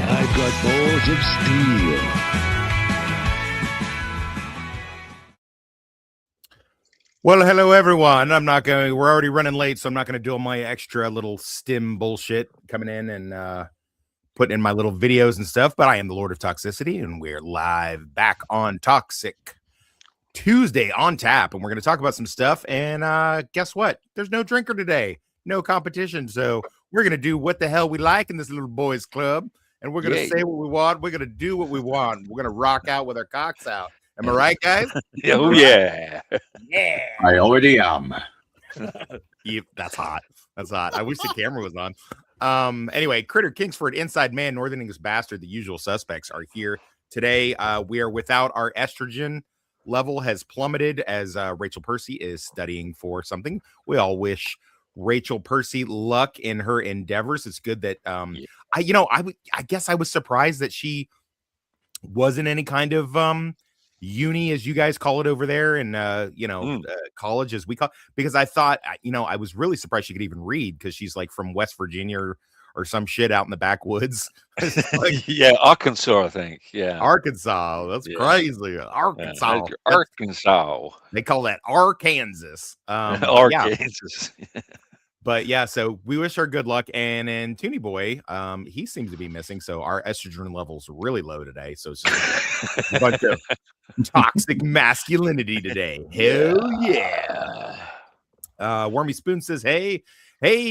I've got balls of steel. Well, hello everyone. We're already running late, so I'm not going to do all my extra little stim bullshit coming in and putting in my little videos and stuff. But I am the Lord of Toxicity, and we're live back on Toxic Tuesday on tap, and we're going to talk about some stuff. And guess what? There's no drinker today, no competition. So we're going to do what the hell we like in this little boys club, and we're going to say what we want. We're going to do what we want. We're going to rock out with our cocks out. Am I right, guys? Oh, yeah. Yeah. I already am. That's hot. That's hot. I wish the camera was on. Anyway, Critter, Kingsford, Inside Man, Northern English Bastard, the usual suspects are here today. We are without our estrogen level has plummeted as Rachel Percy is studying for something. We all wish Rachel Percy luck in her endeavors. It's good that I guess I was surprised that she wasn't any kind of uni, as you guys call it over there, and college, as we call, because I thought, I was really surprised she could even read, because she's like from West Virginia or some shit out in the backwoods. Yeah, Arkansas, I think. Yeah, Arkansas. That's crazy. Arkansas. Yeah, Arkansas. They call that Arkansas. Arkansas. But yeah, so we wish her good luck. And in Toonie Boy, he seems to be missing. So our estrogen levels really low today. So it's just a bunch of toxic masculinity today. Hell yeah. Wormy Spoon says, hey,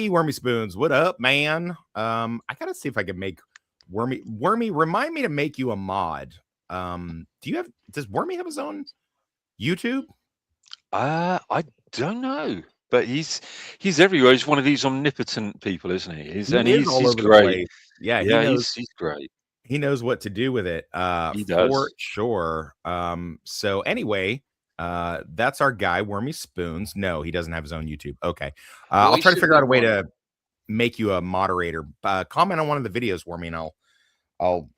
Wormy Spoons, what up, man? I gotta see if I can make Wormy, remind me to make you a mod. Does Wormy have his own YouTube? I don't know. But he's everywhere. He's one of these omnipotent people, isn't he? He's great. Yeah, he's great. He knows what to do with it. He does. For sure. So anyway, that's our guy, Wormy Spoons. No, he doesn't have his own YouTube. Okay. I'll try to figure out a way to make you a moderator. Comment on one of the videos, Wormy, and I'll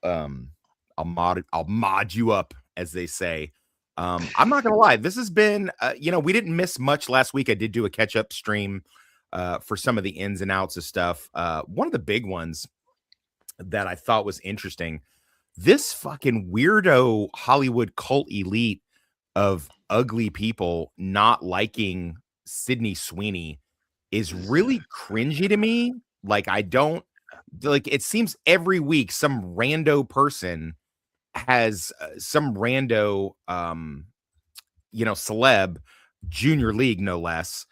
mod you up, as they say. I'm not gonna lie, this has been we didn't miss much last week. I did do a catch-up stream for some of the ins and outs of stuff. One of the big ones that I thought was interesting, this fucking weirdo Hollywood cult elite of ugly people not liking Sydney Sweeney is really cringy to me. Like, it seems every week some rando person has some rando celeb, junior league no less,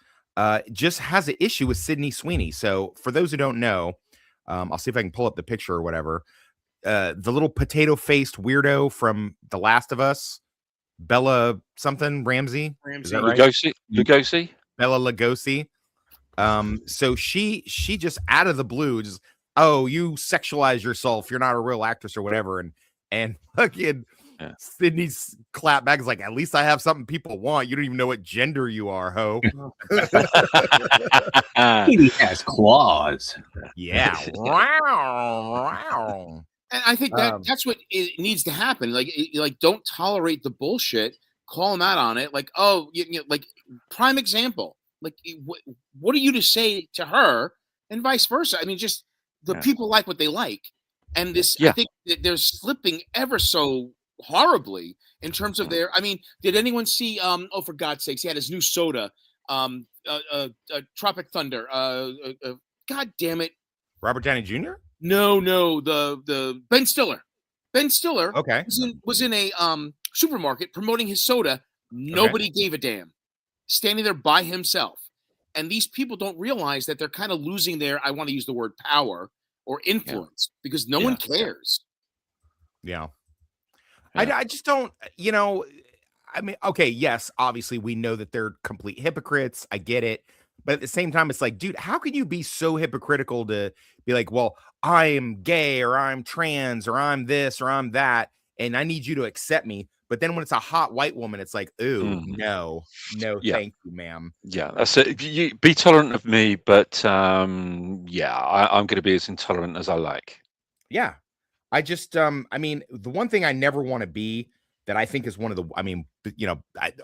just has an issue with Sydney Sweeney. So for those who don't know, I'll see if I can pull up the picture or whatever. The little potato faced weirdo from The Last of Us, Bella something Ramsey. Is that right? Lugosi. Bella Lugosi. So she just out of the blue just, oh, you sexualize yourself, you're not a real actress or whatever, and fucking Sydney's clap back is like, at least I have something people want. You don't even know what gender you are, ho. He has claws. Yeah. Wow. And I think that's what it needs to happen. Like, don't tolerate the bullshit. Call them out on it. Like, oh, like, prime example. Like, what are you to say to her, and vice versa? I mean, just the people like what they like. And this, I think that they're slipping ever so horribly in terms of their. I mean, did anyone see? Oh, for God's sakes, he had his new soda, Tropic Thunder. God damn it, Robert Downey Jr. No, the Ben Stiller. Ben Stiller, okay, was in a supermarket promoting his soda. Nobody gave a damn, standing there by himself. And these people don't realize that they're kind of losing their, I want to use the word power or influence, because no one cares. Yeah. I just don't, I mean, okay, yes, obviously we know that they're complete hypocrites. I get it. But at the same time, it's like, dude, how can you be so hypocritical to be like, well, I am gay, or I'm trans, or I'm this, or I'm that, and I need you to accept me. But then when it's a hot white woman, it's like, ooh, no, thank you, ma'am. Yeah, that's it. You be tolerant of me, but I'm going to be as intolerant as I like. Yeah. I just, I mean, the one thing I never want to be that I think is one of the, I mean,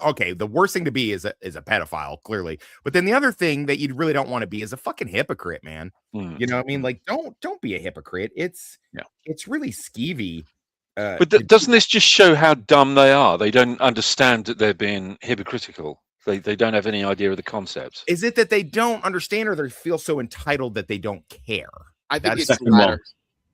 okay, the worst thing to be is a pedophile, clearly. But then the other thing that you really don't want to be is a fucking hypocrite, man. You know what I mean? Like, don't be a hypocrite. It's really skeevy. But doesn't this just show how dumb they are? They don't understand that they're being hypocritical. They don't have any idea of the concepts. Is it that they don't understand, or they feel so entitled that they don't care? I think it's the latter.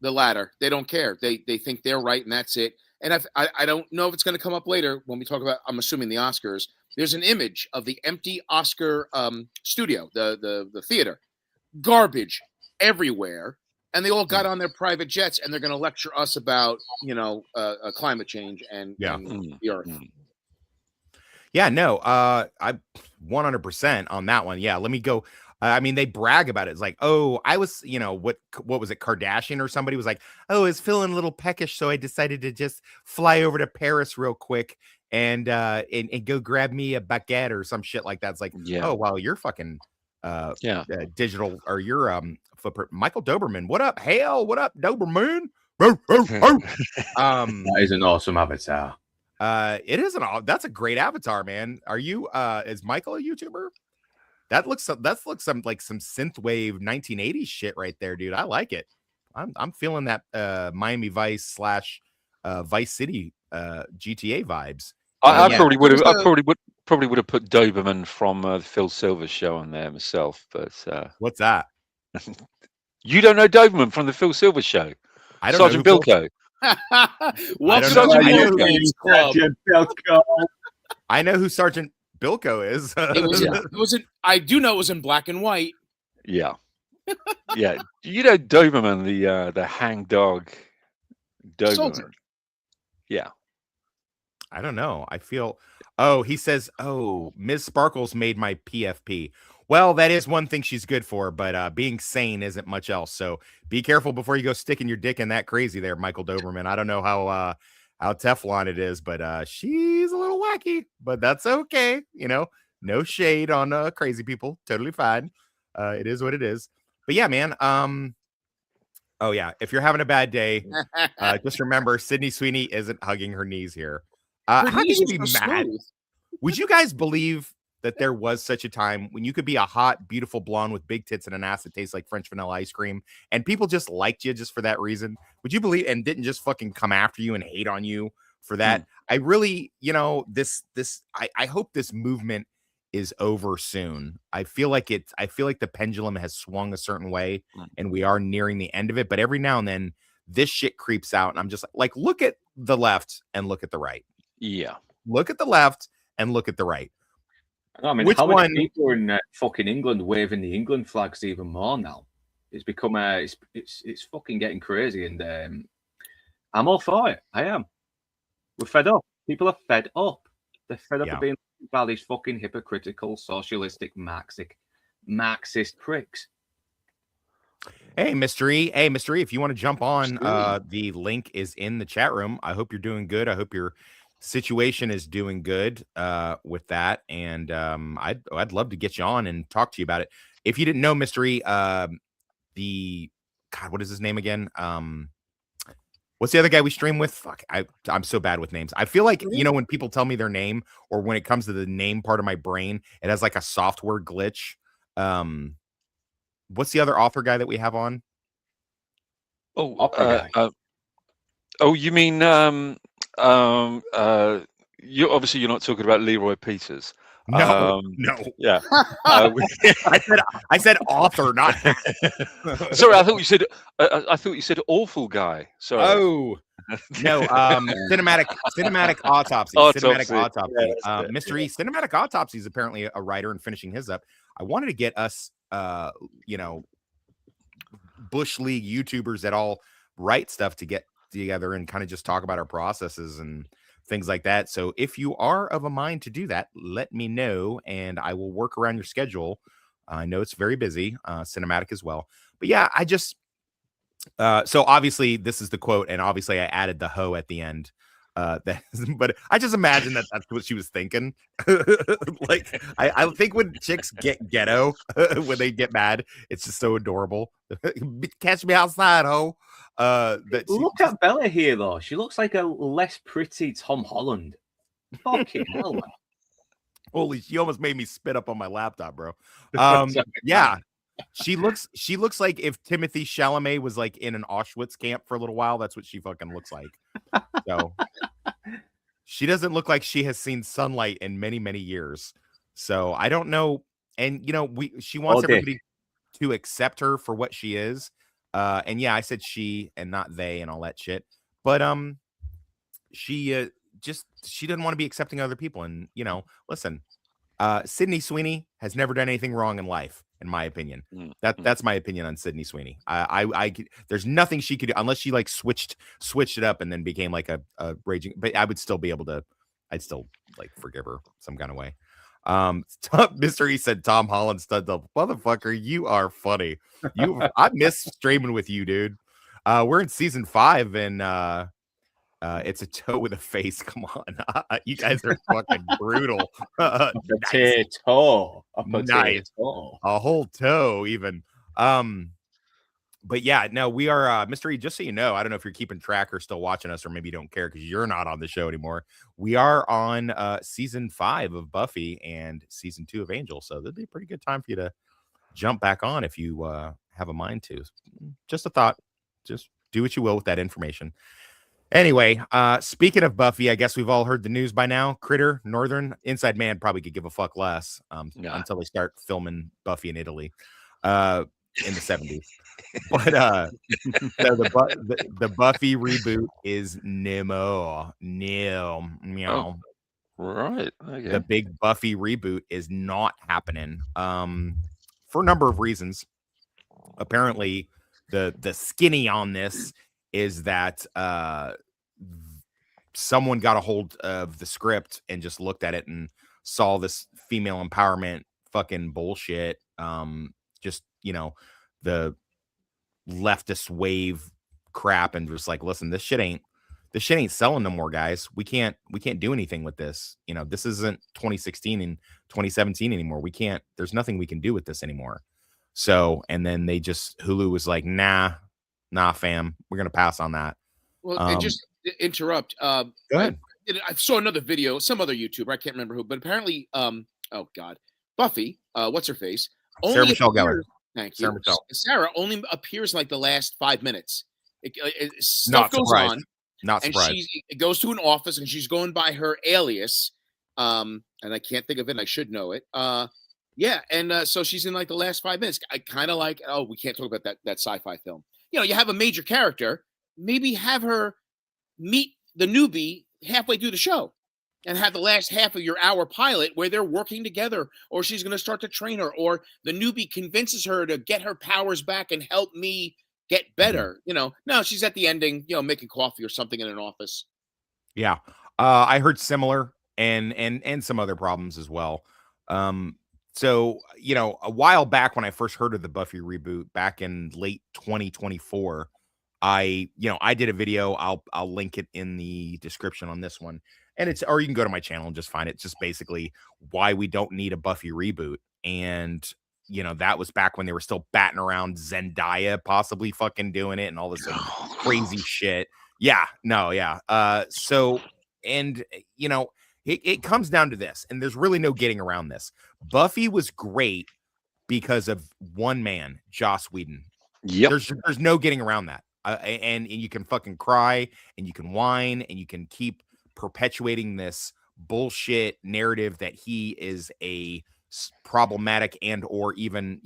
The latter. They don't care. They think they're right, and that's it. And I don't know if it's going to come up later when we talk about, I'm assuming, the Oscars. There's an image of the empty Oscar studio, the theater. Garbage everywhere. And they all got on their private jets, and they're going to lecture us about, climate change and the earth. Yeah, no, I 100% on that one. Yeah, let me go. I mean, they brag about it. It's like, oh, I was, what was it? Kardashian or somebody was like, oh, I was feeling a little peckish, so I decided to just fly over to Paris real quick and go grab me a baguette or some shit like that. It's like, oh, well, you're fucking digital, or you're footprint. Michael Doberman, what up? Hail, what up, Doberman? That is an awesome avatar. It is that's a great avatar, man. Are you is Michael a YouTuber? That looks some like some synthwave 1980s shit right there, dude. I like it. I'm feeling that Miami Vice / Vice City GTA vibes. I probably would have put Doberman from the Phil Silvers show on there myself, but what's that? You don't know Doberman from the Phil Silvers show? I don't Sergeant know Bilko. I know who Sergeant Bilko is. I do know it was in black and white. Yeah. Yeah. You know Doberman, the hang dog Doberman. Soldier. Yeah. I don't know. I feel he says, Ms. Sparkles made my PFP. Well, that is one thing she's good for, but being sane isn't much else. So be careful before you go sticking your dick in that crazy there, Michael Doberman. I don't know how Teflon it is, but she's a little wacky, but that's okay. No shade on crazy people. Totally fine. It is what it is. But yeah, man. Oh yeah. If you're having a bad day, just remember Sydney Sweeney isn't hugging her knees here. How can you be mad? Would you guys believe that there was such a time when you could be a hot, beautiful blonde with big tits and an ass that tastes like French vanilla ice cream, and people just liked you just for that reason? Would you believe, and didn't just fucking come after you and hate on you for that? I really, I hope this movement is over soon. I feel like the pendulum has swung a certain way and we are nearing the end of it. But every now and then this shit creeps out, and I'm just like, look at the left and look at the right. Yeah. Look at the left and look at the right. I mean, how many people in fucking England waving the England flags even more now? It's become it's fucking getting crazy, and I'm all for it. I am. We're fed up. People are fed up. They're fed up of being by these fucking hypocritical, socialistic, Marxist pricks. Hey, Mystery. If you want to jump on, the link is in the chat room. I hope you're doing good. I hope your situation is doing good with that, and I'd love to get you on and talk to you about it. If you didn't know, Mystery, what is his name again? What's the other guy we stream with? Fuck, I'm so bad with names. I feel like, when people tell me their name, or when it comes to the name part of my brain, it has like a software glitch. What's the other author guy that we have on? You mean you're not talking about Leroy Peters. No. Yeah. I said author, not. Sorry, I thought you said awful guy. Sorry. Oh no. Cinematic autopsy. Cinematic autopsy. Yeah, Mystery. Cinematic autopsy is apparently a writer and finishing his up. I wanted to get us, Bush League YouTubers that all write stuff to get together and kind of just talk about our processes and things like that. So if you are of a mind to do that, let me know and I will work around your schedule. I know it's very busy, cinematic as well. But yeah, I just so obviously this is the quote, and obviously I added the ho at the end. But I just imagine that that's what she was thinking. Like, I think when chicks get ghetto, when they get mad, it's just so adorable. Catch me outside, ho. Look at Bella here, though. She looks like a less pretty Tom Holland. Fucking hell, man. Holy, she almost made me spit up on my laptop, bro. Yeah. She looks like if Timothy Chalamet was like in an Auschwitz camp for a little while. That's what she fucking looks like. So she doesn't look like she has seen sunlight in many, many years. So I don't know. And she wants everybody to accept her for what she is. And yeah, I said she and not they and all that shit. But she doesn't want to be accepting other people. And listen, Sydney Sweeney has never done anything wrong in life, in my opinion. That's my opinion on Sydney Sweeney. There's nothing she could do unless she like switched it up and then became like a raging. But I would still be able to. I'd still like forgive her some kind of way. Mr. E said Tom Holland stud double. Motherfucker, you are funny. I miss streaming with you, dude. We're in season 5 and it's a toe with a face. Come on. You guys are fucking brutal. Potato. Nice. A whole toe, even. But yeah, no, we are Mr. E, just so you know, I don't know if you're keeping track or still watching us, or maybe you don't care because you're not on the show anymore. We are on season 5 of Buffy and season 2 of Angel. So that'd be a pretty good time for you to jump back on if you have a mind to. Just a thought. Just do what you will with that information. Anyway, speaking of Buffy, I guess we've all heard the news by now. Critter, Northern, Inside Man probably could give a fuck less until they start filming Buffy in Italy in the 70s. But the Buffy reboot is meow. Right. Okay. The big Buffy reboot is not happening for a number of reasons. Apparently, the skinny on this is that someone got a hold of the script and just looked at it and saw this female empowerment fucking bullshit. Just, the leftist wave crap and just like, listen, this shit ain't selling no more, guys. We can't do anything with this. This isn't 2016 and 2017 anymore. There's nothing we can do with this anymore. So, and then Hulu was like, nah, fam, we're gonna pass on that. Well, just interrupt. Go ahead. I saw another video, some other YouTuber, I can't remember who, but apparently, oh god, Buffy, what's her face? Sarah Michelle Gellar. Thank you. Sarah only appears like the last 5 minutes. Not goes surprised. on, Not and surprised. she goes to an office and she's going by her alias, and I can't think of it. And I should know it. Yeah, and so she's in like the last 5 minutes. I kind of like. Oh, we can't talk about that sci-fi film. You have a major character. Maybe have her meet the newbie halfway through the show and have the last half of your hour pilot where they're working together, or she's going to start to train her, or the newbie convinces her to get her powers back and help me get better. No, she's at the ending, making coffee or something in an office. Yeah. I heard similar and some other problems as well. So, a while back when I first heard of the Buffy reboot back in late 2024, I did a video. I'll link it in the description on this one. And or you can go to my channel and just find it. It's just basically why we don't need a Buffy reboot. And, that was back when they were still batting around Zendaya possibly fucking doing it and all this crazy shit. Yeah, no, yeah. So, and, it comes down to this, and there's really no getting around this. Buffy was great because of one man, Joss Whedon. Yep. There's no getting around that. And you can fucking cry and you can whine and you can keep perpetuating this bullshit narrative that he is a problematic and or even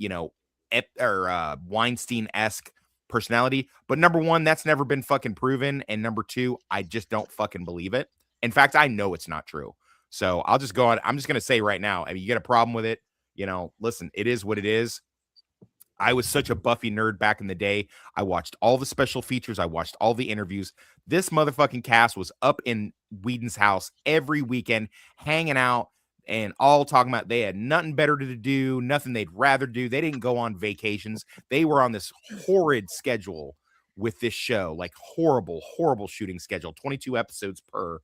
Weinstein-esque personality. But number one, that's never been fucking proven, and number two, I just don't fucking believe it. In fact, I know it's not true. So I'll just go on. I'm just gonna say right now, I mean, you get a problem with it, listen, it is what it is. I was such a Buffy nerd back in the day. I watched all the special features. I watched all the interviews. This motherfucking cast was up in Whedon's house every weekend, hanging out and all talking about they had nothing better to do, nothing they'd rather do. They didn't go on vacations. They were on this horrid schedule with this show, like horrible shooting schedule, 22 episodes per,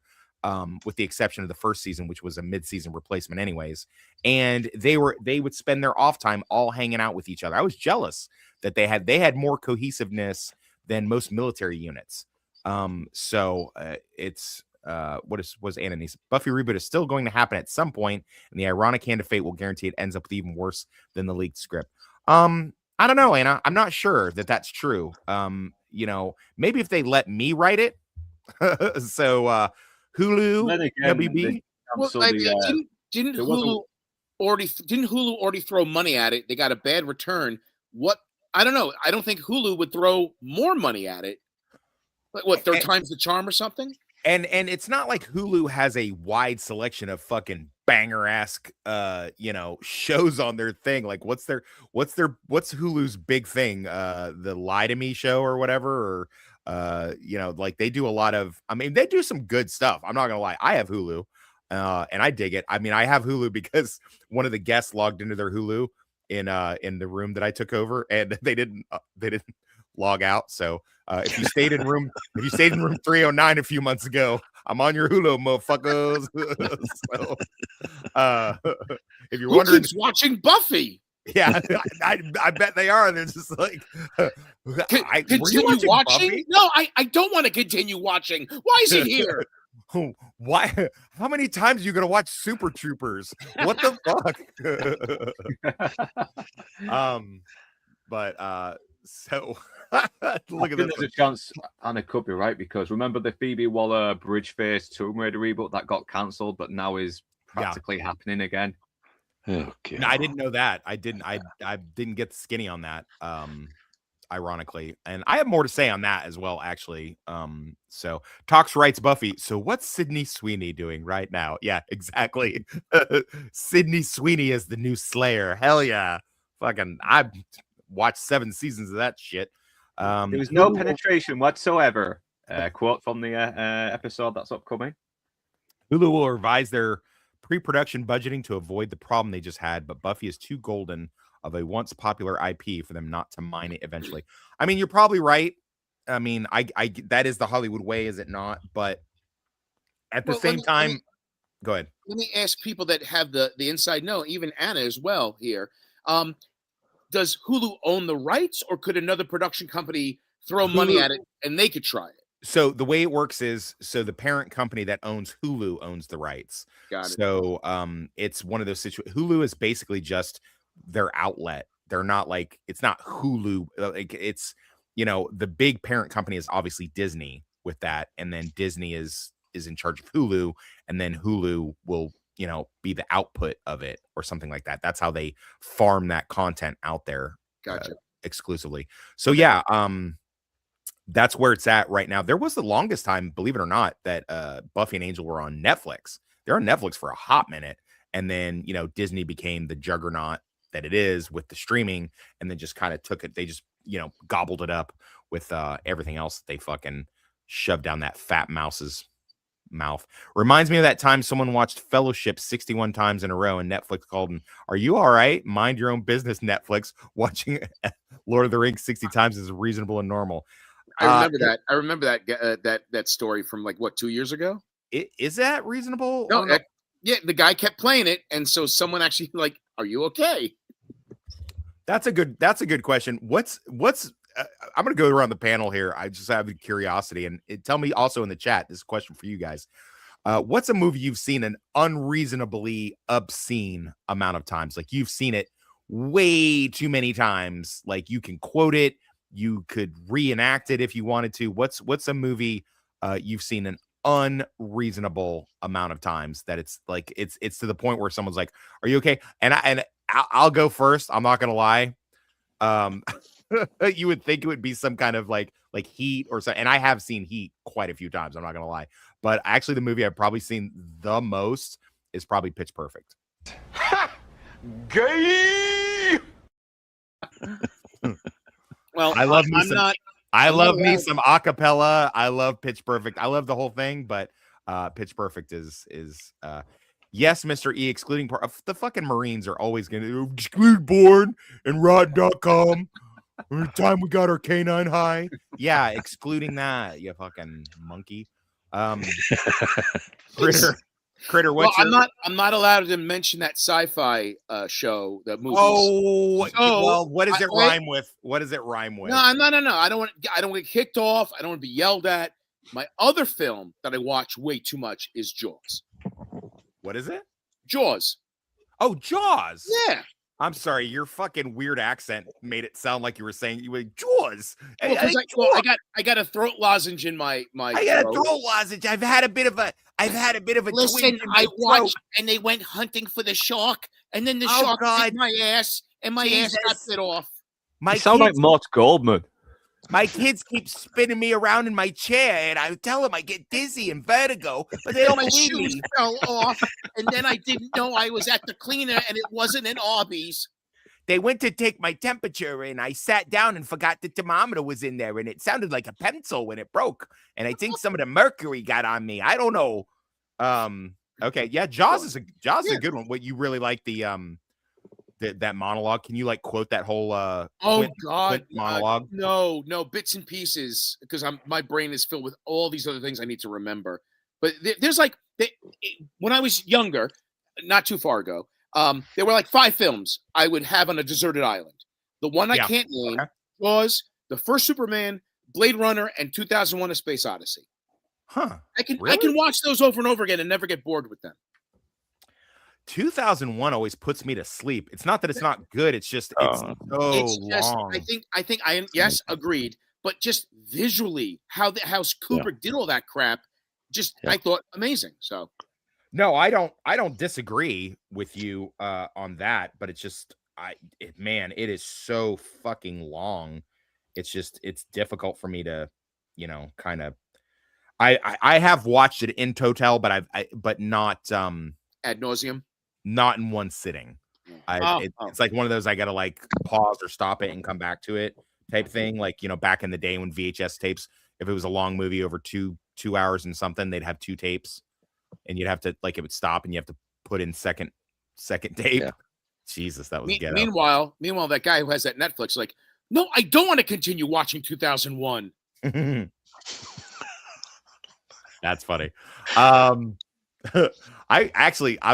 with the exception of the first season, which was a mid-season replacement anyways. And they would spend their off time all hanging out with each other. I was jealous that they had more cohesiveness than most military units. It's was Anani's Buffy reboot is still going to happen at some point, and the ironic hand of fate will guarantee it ends up with even worse than the leaked script. I don't know, Anna. I'm not sure that that's true. Maybe if they let me write it. So Hulu, WB. Didn't Hulu already throw money at it? They got a bad return. What? I don't know. I don't think Hulu would throw more money at it. What, third time's the charm or something? And it's not like Hulu has a wide selection of fucking banger-esque shows on their thing. Like what's Hulu's big thing? The Lie to Me show or whatever, or like they do a lot of, they do some good stuff. I'm not gonna lie. I have Hulu, and I dig it. I have Hulu because one of the guests logged into their Hulu in the room that I took over, and they didn't log out. So if you stayed in room 309 a few months ago, I'm on your Hulu, motherfuckers. So, if you're wondering, who's watching Buffy? Yeah, I bet they are. They're just like, continue watching? Buffy? No, I don't want to continue watching. Why is it here? Why? How many times are you gonna watch Super Troopers? What the fuck? So look at this. There's a chance Anna could be right, because remember the Phoebe Waller Bridgeface Tomb Raider reboot that got cancelled, but now is practically happening again. Okay. No, I didn't know that. I didn't get skinny on that. Ironically, and I have more to say on that as well, actually. So Talks writes Buffy. So what's Sydney Sweeney doing right now? Yeah, exactly. Sydney Sweeney is the new Slayer. Hell yeah. Fucking I've watched 7 seasons of that shit. There was no penetration whatsoever. Quote from the episode that's upcoming. Hulu will revise their pre-production budgeting to avoid the problem they just had, but Buffy is too golden of a once popular IP for them not to mine it eventually. You're probably right. I that is the Hollywood way, is it not? But at the same time, go ahead. Let me ask people that have the inside know, even Anna as well here. Does Hulu own the rights, or could another production company throw money at it and they could try it? So the way it works is, the parent company that owns Hulu owns the rights. Got it. So it's one of those situations. Hulu is basically just their outlet. They're not like, it's not Hulu. Like it's, the big parent company is obviously Disney with that. And then Disney is in charge of Hulu, and then Hulu will, be the output of it or something like that. That's how they farm that content out there. Gotcha. Exclusively. So yeah, that's where it's at right now. There was the longest time, believe it or not, that Buffy and Angel were on Netflix. They're on Netflix for a hot minute. And then, Disney became the juggernaut that it is with the streaming, and then just kind of took it. They just, gobbled it up with everything else that they fucking shoved down that fat mouse's mouth. Reminds me of that time someone watched Fellowship 61 times in a row, and Netflix called him, "Are you all right? Mind your own business, Netflix. Watching Lord of the Rings 60 times is reasonable and normal." I remember that story from 2 years ago. Is that reasonable? No, the guy kept playing it, and so someone actually "Are you okay?" That's a good question. What's I'm going to go around the panel here. I just have curiosity, and tell me also in the chat. This is a question for you guys. What's a movie you've seen an unreasonably obscene amount of times? Like you've seen it way too many times. Like you can quote it. You could reenact it if you wanted to. What's a movie you've seen an unreasonable amount of times that it's like it's to the point where someone's like, "Are you okay?" And I'll go first. I'm not gonna lie. You would think it would be some kind of like Heat or something. And I have seen Heat quite a few times. I'm not gonna lie. But actually, the movie I've probably seen the most is probably Pitch Perfect. Gay. Well, I love me some acapella. I love Pitch Perfect. I love the whole thing, but Pitch Perfect is yes, Mr. E, excluding the fucking Marines are always going to exclude Born and Rod.com. Every time we got our canine high, Yeah, excluding that, you fucking monkey. Critter, Well, what's your... I'm not allowed to mention that sci-fi show, the movies. Oh, So, well, what does it rhyme with? What does it rhyme with? No. I don't want to get kicked off. I don't want to be yelled at. My other film that I watch way too much is Jaws. What is it? Jaws. Oh, Jaws. Yeah. I'm sorry, your fucking weird accent made it sound like you were saying you were Jaws. Well, I got a throat lozenge in my I got a throat lozenge. I've had a bit of a Listen, I watched and they went hunting for the shark, and then the shark bit my ass, and my ass got bit off. You sound like Mort Goldman. My kids keep spinning me around in my chair, and I tell them I get dizzy and vertigo, but they don't believe me. My shoes fell off, and then I didn't know I was at the cleaner, and it wasn't an Arby's. They went to take my temperature, and I sat down and forgot the thermometer was in there, and it sounded like a pencil when it broke. And I think some of the mercury got on me. I don't know. Okay, yeah, Jaws is a good one. What you really like that monologue? Can you like quote that whole God monologue? No, bits and pieces, because my brain is filled with all these other things I need to remember. But there's when I was younger, not too far ago, there were like 5 films I would have on a deserted island. The one I can't name was the first Superman, Blade Runner, and 2001: A Space Odyssey. Huh? I can watch those over and over again and never get bored with them. 2001 always puts me to sleep. It's not that it's not good. It's just it's long. I think yes, agreed. But just visually, how Kubrick did all that crap, I thought amazing. So no, I don't disagree with you on that. But it's just it is so fucking long. It's difficult for me to, kind of. I have watched it in total, but not ad nauseum. Not in one sitting. It's like one of those I gotta like pause or stop it and come back to it type thing. Like, back in the day when VHS tapes, if it was a long movie over 2 hours and something, they'd have 2 tapes, and you'd have to it would stop, and you have to put in second tape. Yeah. Jesus, that was ghetto. Meanwhile, that guy who has that Netflix, like, no, I don't want to continue watching 2001. That's funny. I'm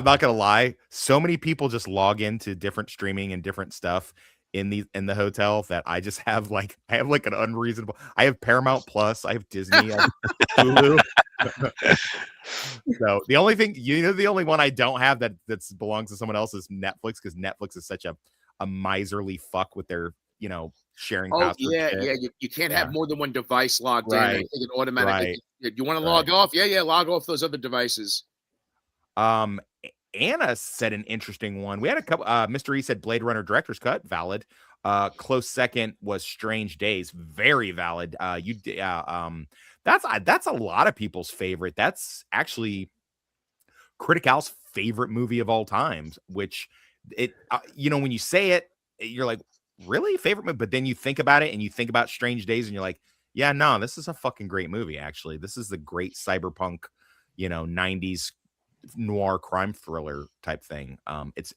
not gonna lie. So many people just log into different streaming and different stuff in the hotel that I just have I have an unreasonable. I have Paramount Plus. I have Disney. I have Hulu. So the only thing, the only one I don't have that belongs to someone else is Netflix, because Netflix is such a miserly fuck with their sharing passwords. Yeah. You can't have more than one device logged in. I think it automatically. Right. You want to log off? Yeah. Log off those other devices. Anna said an interesting one. We had a couple. Mr. E said Blade Runner director's cut, valid. Close second was Strange Days, very valid. That's a lot of people's favorite. That's actually Critical's favorite movie of all times. Which when you say it, you're like, really favorite movie? But then you think about it and you think about Strange Days, and you're like, yeah, no, this is a fucking great movie. Actually, this is the great cyberpunk, 90s noir crime thriller type thing. It's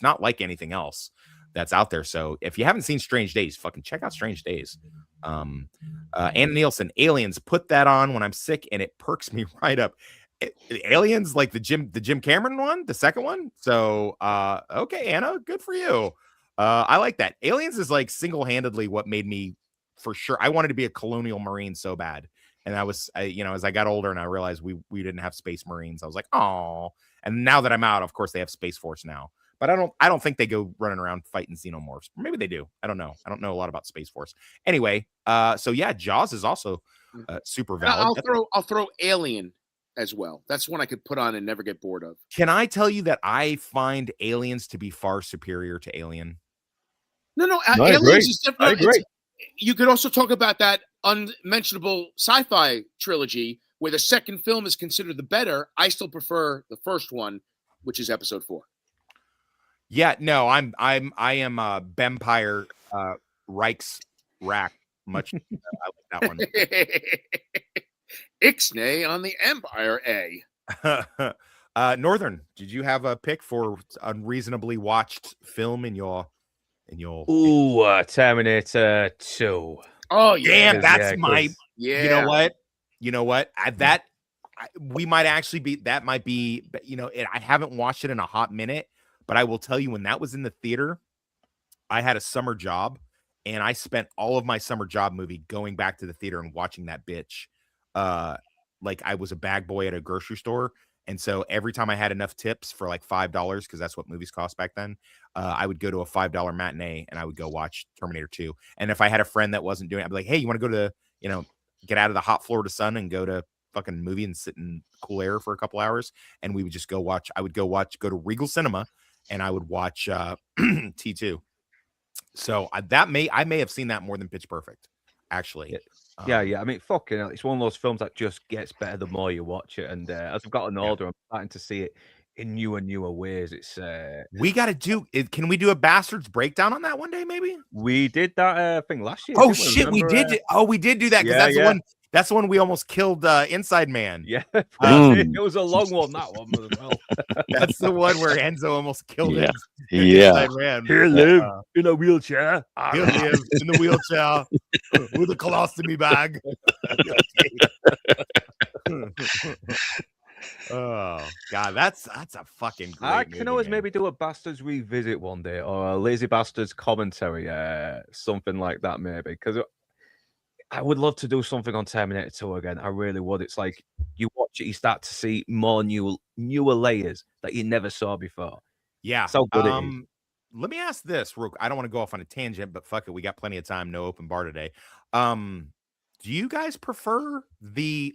not like anything else that's out there. So if you haven't seen Strange Days, fucking check out Strange Days. Anna Nielsen, Aliens, put that on when I'm sick and it perks me right up. Aliens, like the Jim Cameron one, the second one. So okay, Anna, good for you. I like that. Aliens is like single-handedly what made me, for sure, I wanted to be a colonial Marine so bad. And as I got older and I realized we didn't have Space Marines, I was like, oh. And now that I'm out, of course they have Space Force now. But I don't think they go running around fighting xenomorphs. Maybe they do. I don't know. I don't know a lot about Space Force. Anyway, so yeah, Jaws is also super valid. I'll throw Alien as well. That's one I could put on and never get bored of. Can I tell you that I find Aliens to be far superior to Alien? No, Aliens is different. I agree. You could also talk about that unmentionable sci-fi trilogy where the second film is considered the better. I still prefer the first one, which is episode 4. Yeah, no, I am Bempire Reichs Rack. Much I like that one. Ixnay on the Empire A. Northern, did you have a pick for unreasonably watched film in your Ooh, Terminator 2. Oh yeah, damn, that's my. yeah. You know what? We might actually be. That might be. I haven't watched it in a hot minute, but I will tell you, when that was in the theater, I had a summer job, and I spent all of my summer job movie going back to the theater and watching that bitch. Like I was a bag boy at a grocery store. And so every time I had enough tips for like $5, because that's what movies cost back then, I would go to a $5 matinee and I would go watch Terminator 2. And if I had a friend that wasn't doing it, I'd be like, hey, you want to go to, get out of the hot Florida sun and go to fucking movie and sit in cool air for a couple hours? And we would just go watch. I would go to Regal Cinema and I would watch T2. So I may have seen that more than Pitch Perfect, actually. Yeah. I mean, fucking hell, it's one of those films that just gets better the more you watch it. And as I've gotten older, I'm starting to see it in newer ways. It's we got to do it. Can we do a Bastards breakdown on that one day? Maybe we did that thing last year. Oh shit, we did. We did do that because that's the one. That's the one we almost killed Inside Man. Yeah, it was a long one. That one as well. That's the one where Enzo almost killed him. Yeah. Man. He lived in a wheelchair. He lived in the wheelchair with a colostomy bag. Oh God, that's a fucking great I can movie, always man. maybe do a Bastards revisit one day, or a Lazy Bastards commentary, something like that maybe, because I would love to do something on Terminator 2 again. I really would. It's like you watch it, you start to see more newer layers that you never saw before. Yeah. So good it is. Let me ask this real quick. I don't want to go off on a tangent, but fuck it, we got plenty of time. No open bar today. Do you guys prefer the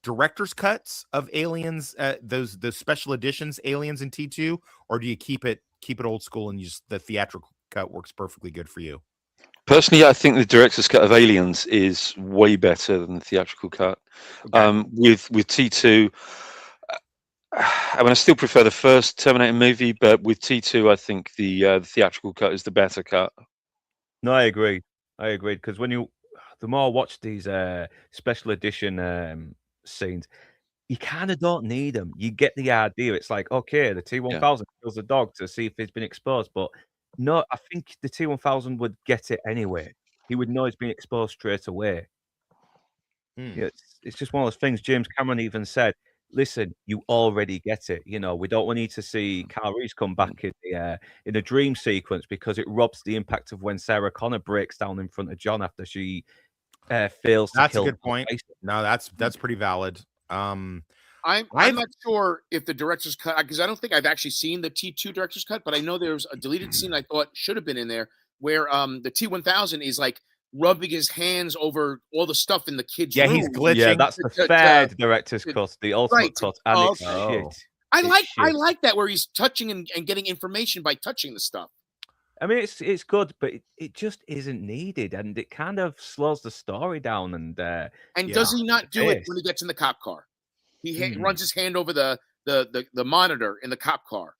director's cuts of Aliens, those special editions, Aliens and T2, or do you keep it old school and just the theatrical cut works perfectly good for you? Personally, I think the director's cut of Aliens is way better than the theatrical cut. Okay. With T2, I mean, I still prefer the first Terminator movie, but with T2, I think the theatrical cut is the better cut. No, I agree. Because the more I watch these special edition scenes, you kind of don't need them. You get the idea. It's like, okay, the T-1000 kills the dog to see if it's been exposed, but no, I think the T-1000 would get it anyway. He would know it's been exposed straight away. Yeah, it's just one of those things. James Cameron even said, listen, you already get it. We don't want you to see Kyle Reese come back in the dream sequence because it robs the impact of when Sarah Connor breaks down in front of John after she fails to That's kill. a good point. No, that's pretty valid. I'm not sure if the director's cut, because I don't think I've actually seen the T2 director's cut, but I know there's a deleted scene I thought should have been in there where the T-1000 is like rubbing his hands over all the stuff in the kid's room. He's glitching. Yeah, that's the third director's cut, the ultimate cut, and it's shit. I like that where he's touching and getting information by touching the stuff. I mean, it's good, but it just isn't needed, and it kind of slows the story down. And does he not do it when he gets in the cop car? He runs his hand over the monitor in the cop car,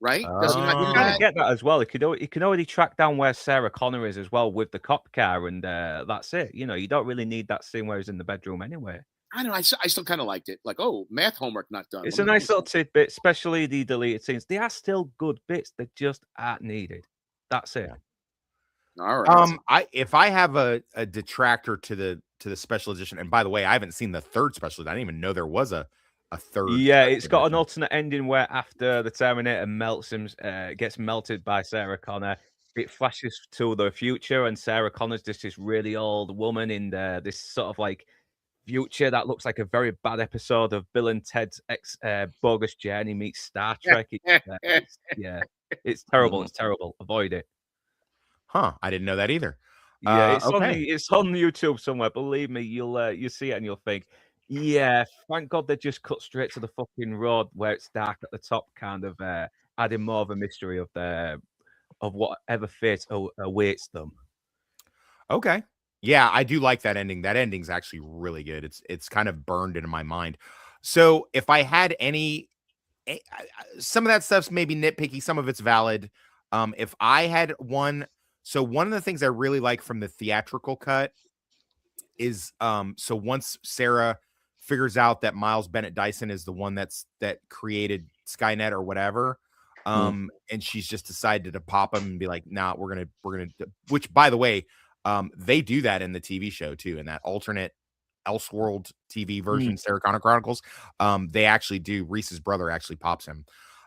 right? Does he not do you that? kind of get that as well. He can already track down where Sarah Connor is as well with the cop car, and that's it. You don't really need that scene where he's in the bedroom anyway. I don't know. I still kind of liked it. Like, oh, math homework not done. It's a nice little tidbit, especially the deleted scenes. They are still good bits. They just aren't needed. That's it. All right. If I have a detractor to the special edition, and by the way, I haven't seen the third special edition. I didn't even know there was a third. Yeah, it's got an alternate ending where after the Terminator melts him, gets melted by Sarah Connor, it flashes to the future, and Sarah Connor's just this really old woman in this sort of like future that looks like a very bad episode of Bill and Ted's Bogus Journey meets Star Trek. It's terrible. It's terrible. Avoid it. Huh? I didn't know that either. Yeah, it's on YouTube somewhere. Believe me, you'll see it and you'll think, yeah, thank God they just cut straight to the fucking road where it's dark at the top, kind of adding more of a mystery of whatever fate awaits them. Okay. Yeah, I do like that ending. That ending's actually really good. It's kind of burned into my mind. So if I had some of that stuff's maybe nitpicky, some of it's valid. If I had one of the things I really like from the theatrical cut is so once Sarah figures out that Miles Bennett Dyson is the one that created Skynet or whatever, and she's just decided to pop him and be like, nah, we're gonna which by the way, They do that in the TV show too, in that alternate Elseworld TV version, Sarah Connor Chronicles. They actually do. Reese's brother actually pops him.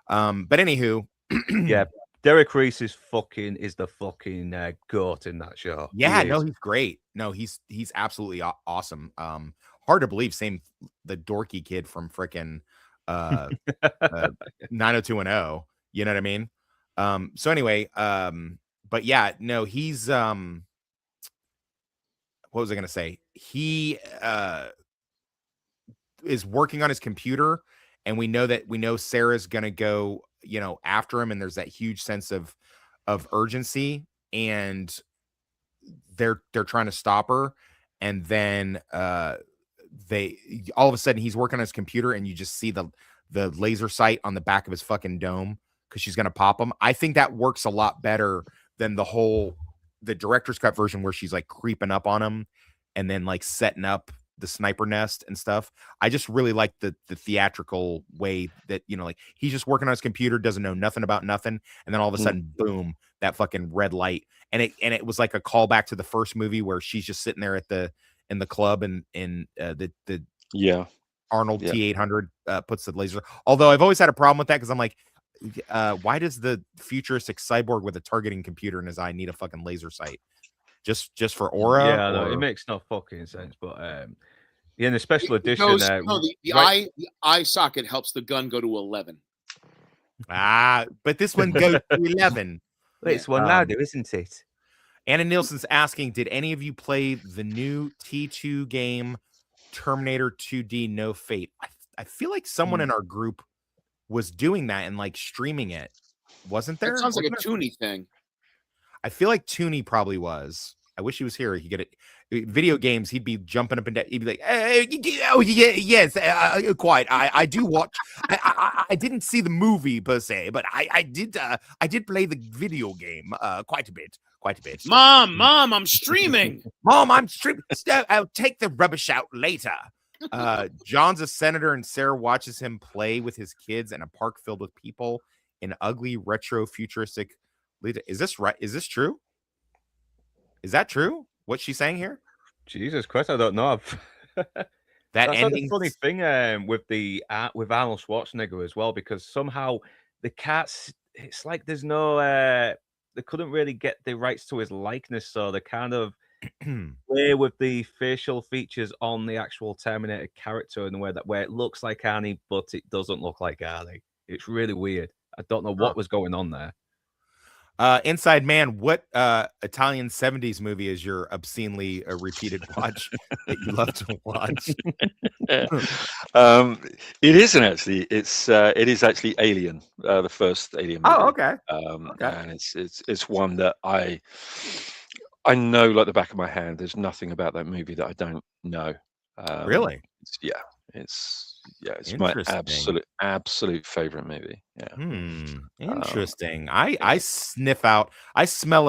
But anywhu, yeah, Derek Reese is the fucking goat in that show. Yeah, no, he's great. No, he's absolutely awesome. Hard to believe. Same the dorky kid from frickin' 90210. You know what I mean? So anyway, but yeah, no, he's what was I gonna say? He is working on his computer, and we know Sarah's gonna go, after him, and there's that huge sense of urgency, and they're trying to stop her, and then they all of a sudden he's working on his computer, and you just see the laser sight on the back of his fucking dome because she's gonna pop him. I think that works a lot better than the director's cut version where she's like creeping up on him and then like setting up the sniper nest and stuff. I just really like the theatrical way that, like he's just working on his computer, doesn't know nothing about nothing, and then all of a sudden, boom, that fucking red light. And it was like a callback to the first movie where she's just sitting there in the club, and the Arnold T-800 puts the laser. Although I've always had a problem with that because I'm like, why does the futuristic cyborg with a targeting computer in his eye need a fucking laser sight? Just for aura? Yeah, no, it makes no fucking sense. But in the special edition, the eye socket helps the gun go to 11. But this one goes to 11. It's one louder, isn't it? Anna Nielsen's asking, did any of you play the new T2 game, Terminator 2D No Fate? I feel like someone in our group was doing that and like streaming it. Wasn't there? That sounds like a Toonie thing. I feel like Toonie probably was. I wish he was here. He could get it. Video games, he'd be jumping up and down. He'd be like, "Oh yeah, yes, quite. I do watch. I didn't see the movie per se, but I did play the video game quite a bit. Mom, I'm streaming. Mom, I'm streaming. I'll take the rubbish out later." John's a senator, and Sarah watches him play with his kids in a park filled with people in ugly retro futuristic. Is this right? Is this true? Is that true? What she's saying here? Jesus Christ, I don't know. That's a funny thing with Arnold Schwarzenegger as well, because somehow the cats, it's like there's no they couldn't really get the rights to his likeness, so they kind of play with the facial features on the actual Terminator character in the way where it looks like Arnie, but it doesn't look like Arnie. It's really weird. I don't know what was going on there. Inside Man, what Italian 70s movie is your obscenely repeated watch that you love to watch? It isn't actually. It is actually Alien, the first Alien movie. Oh, okay. And it's one that I know like the back of my hand. There's nothing about that movie that I don't know. Really? It's my absolute favorite movie. Yeah. Interesting. I smell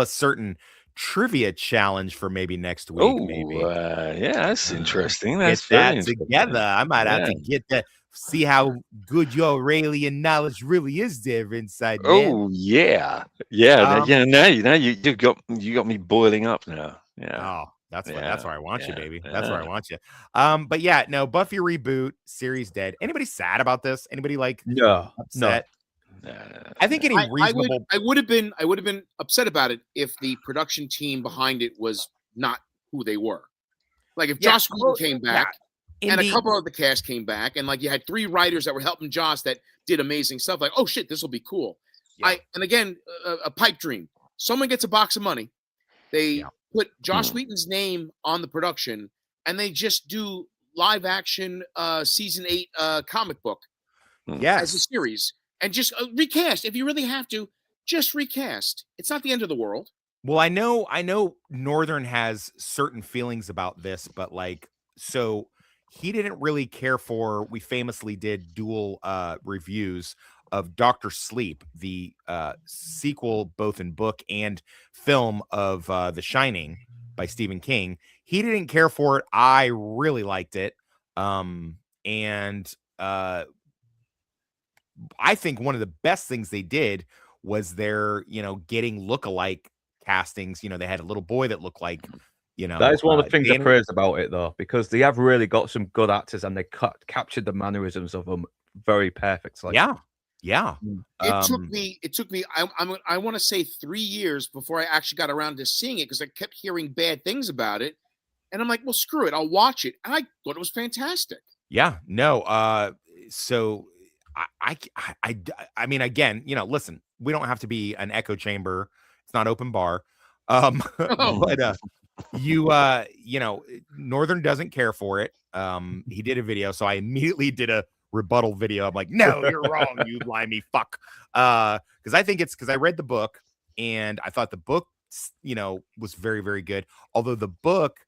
a certain trivia challenge for maybe next week. That's interesting. That's get that together. I might have to get that. See how good your alien knowledge really is there inside. Oh yeah. Now you got me boiling up now. Yeah. Oh. That's where I want you, baby. That's where I want you. But yeah, no, Buffy reboot series dead. Anybody sad about this? Anybody upset? No. I think any reasonable. I would have been upset about it if the production team behind it was not who they were. Like if Joss Whedon came back and a couple of the cast came back, and like you had 3 writers that were helping Joss that did amazing stuff. Like, oh shit, this will be cool. Yeah. And again, a pipe dream. Someone gets a box of money. They put Joss Whedon's name on the production, and they just do live action season 8 comic book as a series, and just recast. If you really have to, just recast. It's not the end of the world. Well, I know Northern has certain feelings about this, but so he didn't really care for. We famously did dual reviews of Dr. Sleep, the sequel both in book and film of The Shining by Stephen King. He didn't care for it. I really liked it. And I think one of the best things they did was their, getting lookalike castings. You know, they had a little boy that looked like, you know, that is one of the things I Danny. praise about it, though, because they have really got some good actors and they captured the mannerisms of them very perfectly. Yeah. It took me. I want to say 3 years before I actually got around to seeing it because I kept hearing bad things about it, and I'm like, well, screw it, I'll watch it. And I thought it was fantastic. Yeah, no. So I mean, again, you know, listen, we don't have to be an echo chamber. It's not open bar. But you know, Northern doesn't care for it. He did a video, so I immediately did a rebuttal video. I'm like, no, you're wrong, you limey fuck. Because I think it's because I read the book and I thought the book, you know, was very, very good. Although the book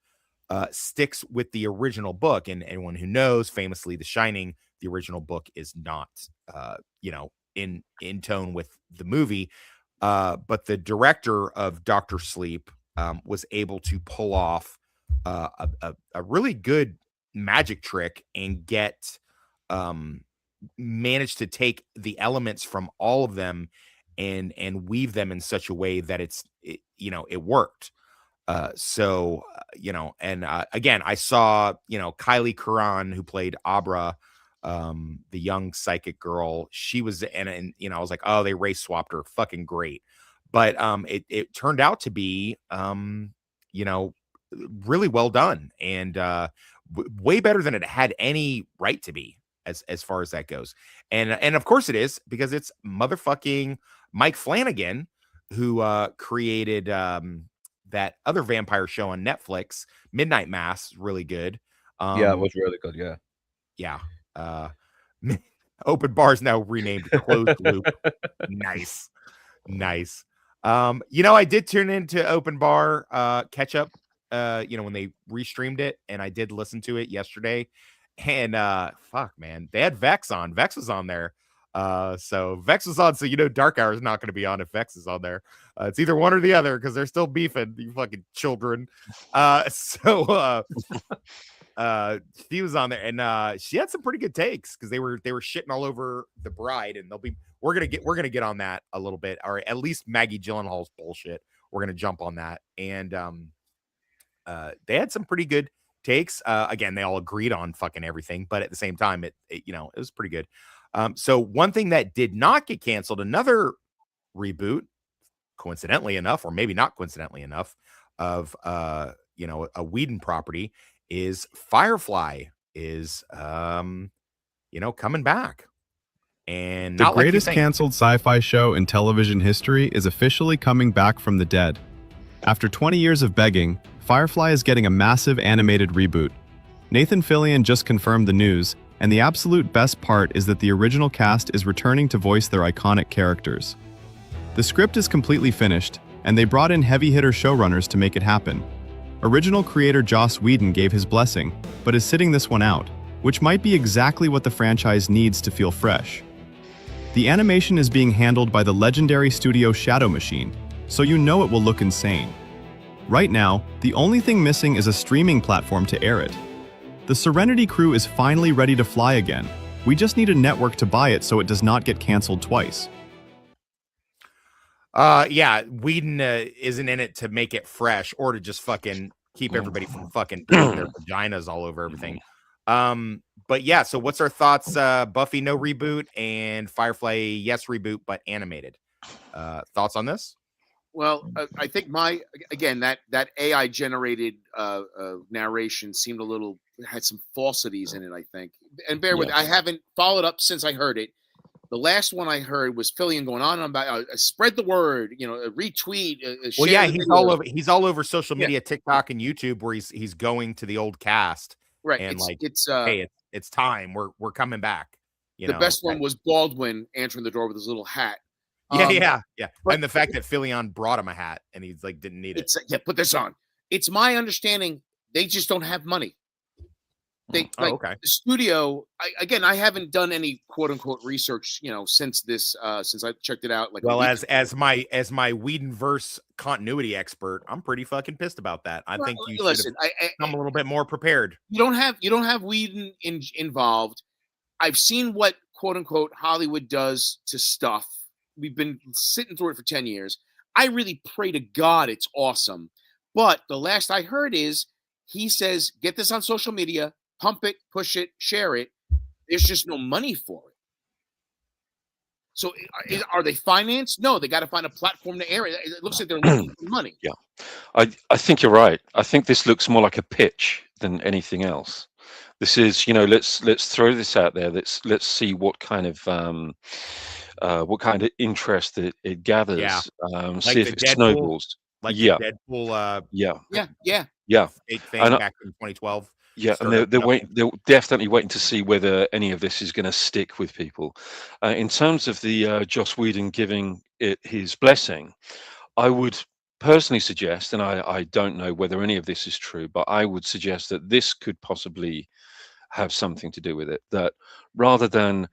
sticks with the original book, and anyone who knows, famously, The Shining, the original book is not, you know, in tone with the movie. But the director of Dr. Sleep was able to pull off a really good magic trick and get managed to take the elements from all of them and weave them in such a way that you know, it worked. So you know, and again, I saw, you know, Kylie Curran, who played Abra, the young psychic girl. She was, and you know, I was like, oh, they race swapped her, fucking great. But it turned out to be, you know, really well done, and way better than it had any right to be, as far as that goes. And of course it is, because it's motherfucking Mike Flanagan, who created that other vampire show on Netflix, Midnight Mass, really good. Yeah, it was really good. Yeah. Open Bar's now renamed Closed Loop. Nice. You know, I did tune into Open Bar catch up, you know, when they restreamed it, and I did listen to it yesterday. And fuck, man, they had Vex on. Vex was on there. So Vex was on, so you know Dark Hour is not going to be on if Vex is on there. It's either one or the other, because they're still beefing, you fucking children. So she was on there, and she had some pretty good takes, because they were shitting all over the bride, and we're gonna get on that a little bit, or at least Maggie Gyllenhaal's bullshit. We're gonna jump on that, and they had some pretty good takes. Again, they all agreed on fucking everything, but at the same time, it you know, it was pretty good. So one thing that did not get canceled, another reboot, coincidentally enough, or maybe not coincidentally enough, of you know, a Whedon property, is Firefly is you know, coming back. And the not greatest like canceled sci-fi show in television history is officially coming back from the dead. After 20 years of begging, Firefly is getting a massive animated reboot. Nathan Fillion just confirmed the news, and the absolute best part is that the original cast is returning to voice their iconic characters. The script is completely finished, and they brought in heavy-hitter showrunners to make it happen. Original creator Joss Whedon gave his blessing, but is sitting this one out, which might be exactly what the franchise needs to feel fresh. The animation is being handled by the legendary studio Shadow Machine, so you know it will look insane. Right now, the only thing missing is a streaming platform to air it. The Serenity crew is finally ready to fly again. We just need a network to buy it so it does not get canceled twice. Yeah, Whedon isn't in it to make it fresh or to just fucking keep everybody from fucking putting their vaginas all over everything. But yeah, so what's our thoughts? Buffy no reboot, and Firefly yes reboot but animated. Thoughts on this? Well, I think that AI generated narration seemed had some falsities in it, I think. And bear with, I haven't followed up since I heard it. The last one I heard was Fillion going on about spread the word, you know, retweet. Well, yeah, he's all over social media, TikTok and YouTube, where he's going to the old cast, right? And hey, it's time. We're coming back. The best one was Baldwin answering the door with his little hat. Yeah. But, and the fact that Fillion brought him a hat and he's like didn't need it. Yeah, put this on. It's my understanding they just don't have money. The studio. I haven't done any quote unquote research, you know, since I checked it out. As my Whedonverse continuity expert, I'm pretty fucking pissed about that. I think you should come a little bit more prepared. You don't have Whedon involved. I've seen what quote unquote Hollywood does to stuff. We've been sitting through it for 10 years. I really pray to God it's awesome. But the last I heard is he says, get this on social media, pump it, push it, share it. There's just no money for it. So are they financed? No, they got to find a platform to air it. It looks like they're looking for money. Yeah, I think you're right. I think this looks more like a pitch than anything else. This is, let's throw this out there. Let's see what kind of interest it gathers. Yeah. See if it snowballs. Like yeah, the Deadpool. Yeah. Fake thing back in 2012. Yeah, and they're definitely waiting to see whether any of this is going to stick with people. In terms of the Joss Whedon giving it his blessing, I would personally suggest, and I don't know whether any of this is true, but I would suggest that this could possibly have something to do with it. That rather than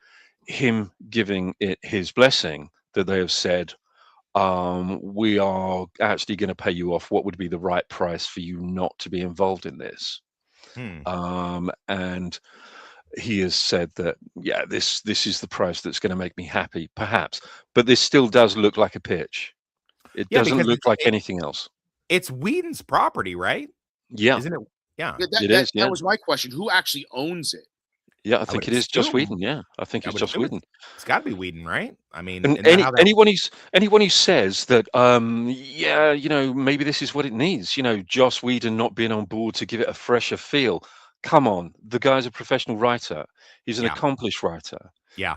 him giving it his blessing, that they have said, we are actually going to pay you off what would be the right price for you not to be involved in this. And he has said that, yeah, this is the price that's going to make me happy, perhaps. But this still does look like a pitch. It doesn't look like anything else. It's Whedon's property, right? Yeah. Isn't it? Yeah. That was my question. Who actually owns it? Yeah, I think it is Joss Whedon. Yeah, I think it's Joss Whedon. It's got to be Whedon, right? I mean, and anyone who says that, maybe this is what it needs. Joss Whedon not being on board to give it a fresher feel. Come on, the guy's a professional writer. He's an accomplished writer. Yeah.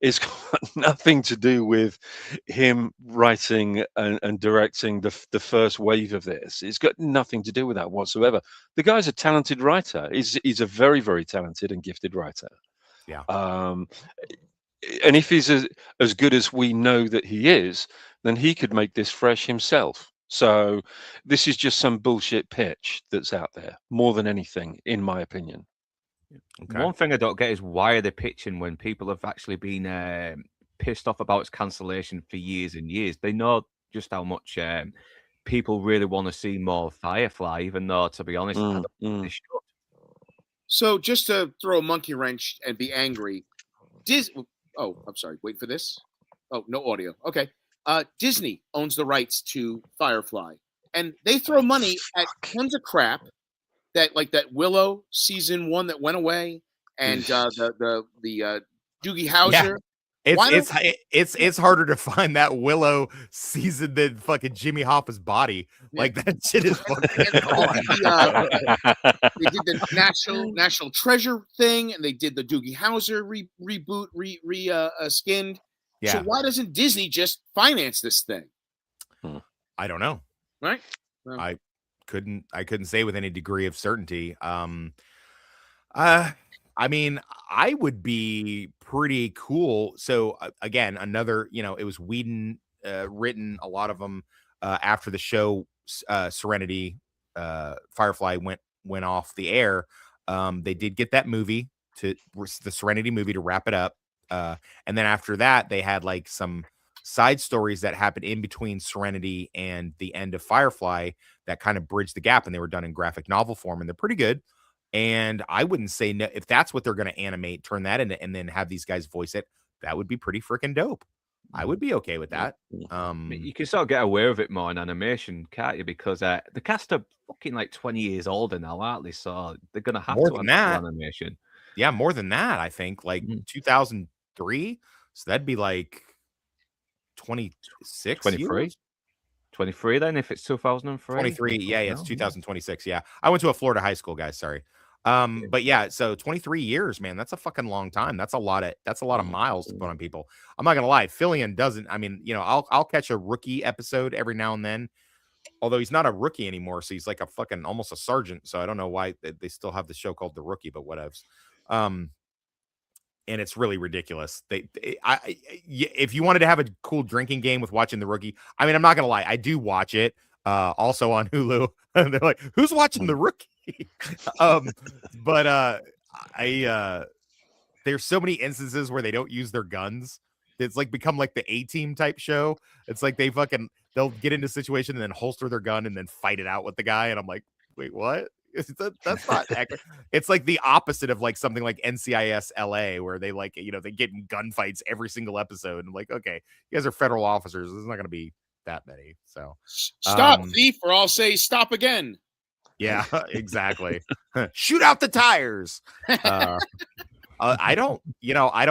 It's got nothing to do with him writing and directing the first wave of this. It's got nothing to do with that whatsoever. The guy's a talented writer. He's a very, very talented and gifted writer. Yeah. And if he's as good as we know that he is, then he could make this fresh himself. So this is just some bullshit pitch that's out there, more than anything, in my opinion. Okay. One thing I don't get is why are they pitching when people have actually been pissed off about its cancellation for years and years? They know just how much people really want to see more Firefly, even though, to be honest, I don't think they should. So just to throw a monkey wrench and be angry, I'm sorry. Wait for this. Oh, no audio. Okay. Disney owns the rights to Firefly, and they throw money at tons of crap. That Willow season 1 that went away, and the Doogie Howser. Yeah. It's harder to find that Willow season than fucking Jimmy Hoffa's body. Yeah. Like that shit is fucking. They did the National Treasure thing, and they did the Doogie Howser reboot, skinned. Yeah. So why doesn't Disney just finance this thing? I don't know. Right. I couldn't say with any degree of certainty. I mean, I would be pretty cool. So again, another, it was Whedon written a lot of them after the show Serenity Firefly went off the air. They did get that movie the Serenity movie to wrap it up. And then after that, they had like some side stories that happened in between Serenity and the end of Firefly that kind of bridged the gap, and they were done in graphic novel form, and they're pretty good. And I wouldn't say no if that's what they're going to animate, turn that into, and then have these guys voice it. That would be pretty freaking dope. I would be okay with that. You can sort of get away with it more in animation, can't you? Because the cast are fucking like 20 years older now, aren't they? So they're going to have more to than that animation. Yeah, more than that. I think like 2003. So that'd be like 26, 23. 23 then if it's 2003. 23. Yeah, it's 2026. Yeah. I went to a Florida high school, guys. Sorry. But yeah, so 23 years, man, that's a fucking long time. That's a lot of miles to put on people. I'm not gonna lie, Fillion doesn't. I mean, I'll catch a rookie episode every now and then, although he's not a rookie anymore, so he's like a fucking almost a sergeant. So I don't know why they still have the show called The Rookie, but whatevs. And it's really ridiculous. If you wanted to have a cool drinking game with watching The Rookie, I mean, I'm not gonna lie, I do watch it. Also on Hulu, and they're like, "Who's watching The Rookie?" But there's so many instances where they don't use their guns. It's like become like the A-Team type show. It's like they'll get into a situation and then holster their gun and then fight it out with the guy. And I'm like, wait, what? That's not accurate. It's like the opposite of like something like NCIS LA, where they like, they get in gunfights every single episode. And I'm like, okay, you guys are federal officers. This is not going to be that many. So stop, thief, or I'll say stop again. Yeah, exactly. Shoot out the tires. I don't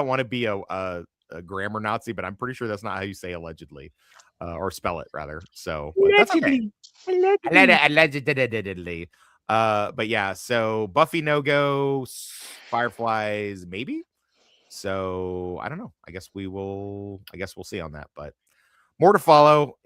want to be a grammar Nazi, but I'm pretty sure that's not how you say allegedly, or spell it rather. So that's okay. Allegedly. But yeah, so Buffy no go, Fireflies maybe. So I don't know. I guess we'll see on that, but more to follow.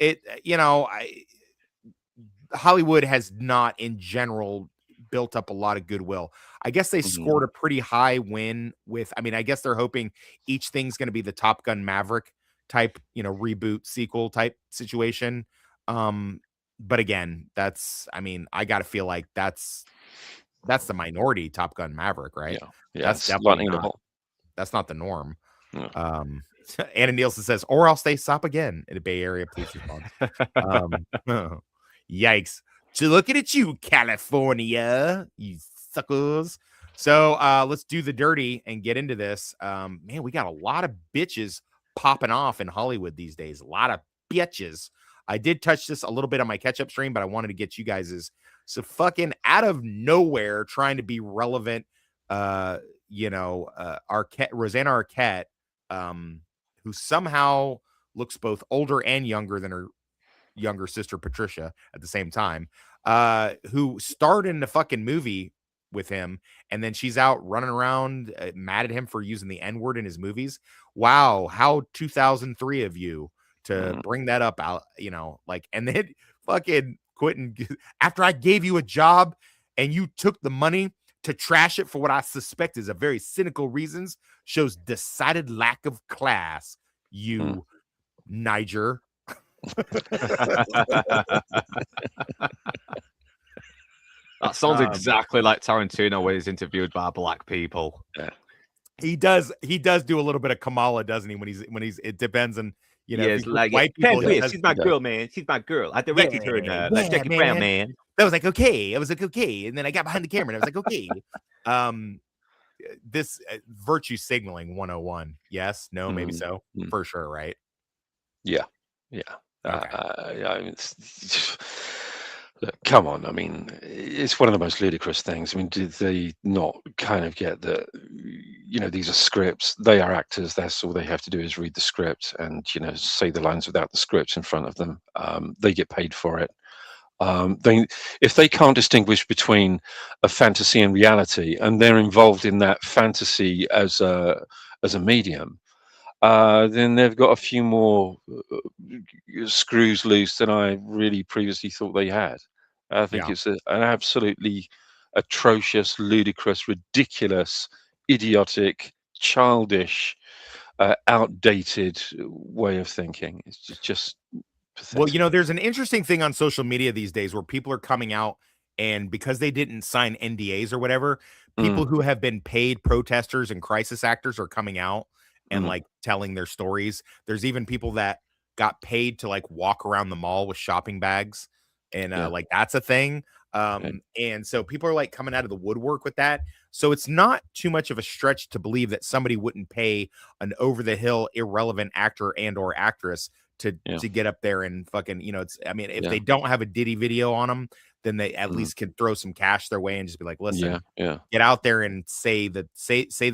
Hollywood has not in general built up a lot of goodwill. I guess they scored a pretty high win with, I guess they're hoping each thing's going to be the Top Gun Maverick type, reboot sequel type situation. But again, I got to feel like that's the minority Top Gun Maverick, right? Yeah. That's definitely not, that's not the norm. Yeah. Anna Nielsen says, or I'll stay stop again in the Bay Area police response. Yikes. So looking at you, California, you suckers. So let's do the dirty and get into this. Man, we got a lot of bitches popping off in Hollywood these days. A lot of bitches. I did touch this a little bit on my catch-up stream, but I wanted to get you guys' so fucking out of nowhere trying to be relevant. Rosanna Arquette, who somehow looks both older and younger than her younger sister Patricia at the same time, who starred in the fucking movie with him, and then she's out running around mad at him for using the N-word in his movies. Wow, how 2003 of you to bring that up out, and then fucking quitting after I gave you a job and you took the money to trash it for what I suspect is a very cynical reasons, shows decided lack of class, you Niger. That sounds exactly like Tarantino when he's interviewed by black people. Yeah. He does do a little bit of Kamala, doesn't he? When he's it depends on white people. She's my girl, man. She's my girl. I directed her like Jackie Brown, man. I was like, okay. And then I got behind the camera and I was like, okay. This virtue signaling 101. Yes, no, maybe so. For sure, right? Yeah. Okay. Look, come on. It's one of the most ludicrous things. Did they not kind of get that, these are scripts, they are actors, that's all they have to do is read the script and, say the lines without the script in front of them. They get paid for it. If they can't distinguish between a fantasy and reality, and they're involved in that fantasy as a medium, then they've got a few more screws loose than I really previously thought they had. I think it's an absolutely atrocious, ludicrous, ridiculous, idiotic, childish, outdated way of thinking. It's just pathetic. Well, there's an interesting thing on social media these days where people are coming out, and because they didn't sign NDAs or whatever, people who have been paid protesters and crisis actors are coming out and telling their stories. There's even people that got paid to walk around the mall with shopping bags, and that's a thing. And so people are coming out of the woodwork with that. So it's not too much of a stretch to believe that somebody wouldn't pay an over the hill irrelevant actor and or actress to get up there and fucking, if they don't have a Diddy video on them, then they at least can throw some cash their way and just be like, listen, get out there and say the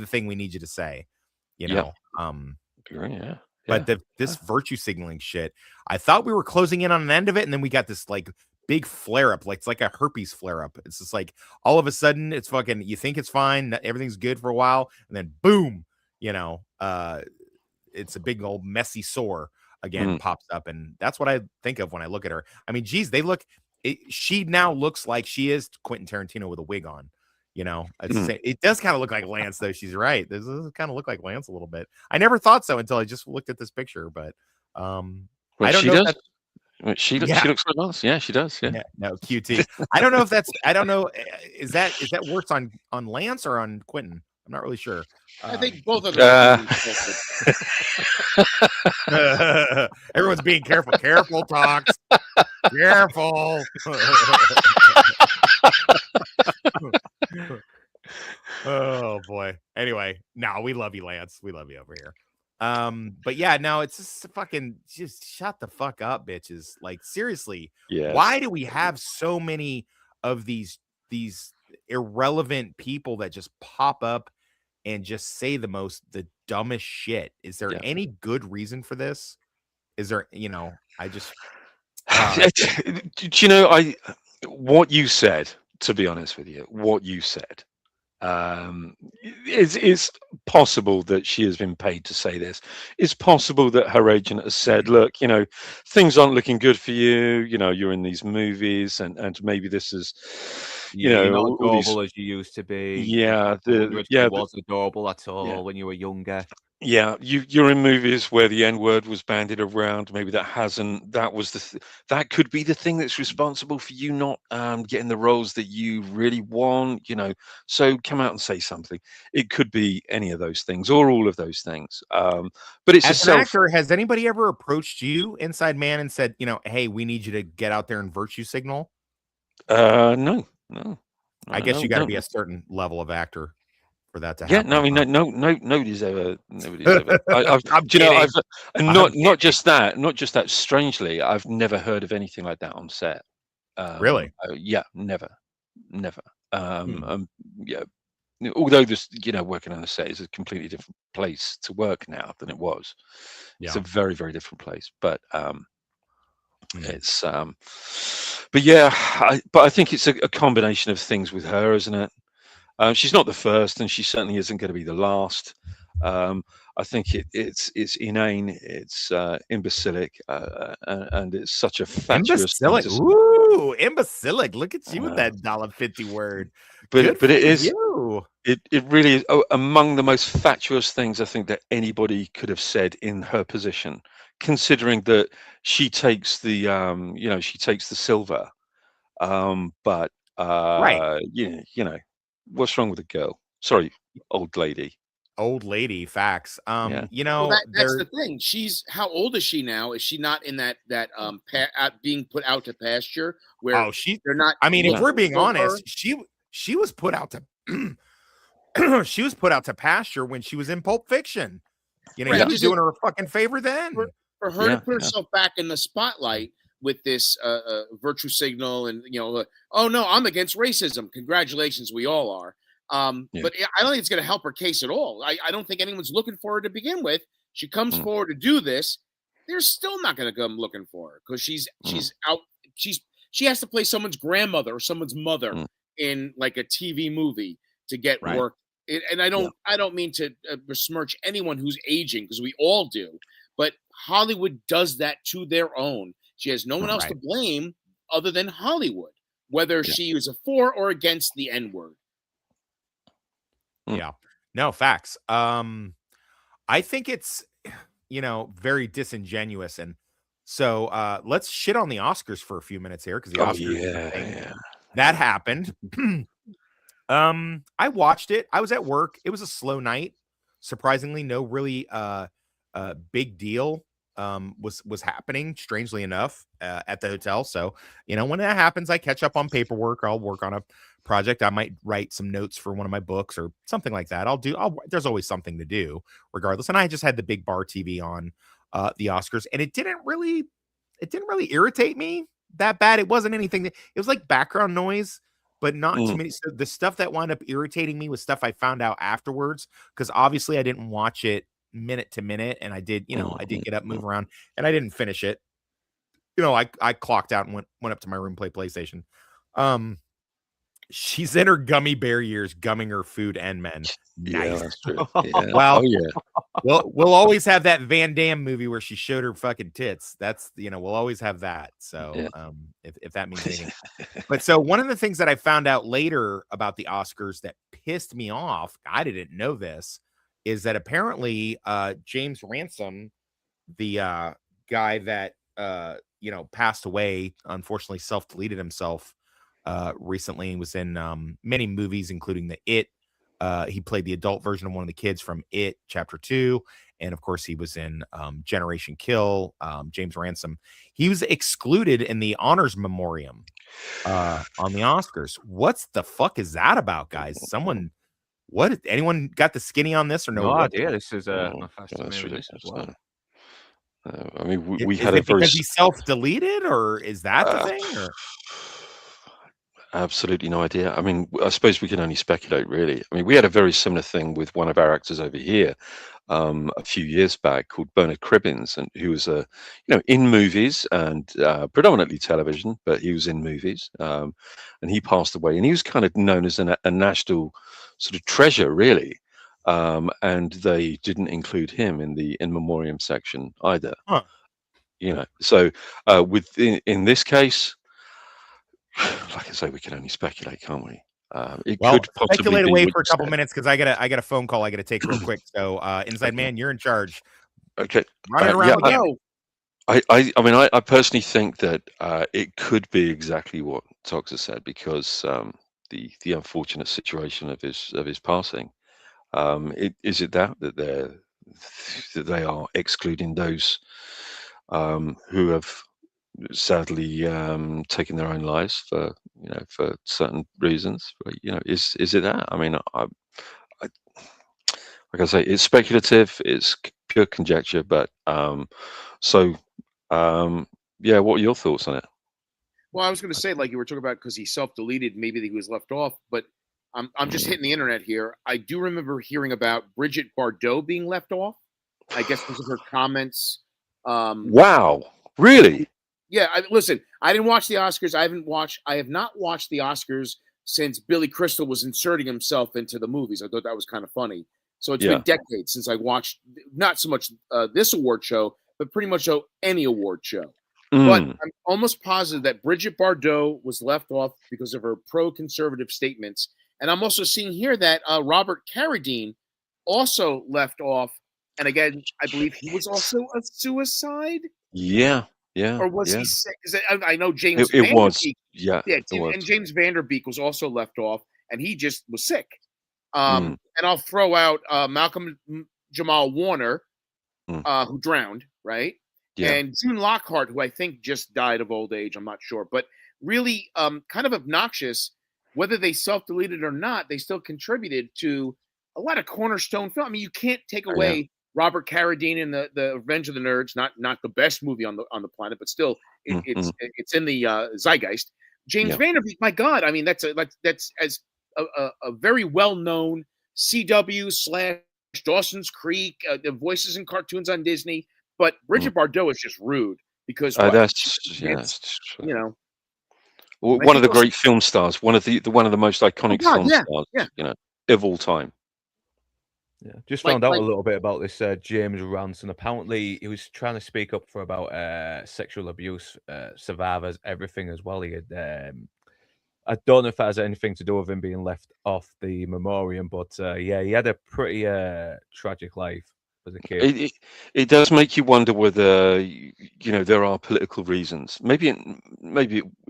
thing we need you to say. But this virtue signaling shit, I thought we were closing in on an end of it, and then we got this big flare up, it's like a herpes flare up. It's just all of a sudden it's fucking, you think it's fine, everything's good for a while, and then boom, it's a big old messy sore again pops up, and that's what I think of when I look at her. Geez, she now looks like she is Quentin Tarantino with a wig on. It does kind of look like Lance, though. She's right. This does kind of look like Lance a little bit. I never thought so until I just looked at this picture, but I don't know. She looks like Lance. Yeah, she does. Yeah. No, QT. I don't know if that's. I don't know. Is that worse on Lance or on Quentin? I'm not really sure. I think both of them. Everyone's being careful. Careful, talks. Careful. Oh boy. Anyway, no, we love you, Lance. We love you over here. But yeah, no, it's just fucking just shut the fuck up, bitches. Like seriously, Yes. why do we have so many of these irrelevant people that just pop up and just say the dumbest shit? Is there any good reason for this? Is there, I just do you know what you said, to be honest with you, what you said, it's possible that she has been paid to say this. It's possible that her agent has said, look, things aren't looking good for you, you're in these movies and maybe this is you're not adorable as you used to be. It was adorable at all when you were younger. Yeah, you're in movies where the N-word was bandied around. Maybe that could be the thing that's responsible for you not getting the roles that you really want, So come out and say something. It could be any of those things or all of those things. But it's as an actor, has anybody ever approached you, Inside Man, and said, hey, we need you to get out there and virtue signal? No. I guess you got to be a certain level of actor for that to happen. Yeah, no, nobody's ever. Not just that. Strangely, I've never heard of anything like that on set. Really? Yeah, never. Although this, working on the set is a completely different place to work now than it was. It's a very, very different place. But it's but I think it's a combination of things with her, isn't it? She's not the first, and she certainly isn't going to be the last. I think it's inane, it's imbecilic, and it's such a fatuous. Imbecilic. Ooh, imbecilic. Look at you with that $1.50 word. But it is. It really is among the most fatuous things I think that anybody could have said in her position, considering that she takes the silver, but right. What's wrong with a girl? Sorry, old lady. Facts. That's the thing. How old is she now? Is she not in that being put out to pasture where they're not? I mean, if we're being honest, she was put out to she was put out to pasture when she was in Pulp Fiction. He was doing her a fucking favor then. For her to put herself back in the spotlight with this virtue signal and oh no, I'm against racism. Congratulations, we all are. But I don't think it's going to help her case at all. I don't think anyone's looking for her to begin with. She comes forward to do this. They're still not going to come looking for her because she's out. She has to play someone's grandmother or someone's mother in like a TV movie to get work. And I don't mean to besmirch anyone who's aging because we all do. But Hollywood does that to their own. She has no one else to blame other than Hollywood, whether she is for or against the N-word. Yeah, no, facts. I think it's, very disingenuous. And so let's shit on the Oscars for a few minutes here because the Oscars that happened. I watched it. I was at work. It was a slow night. Surprisingly, no really big deal was happening, strangely enough, at the hotel. So, when that happens, I catch up on paperwork. I'll work on a project. I might write some notes for one of my books or something like that. There's always something to do regardless. And I just had the big bar TV on the Oscars, and it didn't really irritate me that bad. It wasn't anything it was like background noise, but not too many. So the stuff that wound up irritating me was stuff I found out afterwards, because obviously I didn't watch it minute to minute, and I did get up, move around, and I didn't finish it. I clocked out and went up to my room, play PlayStation. She's in her gummy bear years, gumming her food and men. Nice. Yeah, that's true. Well, we'll always have that Van Damme movie where she showed her fucking tits. That's we'll always have that. So if that means anything. But so one of the things that I found out later about the Oscars that pissed me off, I didn't know this, is that apparently James Ransom, the guy that passed away, unfortunately self-deleted himself recently, and was in many movies, including the It. He played the adult version of one of the kids from It Chapter 2, and of course he was in Generation Kill. James Ransom, he was excluded in the honors memoriam on the Oscars. What's the fuck is that about, guys? Someone What? Anyone got the skinny on this or no? No What? idea. This is my first time That's hearing this as well. ridiculous. I mean, we Is had a it very because he self-deleted, or is that the thing? Or absolutely no idea. I mean, I suppose we can only speculate, really. I mean, we had a very similar thing with one of our actors over here a few years back called Bernard Cribbins, and who was in movies and predominantly television, but he was in movies, and he passed away, and he was kind of known as a national sort of treasure, really. And they didn't include him in the in memoriam section either. Huh. So in this case, like I say, we can only speculate, can't we? It could possibly speculate be away what for a you couple said. minutes because I got a phone call I got to take real quick. So, Inside Man, you're in charge. Okay. Running around the gamut. I personally think that it could be exactly what Tox has said, because the unfortunate situation of his passing. Is it that they are excluding those who have sadly taken their own lives for certain reasons? Is it that? I mean, like I say, it's speculative, it's pure conjecture, but yeah, what are your thoughts on it? Well, I was going to say, like you were talking about, because he self-deleted, maybe he was left off, but I'm just hitting the internet here. I do remember hearing about Bridget Bardot being left off. I guess because of her comments. Wow, really? Yeah, listen, I didn't watch the Oscars. I have not watched the Oscars since Billy Crystal was inserting himself into the movies. I thought that was kind of funny. So it's been decades since I watched not so much this award show, but pretty much any award show. But I'm almost positive that Bridget Bardot was left off because of her pro-conservative statements. And I'm also seeing here that Robert Carradine also left off. And again, I believe he was also a suicide. Yeah. Or was he sick? I know James It Van was. Der Beek. Yeah. And James Van Der Beek was also left off, and he just was sick. And I'll throw out Malcolm Jamal Warner, who drowned, right? Yeah. And June Lockhart, who I think just died of old age. I'm not sure. But really kind of obnoxious. Whether they self-deleted or not, they still contributed to a lot of cornerstone film. I mean, you can't take away Robert Carradine in the Revenge of the Nerds, not the best movie on the planet, but still it's in the zeitgeist. James Van Der Beek, my God, I mean that's as a very well-known CW / Dawson's Creek, the voices in cartoons on Disney. But Bridget Bardot is just rude because one of the great film stars, one of the most iconic film stars, of all time. Yeah, just found out a little bit about this James Ranson. Apparently, he was trying to speak up for about sexual abuse survivors, everything as well. He had, I don't know if that has anything to do with him being left off the memoriam, but he had a pretty tragic life as a kid. It does make you wonder whether there are political reasons. Maybe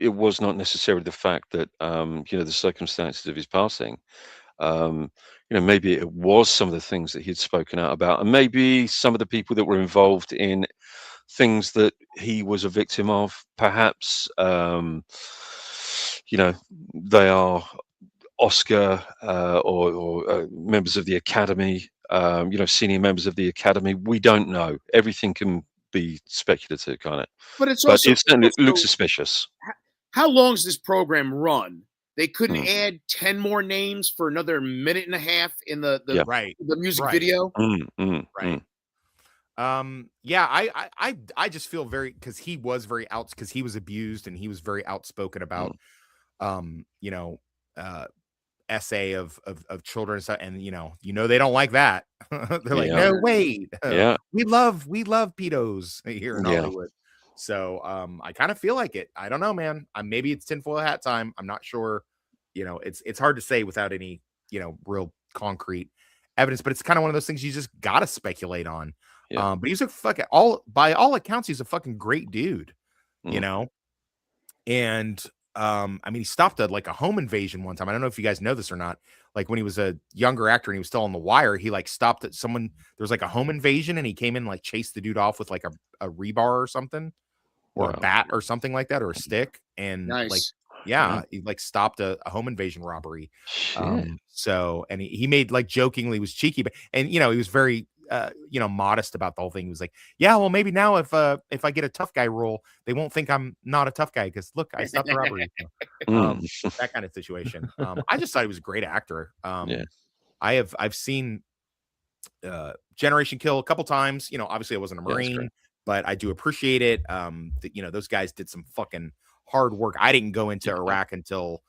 it was not necessarily the fact that the circumstances of his passing. Maybe it was some of the things that he'd spoken out about, and maybe some of the people that were involved in things that he was a victim of. Perhaps, they are Oscar or members of the Academy, senior members of the Academy. We don't know. Everything can be speculative, can't it? But it looks suspicious. How long does this program run? They couldn't add 10 more names for another minute and a half in the music video. Right. I just feel very, because he was because he was abused and he was very outspoken about essay of children and stuff, and they don't like that. They're like, no, wait, we love pedos here in Hollywood. So I kind of feel like it. I don't know, man. Maybe it's tinfoil hat time. I'm not sure. It's hard to say without any real concrete evidence, but it's kind of one of those things you just gotta speculate on. But he's by all accounts, he's a fucking great dude, and he stopped a home invasion one time. I don't know if you guys know this or not. Like when he was a younger actor and he was still on The Wire, he stopped at someone. There was a home invasion and he came in chased the dude off with a rebar or something, or a bat or something like that, or a stick. And Yeah, he like stopped a home invasion robbery. Shit. So, and he made like jokingly was cheeky, but and he was very modest about the whole thing. He was like, yeah, well, maybe now if I get a tough guy role, they won't think I'm not a tough guy because look, I stopped the robbery. That kind of situation. I just thought he was a great actor. Yeah. I've seen Generation Kill a couple times. Obviously I wasn't a Marine, but I do appreciate it. Those guys did some fucking hard work. I didn't go into Iraq until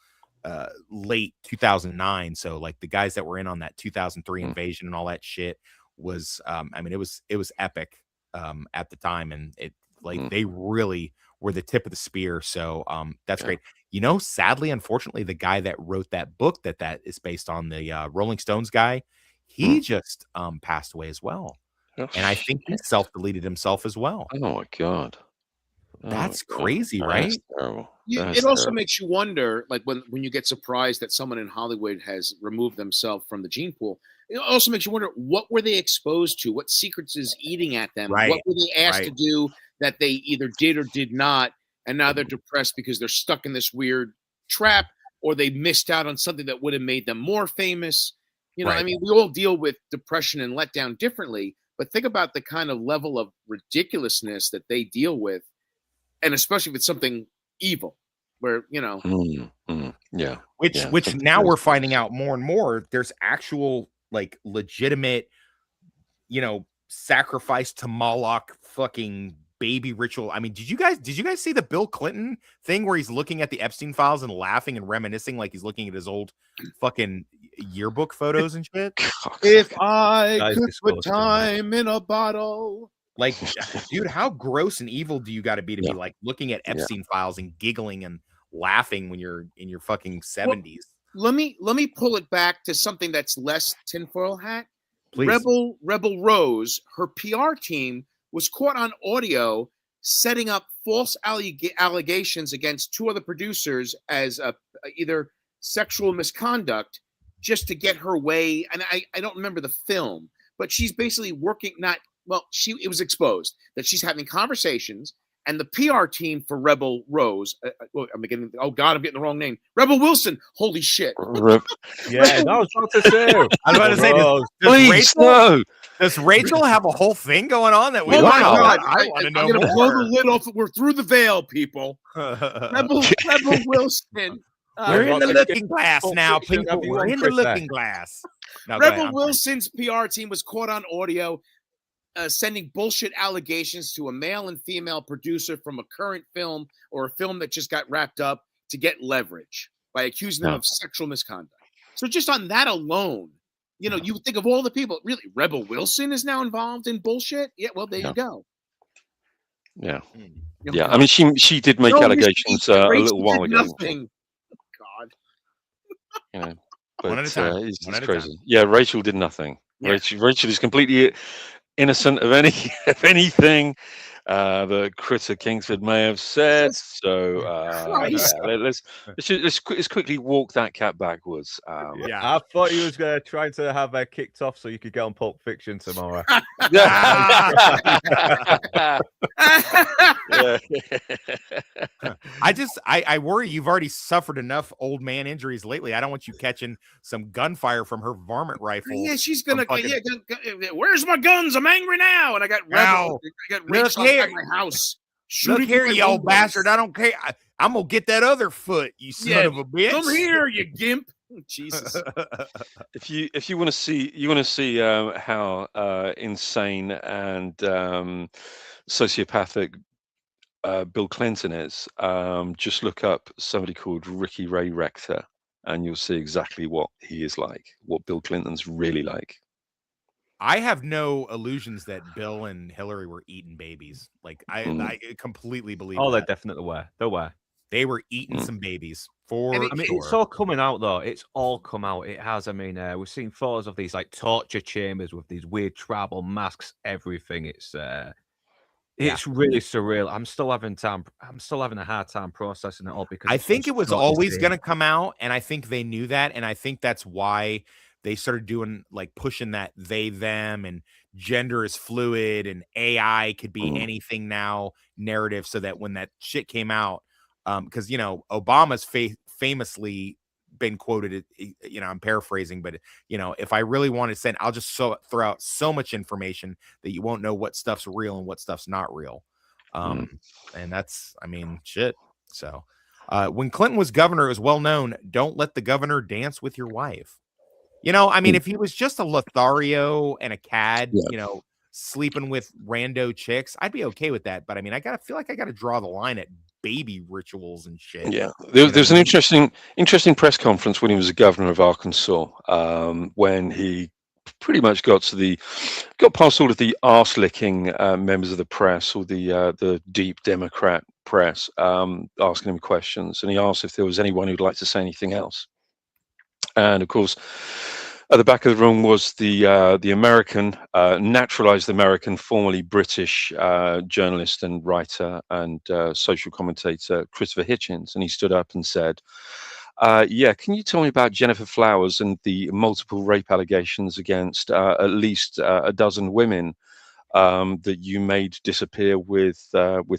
late 2009. So like the guys that were in on that 2003 invasion and all that shit was, it was epic at the time, and it they really were the tip of the spear. So that's great. Sadly, unfortunately, the guy that wrote that book that is based on, the Rolling Stones guy, he just passed away as well. And I think he self-deleted himself as well. Oh my God. That's crazy, right? That's terrible. It also makes you wonder, like when you get surprised that someone in Hollywood has removed themselves from the gene pool. It also makes you wonder, what were they exposed to? What secrets is eating at them? Right. What were they asked to do that they either did or did not? And now they're depressed because they're stuck in this weird trap, or they missed out on something that would have made them more famous. We all deal with depression and letdown differently, but think about the kind of level of ridiculousness that they deal with. And especially if it's something evil, where which now we're finding out more and more. There's actual like legitimate, sacrifice to Moloch fucking baby ritual. I mean, did you guys see the Bill Clinton thing where he's looking at the Epstein files and laughing and reminiscing like he's looking at his old fucking yearbook photos and shit? If I could put time in a bottle. Like, dude, how gross and evil do you got to be like looking at Epstein files and giggling and laughing when you're in your fucking 70s? Well, let me pull it back to something that's less tinfoil hat. Please. Rebel Rose, her PR team was caught on audio setting up false allegations against two other producers as either sexual misconduct, just to get her way. And I don't remember the film, but she's basically working it was exposed that she's having conversations, and the PR team for Rebel Rose, I'm getting the wrong name. Rebel Wilson. Holy shit. Yeah, I was about to say. I was about to say, please, no. Does Rachel have a whole thing going on that we? Oh my God! I want to know I'm going to more. blow the lid off. We're through the veil, people. Rebel Wilson. We're in the looking glass now, people. We're in the looking glass. Rebel Wilson's PR team was caught on audio sending bullshit allegations to a male and female producer from a current film or a film that just got wrapped up to get leverage by accusing them of sexual misconduct. So just on that alone, you would think of all the people. Really, Rebel Wilson is now involved in bullshit? Yeah, well, there you go. Yeah. Yeah, I mean, she did make allegations a little while ago. Nothing. God. But one at a time. It's crazy. Yeah, Rachel did nothing. Yeah. Rachel is completely innocent of anything that Critter Kingsford may have said. So let's quickly walk that cat backwards. I thought he was trying to have her kicked off so you could go on Pulp Fiction tomorrow. I worry you've already suffered enough old man injuries lately. I don't want you catching some gunfire from her varmint rifle. Yeah, she's gonna. Where's my guns? I'm angry now, and I got Rebel. I got Rachel at my house. Look here, you old bastard! I don't care. I'm gonna get that other foot, you son of a bitch. Come here, you gimp. Jesus. If you want to see how insane and sociopathic Bill Clinton is, just look up somebody called Ricky Ray Rector, and you'll see exactly what he is like, what Bill Clinton's really like. I have no illusions that Bill and Hillary were eating babies. Like I completely believe. Oh, they definitely were. They were. They were eating some babies for. It's all coming out though. It's all come out. It has. I mean, we've seen photos of these like torture chambers with these weird tribal masks. Everything. It's really surreal. I'm still having a hard time processing it all because I think it was always going to come out, and I think they knew that, and I think that's why they started doing like pushing that they them and gender is fluid and AI could be anything now narrative, so that when that shit came out, because Obama's famously been quoted, I'm paraphrasing, but if I really want to send, I'll just throw out so much information that you won't know what stuff's real and what stuff's not real. And that's, shit. So when Clinton was governor, it was well known, don't let the governor dance with your wife. If he was just a Lothario and a cad, sleeping with rando chicks, I'd be okay with that. But I feel like I gotta draw the line at baby rituals and shit. Yeah, there's an interesting press conference when he was the governor of Arkansas, when he pretty much got past all of the arse licking members of the press, or the deep Democrat press, asking him questions, and he asked if there was anyone who'd like to say anything else. And of course, at the back of the room was the American, naturalized American, formerly British journalist and writer and social commentator, Christopher Hitchens. And he stood up and said, yeah, can you tell me about Jennifer Flowers and the multiple rape allegations against at least a dozen women that you made disappear with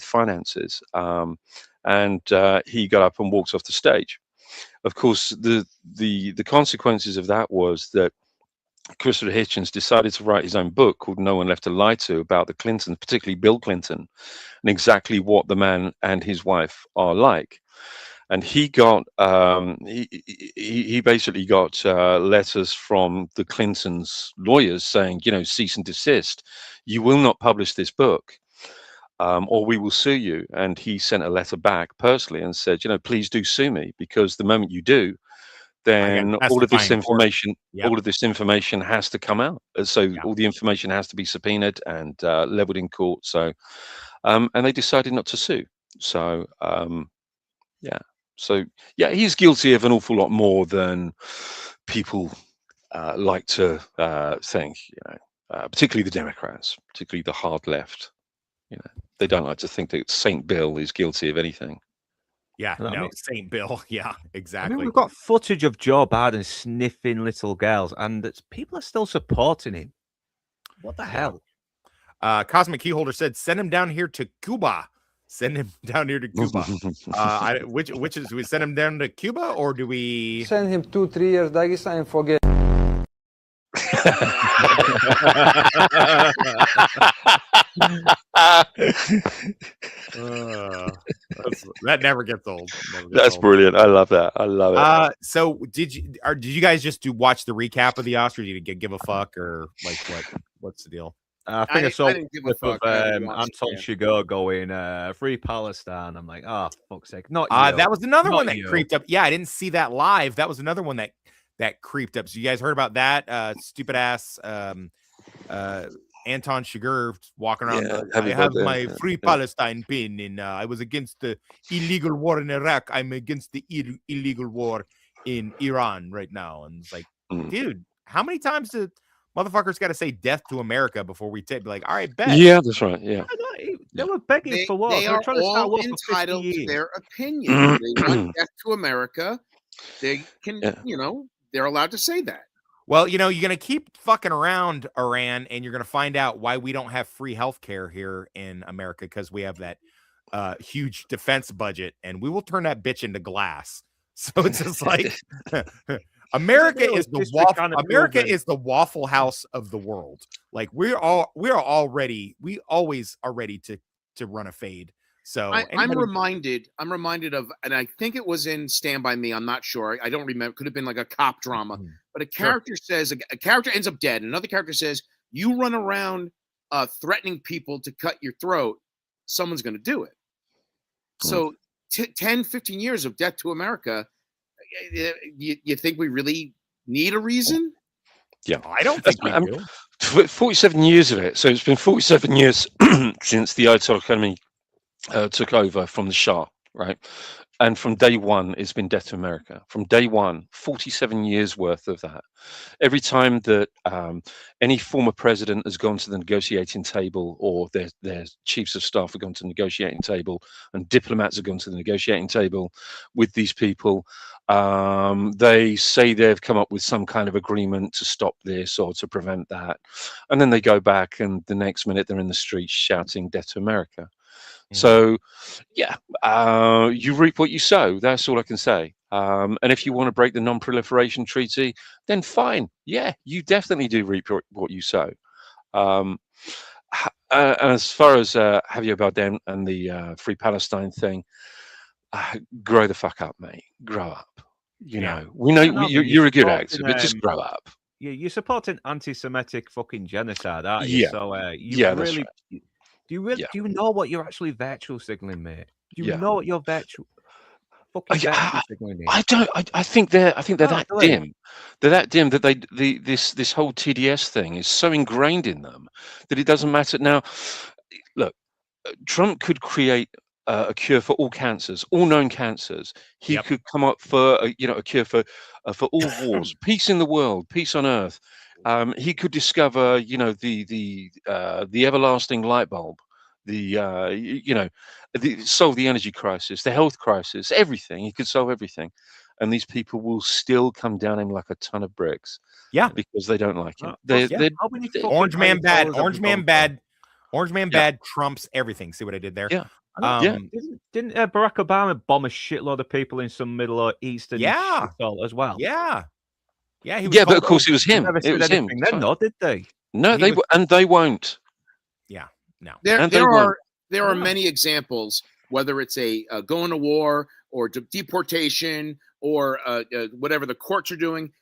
finances? And he got up and walked off the stage. Of course, the consequences of that was that Christopher Hitchens decided to write his own book called No One Left to Lie To, about the Clintons, particularly Bill Clinton, and exactly what the man and his wife are like. And he got he basically got letters from the Clintons' lawyers saying, cease and desist. You will not publish this book, or we will sue you. And he sent a letter back personally and said, please do sue me, because the moment you do, then all of this information has to come out. So all the information has to be subpoenaed and leveled in court. So, and they decided not to sue. So, he's guilty of an awful lot more than people like to think. Particularly the Democrats, particularly the hard left. They don't like to think that St. Bill is guilty of anything. Yeah, St. Bill. Yeah, exactly. We've got footage of Joe Biden sniffing little girls, and people are still supporting him. What the hell? Cosmic Keyholder said, send him down here to Cuba. Send him down here to Cuba. Which is, do we send him down to Cuba, or do we send him 2-3 years Dagestan and forget? That never gets old. That's brilliant. I love that. I love it. So did you guys just watch the recap of the Oscars? Did you give a fuck, or like what's the deal? I think I saw a clip of Anton Chigurh going free Palestine. I'm like, oh, fuck's sake. Not you. That was another one that creeped up. Yeah, I didn't see that live. That was another one that creeped up. So you guys heard about that? Stupid ass Anton Chigurh walking around. I have my free Palestine pin, and I was against the illegal war in Iraq. I'm against the illegal war in Iran right now. And it's like, dude, how many times did motherfuckers got to say death to America before we be like, all right, bet. Yeah, that's right. Yeah, they were begging for war. They are all entitled to their opinion. They want death to America. They can, they're allowed to say that. Well, you're going to keep fucking around, Iran, and you're going to find out why we don't have free health care here in America, because we have that huge defense budget, and we will turn that bitch into glass. So it's just like America is the Waffle House of the world. Like we always are ready to run a fade. So I'm reminded of, and I think it was in Stand By Me. I'm not sure. I don't remember. Could have been like a cop drama. But a character says, a character ends up dead. Another character says, you run around threatening people to cut your throat, someone's going to do it. So 10, 15 years of death to America, you think we really need a reason? Yeah, I don't think we do. 47 years of it. So it's been 47 years since the Ayatollah Khamenei took over from the Shah, right? And from day one, it's been death to America. From day one, 47 years worth of that. Every time that any former president has gone to the negotiating table, or their chiefs of staff have gone to the negotiating table, and diplomats have gone to the negotiating table with these people, they say they've come up with some kind of agreement to stop this or to prevent that. And then they go back, and the next minute they're in the streets shouting death to America. So, yeah, you reap what you sow. That's all I can say. And if you want to break the non-proliferation treaty, then fine. Yeah, you definitely do reap what you sow. As far as Javier Bardem and the Free Palestine thing, grow the fuck up, mate. Grow up. You know, we know you're a good actor, but just grow up. You're supporting anti-Semitic fucking genocide, aren't you? Yeah. So Yeah, that's really, right. do you know what you're actually virtual signaling, mate? Do you Yeah. know what you're virtual signaling is? I don't. I think they're Oh, that really? dim. They're that dim that this whole TDS thing is so ingrained in them that it doesn't matter. Now, look, Trump could create a cure for all cancers, all known cancers. He could come up for a cure for all wars, peace in the world, peace on earth. He could discover the everlasting light bulb, solve the energy crisis, the health crisis, everything. He could solve everything, and these people will still come down him like a ton of bricks. Yeah, because they don't like him. Orange man bad. Orange man bad. Orange man bad trumps everything. See what I did there? Yeah. Didn't Barack Obama bomb a shitload of people in some Middle or Eastern shithole as well? Yeah. Yeah, but of course it was him. It was him. Then, no, did they? No, they won't. Yeah, no. There are many examples, whether it's a going to war or deportation or whatever the courts are doing.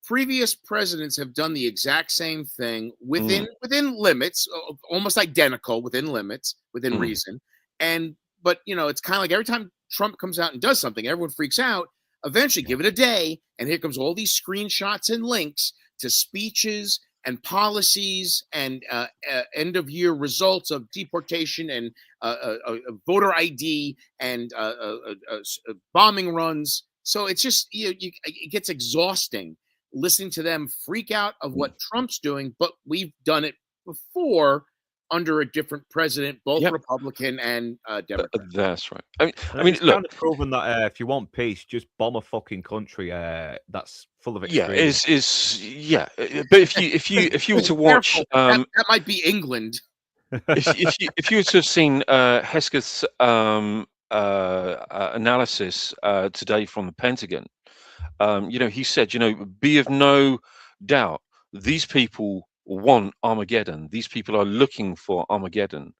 Previous presidents have done the exact same thing within limits, almost identical within limits, within reason. But it's kind of like every time Trump comes out and does something, everyone freaks out. Eventually, give it a day, and here comes all these screenshots and links to speeches and policies and end of year results of deportation and voter ID and bombing runs. So it's just it gets exhausting listening to them freak out of what Trump's doing, but we've done it before under a different president, both Republican and Democrat. That's right. I mean, it's look, kind of proven that if you want peace, just bomb a fucking country that's full of extremism. But if you were to watch, that might be England. if you were to have seen Hesketh's analysis today from the Pentagon, he said, be of no doubt, these people want Armageddon. These people are looking for Armageddon,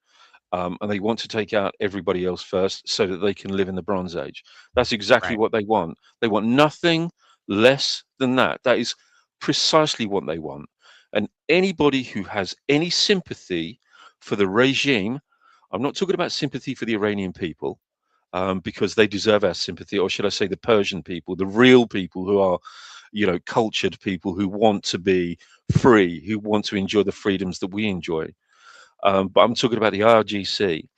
and they want to take out everybody else first so that they can live in the Bronze Age. That's exactly what they want. They want nothing less than that. That is precisely what they want. And anybody who has any sympathy for the regime, I'm not talking about sympathy for the Iranian people, because they deserve our sympathy, or should I say the Persian people, the real people who are, cultured people who want to be free, who want to enjoy the freedoms that we enjoy. But I'm talking about the RGC.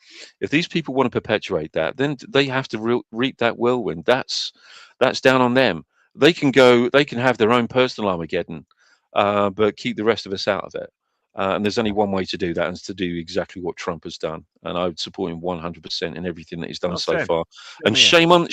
If these people want to perpetuate that, then they have to reap that whirlwind. That's down on them. They can have their own personal Armageddon, but keep the rest of us out of it. And there's only one way to do that, and it's to do exactly what Trump has done. And I would support him 100% in everything that he's done so far. And shame on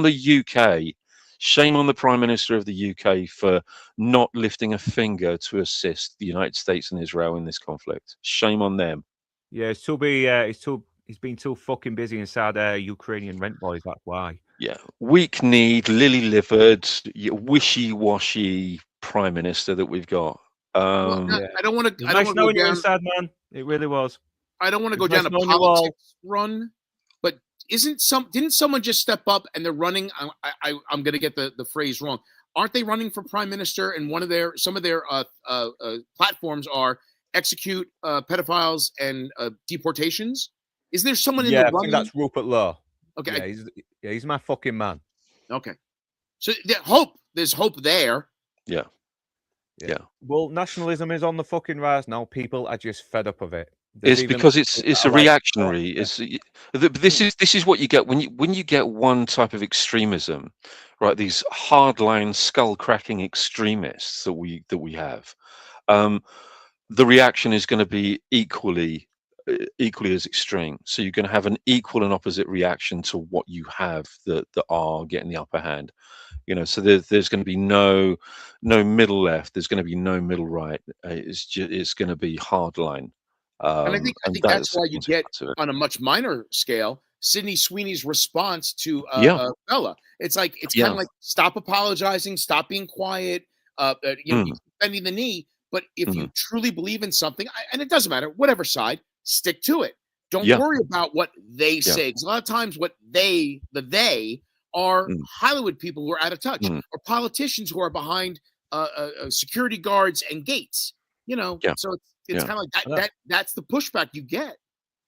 the UK. Shame on the Prime Minister of the UK for not lifting a finger to assist the United States and Israel in this conflict. Shame on them. Yeah, he's been too fucking busy inside Ukrainian rent boys. That's why. Yeah, weak-kneed, lily-livered, wishy-washy Prime Minister that we've got. I don't want to. I don't want to go down. Inside, man. It really was. I don't want to go down a politics run, but didn't someone just step up and they're running? I'm going to get the phrase wrong. Aren't they running for prime minister? And some of their platforms are execute pedophiles and deportations. Is there someone in the running? I think that's Rupert Law. Okay, he's my fucking man. Okay, so there's hope there. Yeah. Well, nationalism is on the fucking rise now. People are just fed up of it. It's because it's a reactionary. This is what you get when you get one type of extremism, right? These hardline, skull-cracking extremists that we have. The reaction is going to be equally as extreme. So you're going to have an equal and opposite reaction to what you have that are getting the upper hand. So there's going to be no middle left. There's going to be no middle right. It's going to be hardline. And I think and that's that's why you get, on a much minor scale, Sydney Sweeney's response to Bella. It's like kind of like, stop apologizing, stop being quiet, you keep bending the knee. But if you truly believe in something, and it doesn't matter, whatever side, stick to it. Don't worry about what they say. Because a lot of times, what they are Hollywood people who are out of touch, or politicians who are behind security guards and gates. So it's kind of like that's the pushback you get.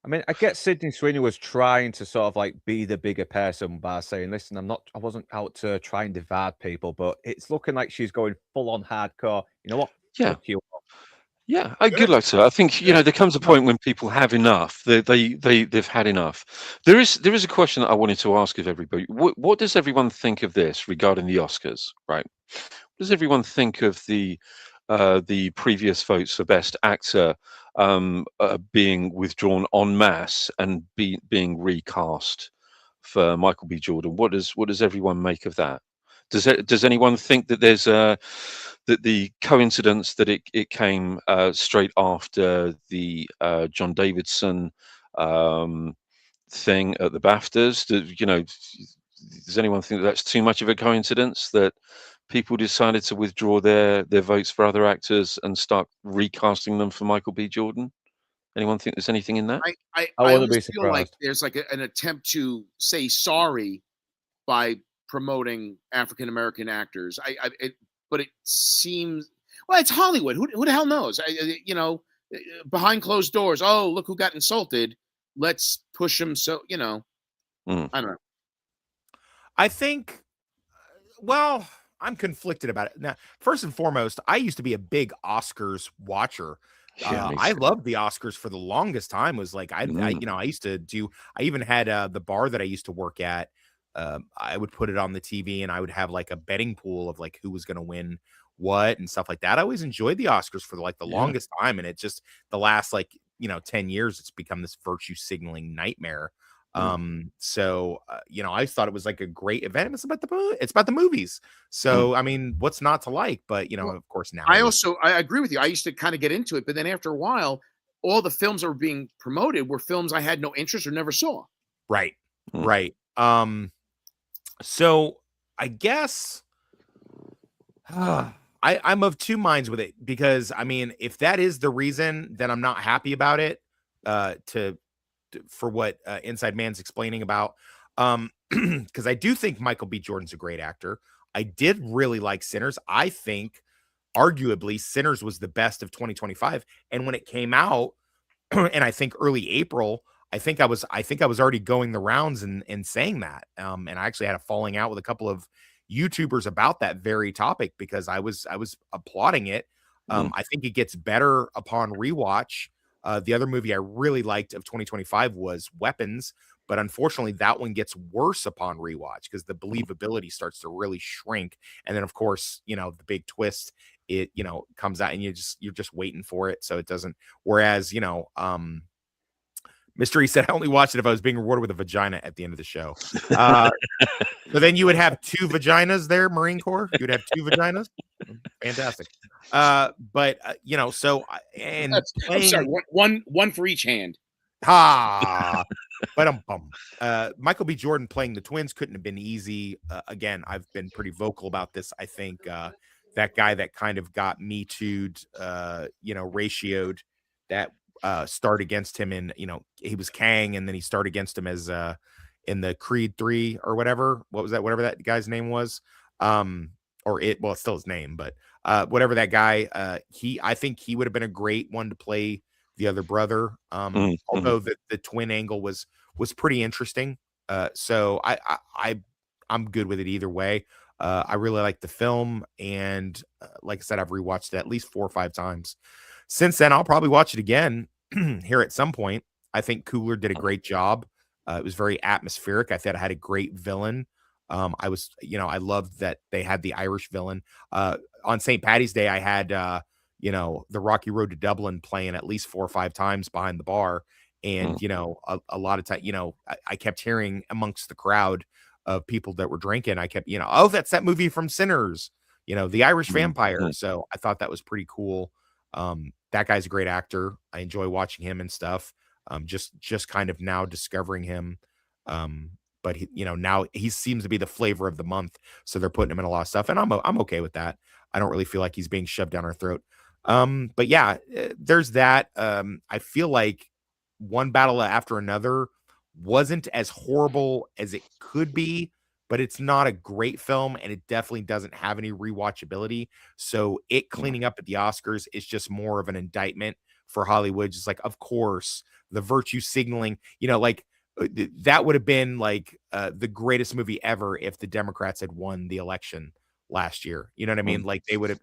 I mean, I get Sydney Sweeney was trying to sort of like be the bigger person by saying, listen, I wasn't out to try and divide people, but it's looking like she's going full on hardcore. You know what? Fuck you. Yeah, good luck to her. I think there comes a point when people have enough. They've had enough. There is a question that I wanted to ask of everybody. What does everyone think of this regarding the Oscars? Right? What does everyone think of the previous votes for Best Actor being withdrawn en masse and being recast for Michael B. Jordan? What does everyone make of that? Does anyone think that there's that the coincidence that it came straight after the John Davidson thing at the BAFTAs? Does anyone think that's too much of a coincidence that people decided to withdraw their votes for other actors and start recasting them for Michael B. Jordan? Anyone think there's anything in that? I always feel like there's like an attempt to say sorry by promoting African American actors. But it seems, well, it's Hollywood. Who the hell knows? Behind closed doors. Oh, look who got insulted. Let's push him. So I don't know. I think. Well, I'm conflicted about it. Now, first and foremost, I used to be a big Oscars watcher. I loved the Oscars for the longest time. Was like I used to do. I even had the bar that I used to work at. I would put it on the TV and I would have like a betting pool of like who was going to win what and stuff like that. I always enjoyed the Oscars for the longest time, and it just the last 10 years it's become this virtue signaling nightmare. So I thought it was like a great event. It's about the movies. So I mean, what's not to like? But of course now I agree with you. I used to kind of get into it, but then after a while, all the films that were being promoted were films I had no interest or never saw. Right. So I guess I'm of two minds with it, because I mean, if that is the reason, then I'm not happy about it. For what Inside Man's explaining about, because I do think Michael B. Jordan's a great actor. I did really like Sinners. I think arguably Sinners was the best of 2025. And when it came out, and I think early April, I think I was already going the rounds and saying that. And I actually had a falling out with a couple of YouTubers about that very topic, because I was applauding it. I think it gets better upon rewatch. The other movie I really liked of 2025 was Weapons, but unfortunately that one gets worse upon rewatch because the believability starts to really shrink. And then of course, the big twist, it, comes out and you're just waiting for it. So it doesn't, whereas, Mystery said, I only watched it if I was being rewarded with a vagina at the end of the show. So then you would have two vaginas there, Marine Corps. You would have two vaginas. Fantastic. So and I'm sorry, one for each hand. But Michael B. Jordan playing the twins couldn't have been easy. Again, I've been pretty vocal about this. I think that guy that kind of got Me Too'd, ratioed, that start against him in, he was Kang, and then he started against him as in the Creed 3 or whatever. What was that? Whatever that guy's name was. It's still his name, but whatever that guy, I think he would have been a great one to play the other brother. Although the twin angle was pretty interesting. So I'm good with it either way. I really like the film, and like I said, I've rewatched it at least 4 or 5 times since then. I'll probably watch it again here at some point. I think Coogler did a great job. It was very atmospheric. I thought it had a great villain. I loved that they had the Irish villain. On St. Paddy's Day, I had, the Rocky Road to Dublin playing at least 4 or 5 times behind the bar. And, a lot of time, I kept hearing amongst the crowd of people that were drinking, I kept, that's that movie from Sinners, the Irish vampire. So I thought that was pretty cool. that guy's a great actor. I enjoy watching him and stuff. Just kind of now discovering him. But he, now he seems to be the flavor of the month. So they're putting him in a lot of stuff, and I'm okay with that. I don't really feel like he's being shoved down our throat. But yeah, there's that. I feel like One Battle After Another wasn't as horrible as it could be, but it's not a great film, and it definitely doesn't have any rewatchability. So it cleaning up at the Oscars is just more of an indictment for Hollywood. Just like, of course, the virtue signaling, like that would have been like the greatest movie ever if the Democrats had won the election last year. You know what I mean? Like they would have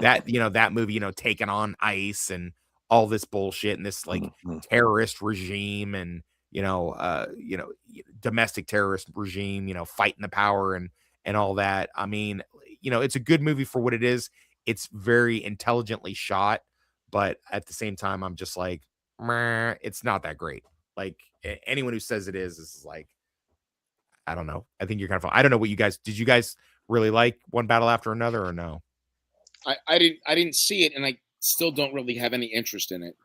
that movie, taken on ICE and all this bullshit and this like terrorist regime and domestic terrorist regime, fighting the power and all that. I mean, it's a good movie for what it is. It's very intelligently shot, but at the same time, I'm just like, meh, it's not that great. Like anyone who says it is like, I don't know. I think you're kind of, I don't know what did you guys really like One Battle After Another or no? I didn't see it, and I still don't really have any interest in it.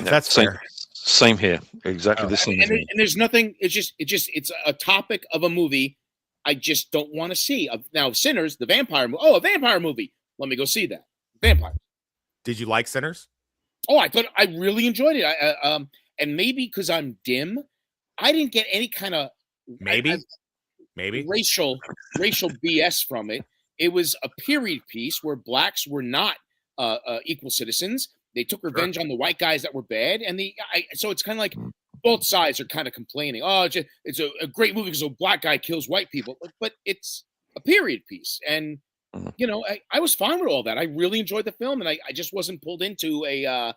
That's fair. Same here. Exactly the same. And there's nothing. It's a topic of a movie I just don't want to see. Now, Sinners, the vampire movie. Oh, a vampire movie. Let me go see that. Vampire. Did you like Sinners? Oh, I thought I really enjoyed it. And maybe because I'm dim, I didn't get any kind of maybe racial BS from it. It was a period piece where blacks were not equal citizens. They took revenge on the white guys that were bad, and so it's kind of like both sides are kind of complaining. Oh, it's a great movie because a black guy kills white people, but it's a period piece, and I was fine with all that. I really enjoyed the film, and I just wasn't pulled into a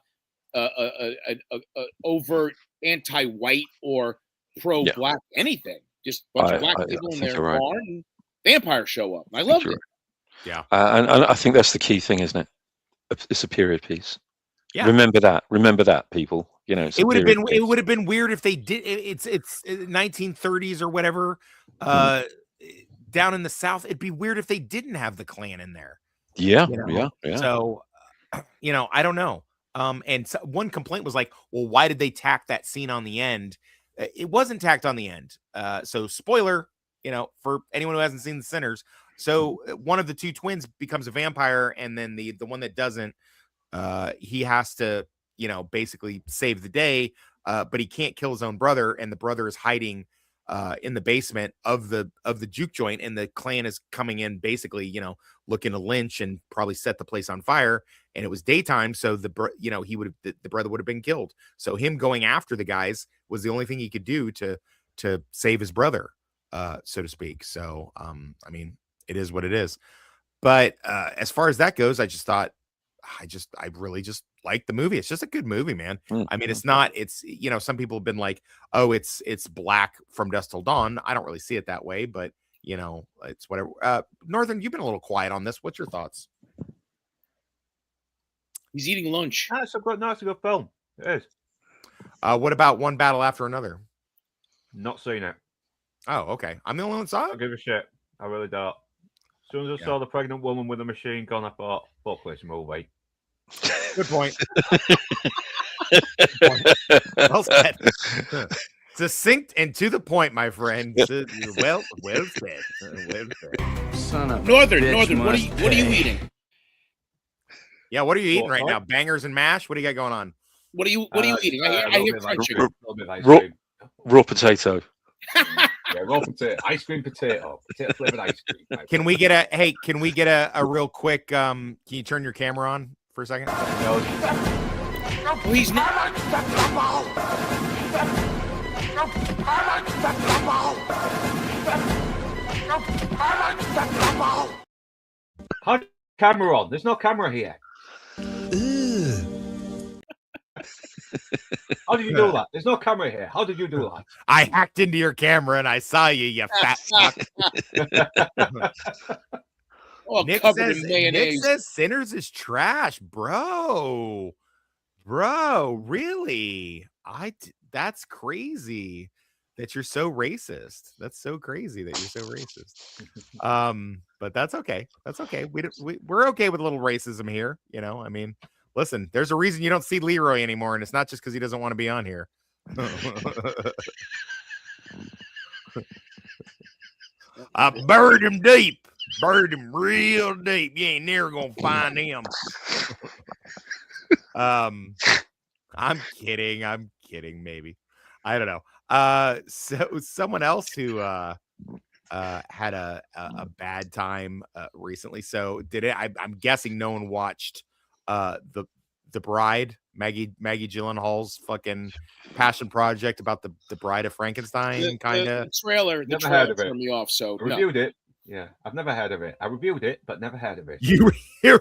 overt anti-white or pro-black anything. Just a bunch of black people in their barn and vampires show up. I loved it. Yeah, and I think that's the key thing, isn't it? It's a period piece. Yeah. Remember that, people. It would have been weird if they did. It's 1930s or whatever. Down in the South, it'd be weird if they didn't have the Klan in there. Yeah. So, I don't know. And so one complaint was like, well, why did they tack that scene on the end? It wasn't tacked on the end. So spoiler, for anyone who hasn't seen The Sinners. So one of the two twins becomes a vampire, and then the one that doesn't, he has to, basically save the day, but he can't kill his own brother, and the brother is hiding in the basement of the juke joint, and the Klan is coming in basically, looking to lynch and probably set the place on fire. And it was daytime, so the brother would have been killed. So him going after the guys was the only thing he could do to save his brother, so to speak. So I mean, it is what it is. But as far as that goes, I really just like the movie. It's just a good movie, man. I mean, it's some people have been like, oh, it's black from dusk till dawn. I don't really see it that way, but it's whatever. Northern, you've been a little quiet on this. What's your thoughts? He's eating lunch. It's a good film. It is. What about One Battle After Another? Not seen it. Oh, okay. I'm the only one that saw it. I don't give a shit. I really don't. As soon as I saw the pregnant woman with a machine gun, I thought, fuck this movie. Good point. Well said. Succinct and to the point, my friend. Well said. Son of Northern. What are you eating? Yeah, what are you eating right now? Bangers and mash? What do you got going on? What are you eating? I hear crunching. Raw potato. Yeah, raw potato, ice cream potato flavored ice cream. Can we get a real quick? Can you turn your camera on for a second? Please. How camera on? There's no camera here. How did you do that? There's no camera here. How did you do that? I hacked into your camera and I saw you fat fuck. Nick says Sinners is trash, bro. Really? That's crazy that you're so racist. That's so crazy that you're so racist. But that's okay. We're okay with a little racism here. I mean, Listen, there's a reason you don't see Leroy anymore, and it's not just because he doesn't want to be on here. I buried him deep. Buried him real deep. You ain't never gonna find him. I'm kidding. Maybe. I don't know. So someone else who had a bad time recently. So did it? I'm guessing no one watched the Bride, Maggie Gyllenhaal's fucking passion project about the Bride of Frankenstein, kind of trailer. The Never trailer heard of it. turned me off. So Reviewed it. Yeah, I've never heard of it. I reviewed it, but never heard of it. You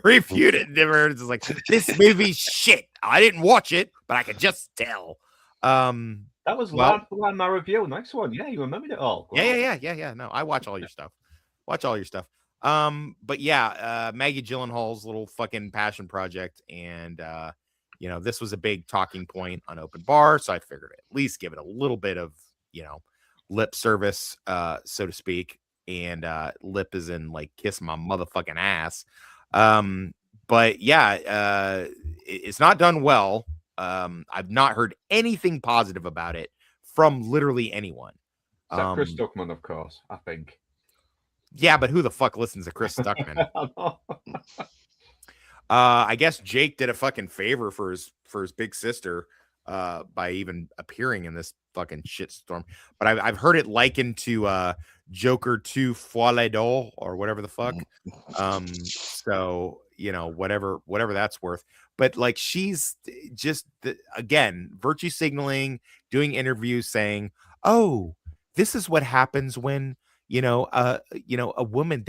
reviewed it, never heard. It's like, this movie's shit. I didn't watch it, but I could just tell. That was my review. Nice one. Yeah, you remembered it all. Yeah. No, I watch all your stuff. But yeah, Maggie Gyllenhaal's little fucking passion project, and this was a big talking point on Open Bar, so I figured at least give it a little bit of lip service, so to speak. And lip is in like kiss my motherfucking ass. But yeah, it's not done well. I've not heard anything positive about it from literally anyone. Is that Chris Stuckman, of course, I think. Yeah, but who the fuck listens to Chris Stuckman? I guess Jake did a fucking favor for his big sister by even appearing in this fucking shitstorm. But I've heard it likened to Joker 2 Fois les Deux or whatever the fuck. So whatever that's worth. But like, she's just again virtue signaling, doing interviews saying, "Oh, this is what happens when a woman,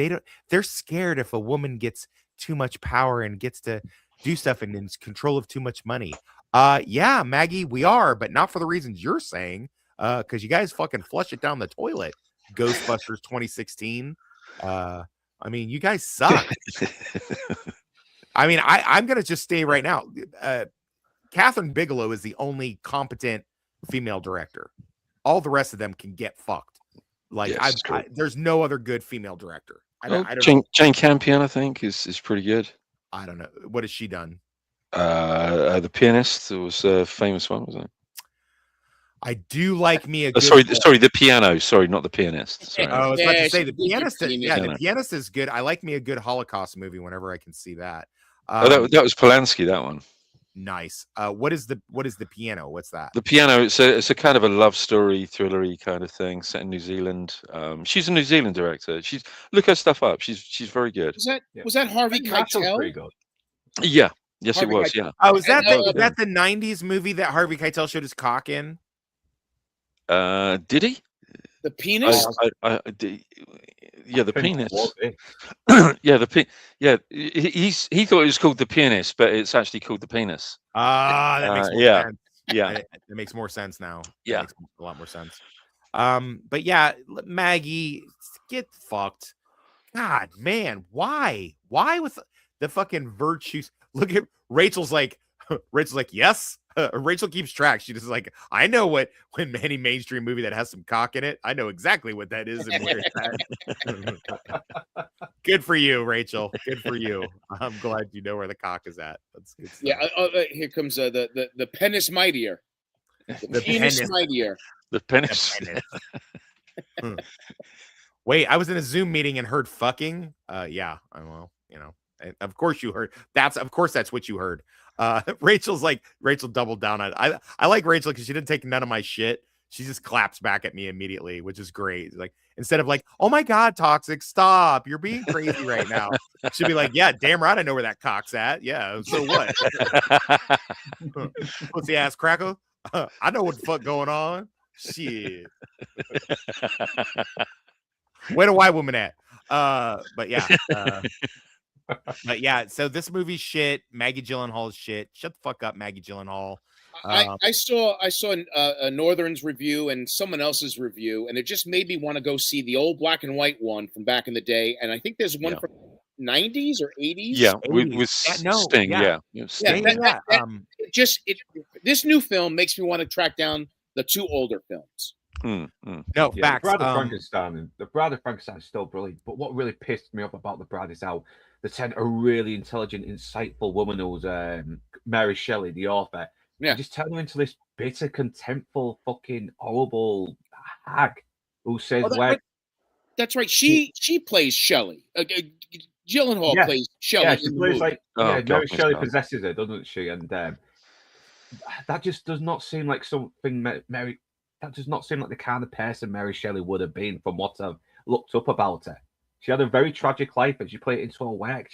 they're scared if a woman gets too much power and gets to do stuff and in control of too much money." Yeah, Maggie, we are, but not for the reasons you're saying. Because you guys fucking flush it down the toilet. Ghostbusters 2016. I mean, you guys suck. I mean, I'm gonna just stay right now. Catherine Bigelow is the only competent female director. All the rest of them can get fucked. Like, yes, there's no other good female director. I don't Jane Campion, I think, is pretty good. I don't know. What has she done? The Pianist was a famous one, wasn't it? I do like me a good sorry, the Piano. Sorry, not the Pianist. Sorry. I was about to say the Pianist. The Pianist is good. I like me a good Holocaust movie whenever I can see that. That was Polanski, that one. Nice. What is the Piano? What's that? The Piano. It's a kind of a love story, thrillery kind of thing set in New Zealand. She's a New Zealand director. Look her stuff up. She's very good. Was that Harvey Keitel? Yeah. Yes, Harvey it was. Keitel. Yeah. Oh, is that the '90s movie that Harvey Keitel showed his cock in? Did he? The penis? Yeah, the penis. He thought it was called The Pianist, but it's actually called The Penis. That makes more sense. Yeah, it makes more sense now. Yeah, makes a lot more sense. But yeah, Maggie, get fucked. God, man, why with the fucking virtues? Look at Rachel's like, yes. Rachel keeps track. She just like, I know when any mainstream movie that has some cock in it, I know exactly what that is and where it's at. Good for you, Rachel. Good for you. I'm glad you know where the cock is at. That's good stuff. Yeah. Here comes the penis mightier. The penis mightier. The penis. Wait, I was in a Zoom meeting and heard fucking. Yeah. Well, of course you heard. That's what you heard. Rachel doubled down on it. I like Rachel because she didn't take none of my shit. She just claps back at me immediately, which is great. Like, instead of like, "Oh my God, Toxic, stop. You're being crazy right now." She'd be like, "Yeah, damn right. I know where that cock's at. Yeah. So what?" Pussy ass cracker. I know what the fuck going on. Shit. Where the white woman at? But yeah. But yeah, so this movie's shit. Maggie Gyllenhaal's shit. Shut the fuck up, Maggie Gyllenhaal. I saw a Northern's review and someone else's review, and it just made me want to go see the old black and white one from back in the day. And I think there's one from 90s or 80s. Yeah, with Sting. Yeah. Sting. This new film makes me want to track down the two older films. No, facts. The Bride of Frankenstein is still brilliant. But what really pissed me off about The Bride is how they sent a really intelligent, insightful woman who was Mary Shelley, the author. Yeah. Just turn her into this bitter, contemptful, fucking horrible hag who says, that's right. She plays Shelley. Gyllenhaal plays Shelley. Yeah, she plays like Mary Shelley God. possesses her, doesn't she? And that just does not seem like something Mary. That does not seem like the kind of person Mary Shelley would have been, from what I've looked up about her. She had a very tragic life, and she played it into her work.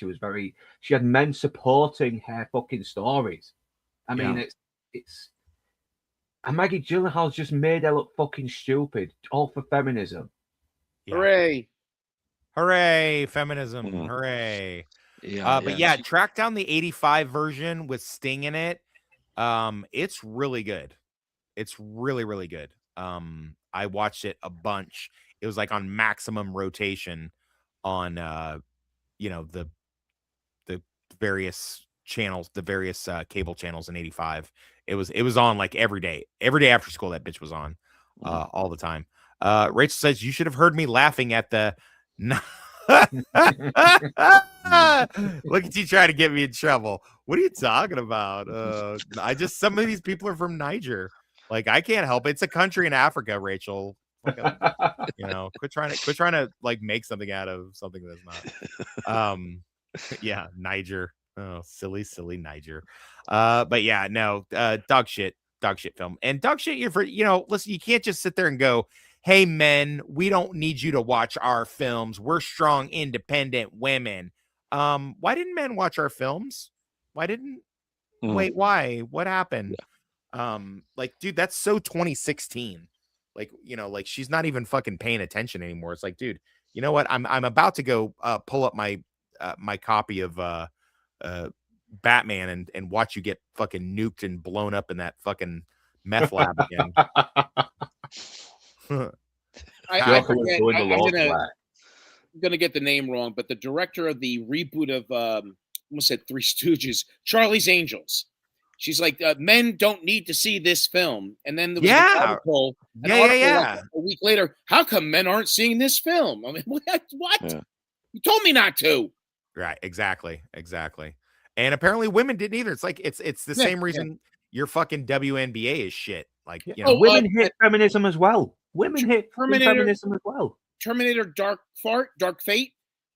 She had men supporting her fucking stories. I mean, it's. And Maggie Gyllenhaal's just made her look fucking stupid, all for feminism. Yeah. Hooray! Hooray! Feminism! Hooray! But yeah, track down the '85 version with Sting in it. It's really good. It's really, really good. I watched it a bunch. It was like on maximum rotation on the various channels, the various cable channels in '85. It was on like every day after school. That bitch was on all the time. Rachel says, you should have heard me laughing at the look at you trying to get me in trouble. What are you talking about? Some of these people are from Niger. Like, I can't help it. It's a country in Africa, Rachel. Quit trying to like make something out of something that's not. Yeah, Niger. Oh, silly Niger. But yeah, no, dog shit film. And dog shit, listen, you can't just sit there and go, hey men, we don't need you to watch our films. We're strong, independent women. Why didn't men watch our films? Wait, why? What happened? Like, dude, that's so 2016. Like, like she's not even fucking paying attention anymore. It's like, dude, you know what? I'm about to go pull up my my copy of Batman and watch you get fucking nuked and blown up in that fucking meth lab again. I'm gonna get the name wrong, but the director of the reboot of almost said Three Stooges, Charlie's Angels. She's like, men don't need to see this film. And then there was an article like a week later. How come men aren't seeing this film? I mean, what? Yeah. You told me not to. Right, exactly. And apparently women didn't either. It's like it's the same reason your fucking WNBA is shit. Like, women hit feminism as well. Women hit feminism as well. Terminator Dark Fate.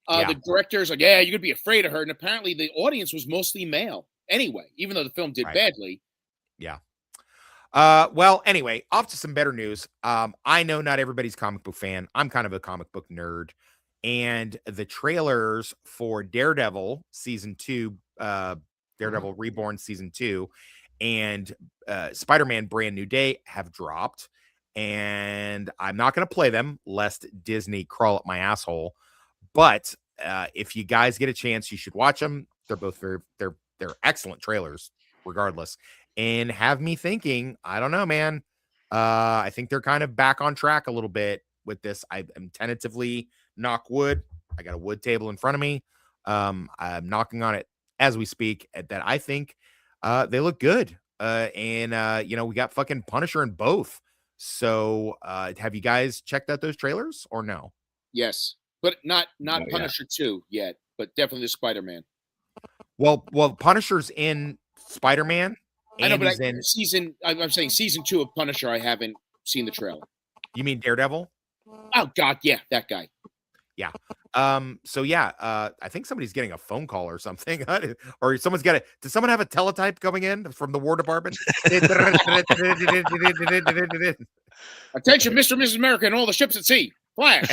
The director's like, yeah, you're gonna be afraid of her. And apparently the audience was mostly male anyway, even though the film did badly. Yeah. Well, anyway, off to some better news. I know not everybody's comic book fan. I'm kind of a comic book nerd. And the trailers for Daredevil season 2, Daredevil Reborn season 2, and Spider-Man Brand New Day have dropped. And I'm not going to play them lest Disney crawl up my asshole. But if you guys get a chance, you should watch them. They're both they're excellent trailers, regardless. And have me thinking, I don't know, man. I think they're kind of back on track a little bit with this. I'm tentatively knock wood. I got a wood table in front of me. I'm knocking on it as we speak. That I think they look good. And we got fucking Punisher in both. So have you guys checked out those trailers or no? Yes, but not Punisher 2 yet, but definitely the Spider-Man. Well, Punisher's in Spider-Man. I know, but I'm saying season 2 of Punisher. I haven't seen the trailer. You mean Daredevil? Oh God, yeah, that guy. Yeah. So yeah, I think somebody's getting a phone call or something, or someone's got it. Does someone have a teletype coming in from the War Department? Attention, Mr. and Mrs. America and all the ships at sea. Flash.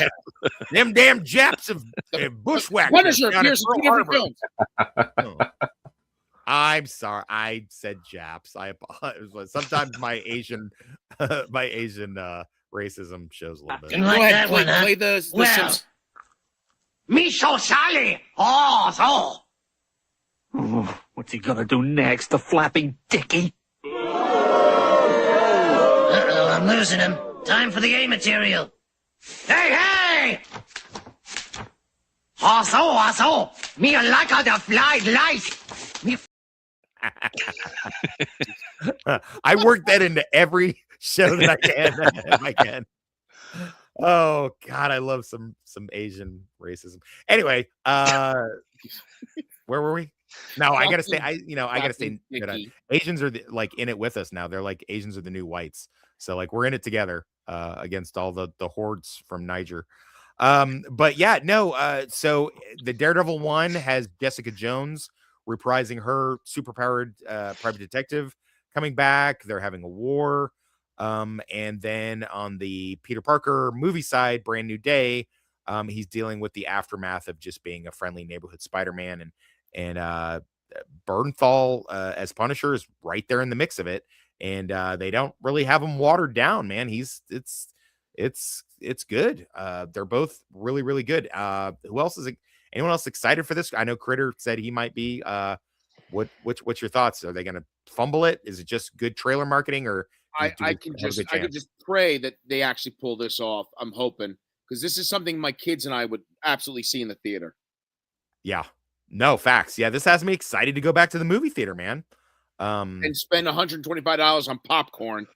Them damn Japs of bushwhackers. Punisher appears in 2 different films. Oh. I'm sorry, I said Japs. I apologize. Sometimes my Asian racism shows a little bit. Go ahead, play the Sims. Me so Sally. Oh, so. What's he gonna do next, the flapping dickie? Uh-oh, I'm losing him. Time for the A material. Hey! Also. Me like how the fly lice. Me. I work that into every show that I can. Oh God, I love some Asian racism. Anyway, where were we? No, I gotta stay. I gotta stay. Asians are like in it with us now. They're like Asians are the new whites. So like we're in it together against all the hordes from Niger. But yeah, no. So the Daredevil one has Jessica Jones reprising her superpowered private detective coming back. They're having a war. And then on the Peter Parker movie side, Brand New Day, he's dealing with the aftermath of just being a friendly neighborhood Spider-Man, and Bernthal as Punisher is right there in the mix of it, and they don't really have him watered down, man. It's good. They're both really, really good. Who else is anyone else excited for this? I know Critter said he might be. What's your thoughts? Are they going to fumble it? Is it just good trailer marketing, or I can just pray that they actually pull this off. I'm hoping, because this is something my kids and I would absolutely see in the theater. Yeah, no facts. Yeah, this has me excited to go back to the movie theater, man. And spend $125 on popcorn.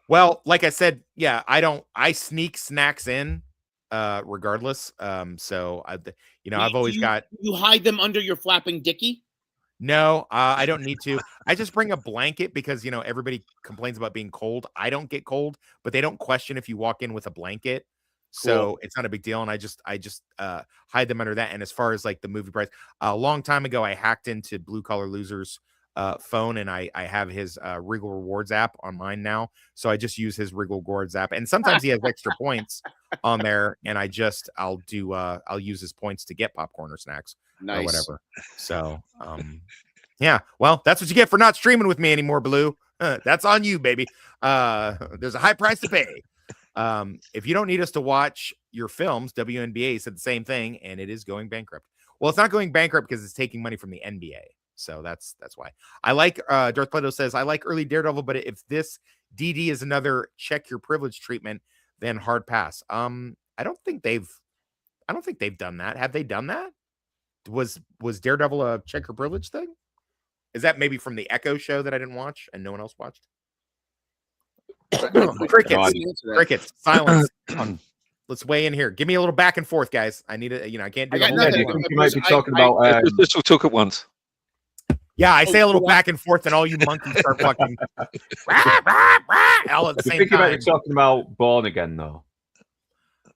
Well, like I said, yeah, I sneak snacks in, regardless. So I've always got. You hide them under your flapping dicky? No, I don't need to. I just bring a blanket because, everybody complains about being cold. I don't get cold, but they don't question if you walk in with a blanket. So It's not a big deal. And I just hide them under that. And as far as like the movie price, a long time ago, I hacked into Blue Collar Losers phone, and I have his Wriggle Rewards app on mine now. So I just use his Wriggle Rewards app. And sometimes he has extra points on there. And I'll use his points to get popcorn or snacks. Nice. Or whatever. So, yeah, well, that's what you get for not streaming with me anymore, Blue. That's on you, baby. There's a high price to pay. If you don't need us to watch your films, WNBA said the same thing, and it is going bankrupt. Well, it's not going bankrupt because it's taking money from the NBA. So that's why. I like Darth Plato says, I like early Daredevil, but if this DD is another check your privilege treatment, then hard pass. I don't think they've done that. Have they done that? Was Daredevil a check your privilege thing? Is that maybe from the Echo show that I didn't watch and no one else watched? Crickets, silence. Let's weigh in here. Give me a little back and forth, guys. I need it. I can't do that. You might be talking about. This will talk at once. Yeah, I say a little back and forth, and all you monkeys start fucking all at the same time. You're talking about Born Again, though.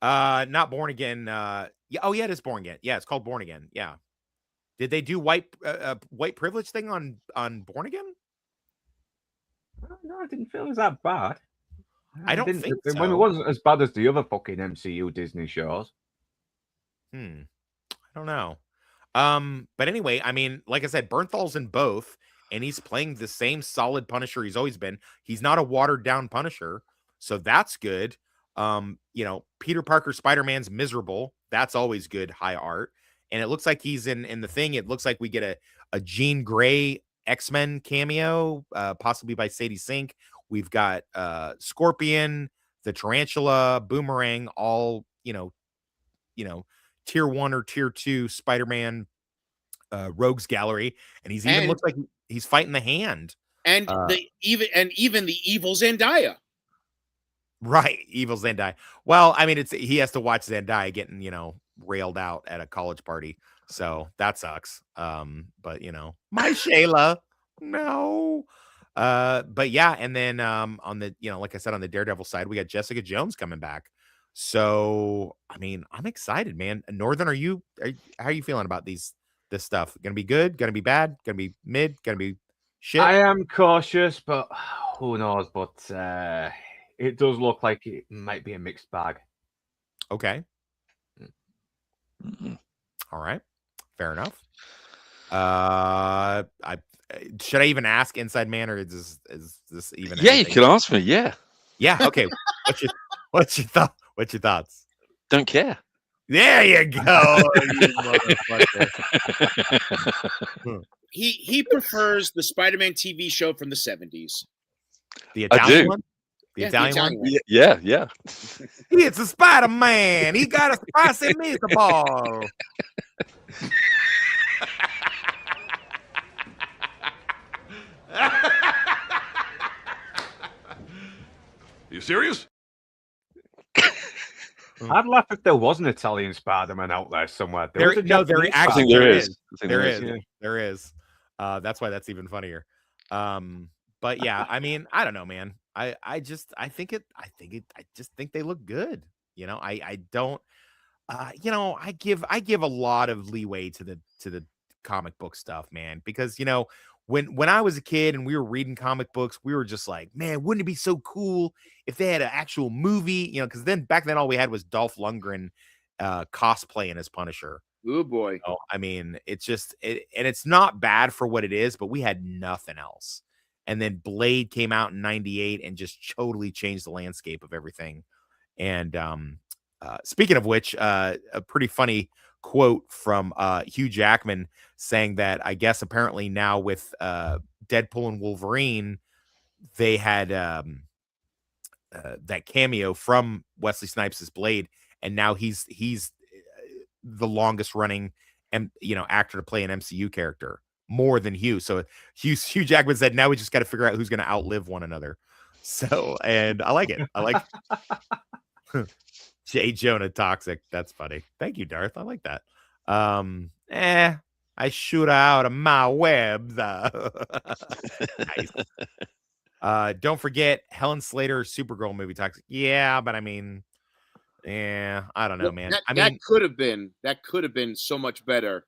Not Born Again. Yeah. Oh, yeah, it is Born Again. Yeah, it's called Born Again. Yeah. Did they do white privilege thing on Born Again? No, I didn't feel it was that bad. I don't think so. When it wasn't as bad as the other fucking MCU Disney shows. I don't know. But anyway, I mean, like I said, Bernthal's in both, and he's playing the same solid Punisher he's always been. He's not a watered down Punisher, so that's good. Peter Parker Spider-Man's miserable. That's always good, high art. And it looks like he's in the thing. It looks like we get a Jean Grey X-Men cameo, possibly by Sadie Sink. We've got Scorpion, the Tarantula, Boomerang, all tier 1 or tier 2 Spider-Man rogues gallery, and even looks like he's fighting the Hand, and even the evil Zendaya. Right, evil Zendaya. Well, I mean, he has to watch Zendaya getting railed out at a college party, so that sucks. But my Shayla, no. But yeah, and then on the like I said, on the Daredevil side, we got Jessica Jones coming back. So I mean, I'm excited, man. Northern, how are you feeling about this stuff? Gonna be good? Gonna be bad? Gonna be mid? Gonna be shit? I am cautious, but who knows? But it does look like it might be a mixed bag. Okay. All right. Fair enough. Should I even ask Inside Man, or is this even? Yeah, anything? You can ask me. Yeah. Yeah. Okay. What's your thoughts? Don't care. There you go. He prefers the Spider-Man TV show from the 70s. The Italian one? The Italian one? Yeah. It's a Spider-Man. He got a spicy meatball. You serious? I'd laugh if there was an Italian Spider-Man out there somewhere. There actually there is. is. There is. That's why that's even funnier. But yeah, I mean, I don't know, man. I just think they look good. You know, I don't. You know, I give a lot of leeway to the comic book stuff, man, because you know, when I was a kid and we were reading comic books, we were just like, man, wouldn't it be so cool if they had an actual movie? You know, because back then all we had was Dolph Lundgren cosplaying as Punisher. Oh boy. So, I mean, it's just and it's not bad for what it is, but we had nothing else. And then Blade came out in '98 and just totally changed the landscape of everything. And speaking of which, a pretty funny quote from Hugh Jackman saying that I guess apparently now with Deadpool and Wolverine, they had that cameo from Wesley Snipes' Blade, and now he's the longest running actor to play an MCU character, more than Hugh. So Hugh Jackman said now we just got to figure out who's going to outlive one another. So, and I like it. I like J. Jonah toxic. That's funny. Thank you, Darth. I like that. I shoot out of my webs. Nice. Don't forget Helen Slater Supergirl movie toxic. Yeah, but I mean, I don't know, man. That could have been so much better.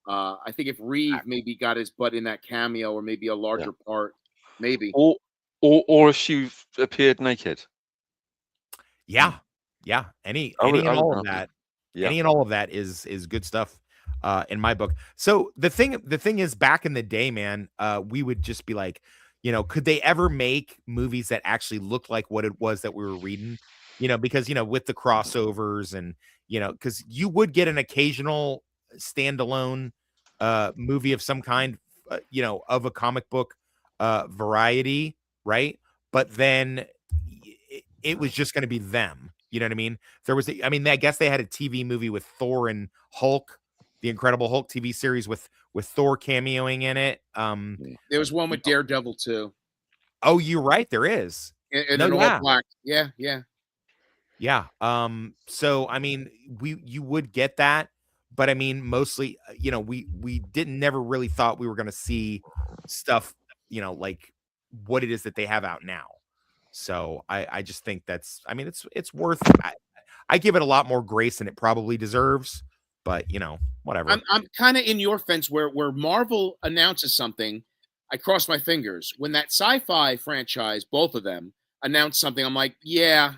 I think if Reeve maybe got his butt in that cameo or maybe a larger part, maybe. Or if she appeared naked. Yeah. Any and all of that. Yeah. Any and all of that is good stuff in my book. So the thing is, back in the day, man, we would just be like, you know, could they ever make movies that actually looked like what it was that we were reading? You know, because, you know, with the crossovers and, you know, because you would get an occasional standalone movie of some kind, you know, of a comic book variety, right? But then it was just going to be them. You know what I mean? There was, I guess they had a TV movie with Thor and Hulk, the Incredible Hulk TV series with Thor cameoing in it. There was one with Daredevil too. Oh, you're right. There is. And all black. Yeah. Yeah. So I mean, you would get that, but I mean, mostly, you know, we never really thought we were going to see stuff, you know, like what it is that they have out now. So I just think that's, I mean, it's worth. I give it a lot more grace than it probably deserves, but you know, whatever. I'm kind of in your fence where Marvel announces something, I cross my fingers. When that sci-fi franchise, both of them, announced something, I'm like, yeah,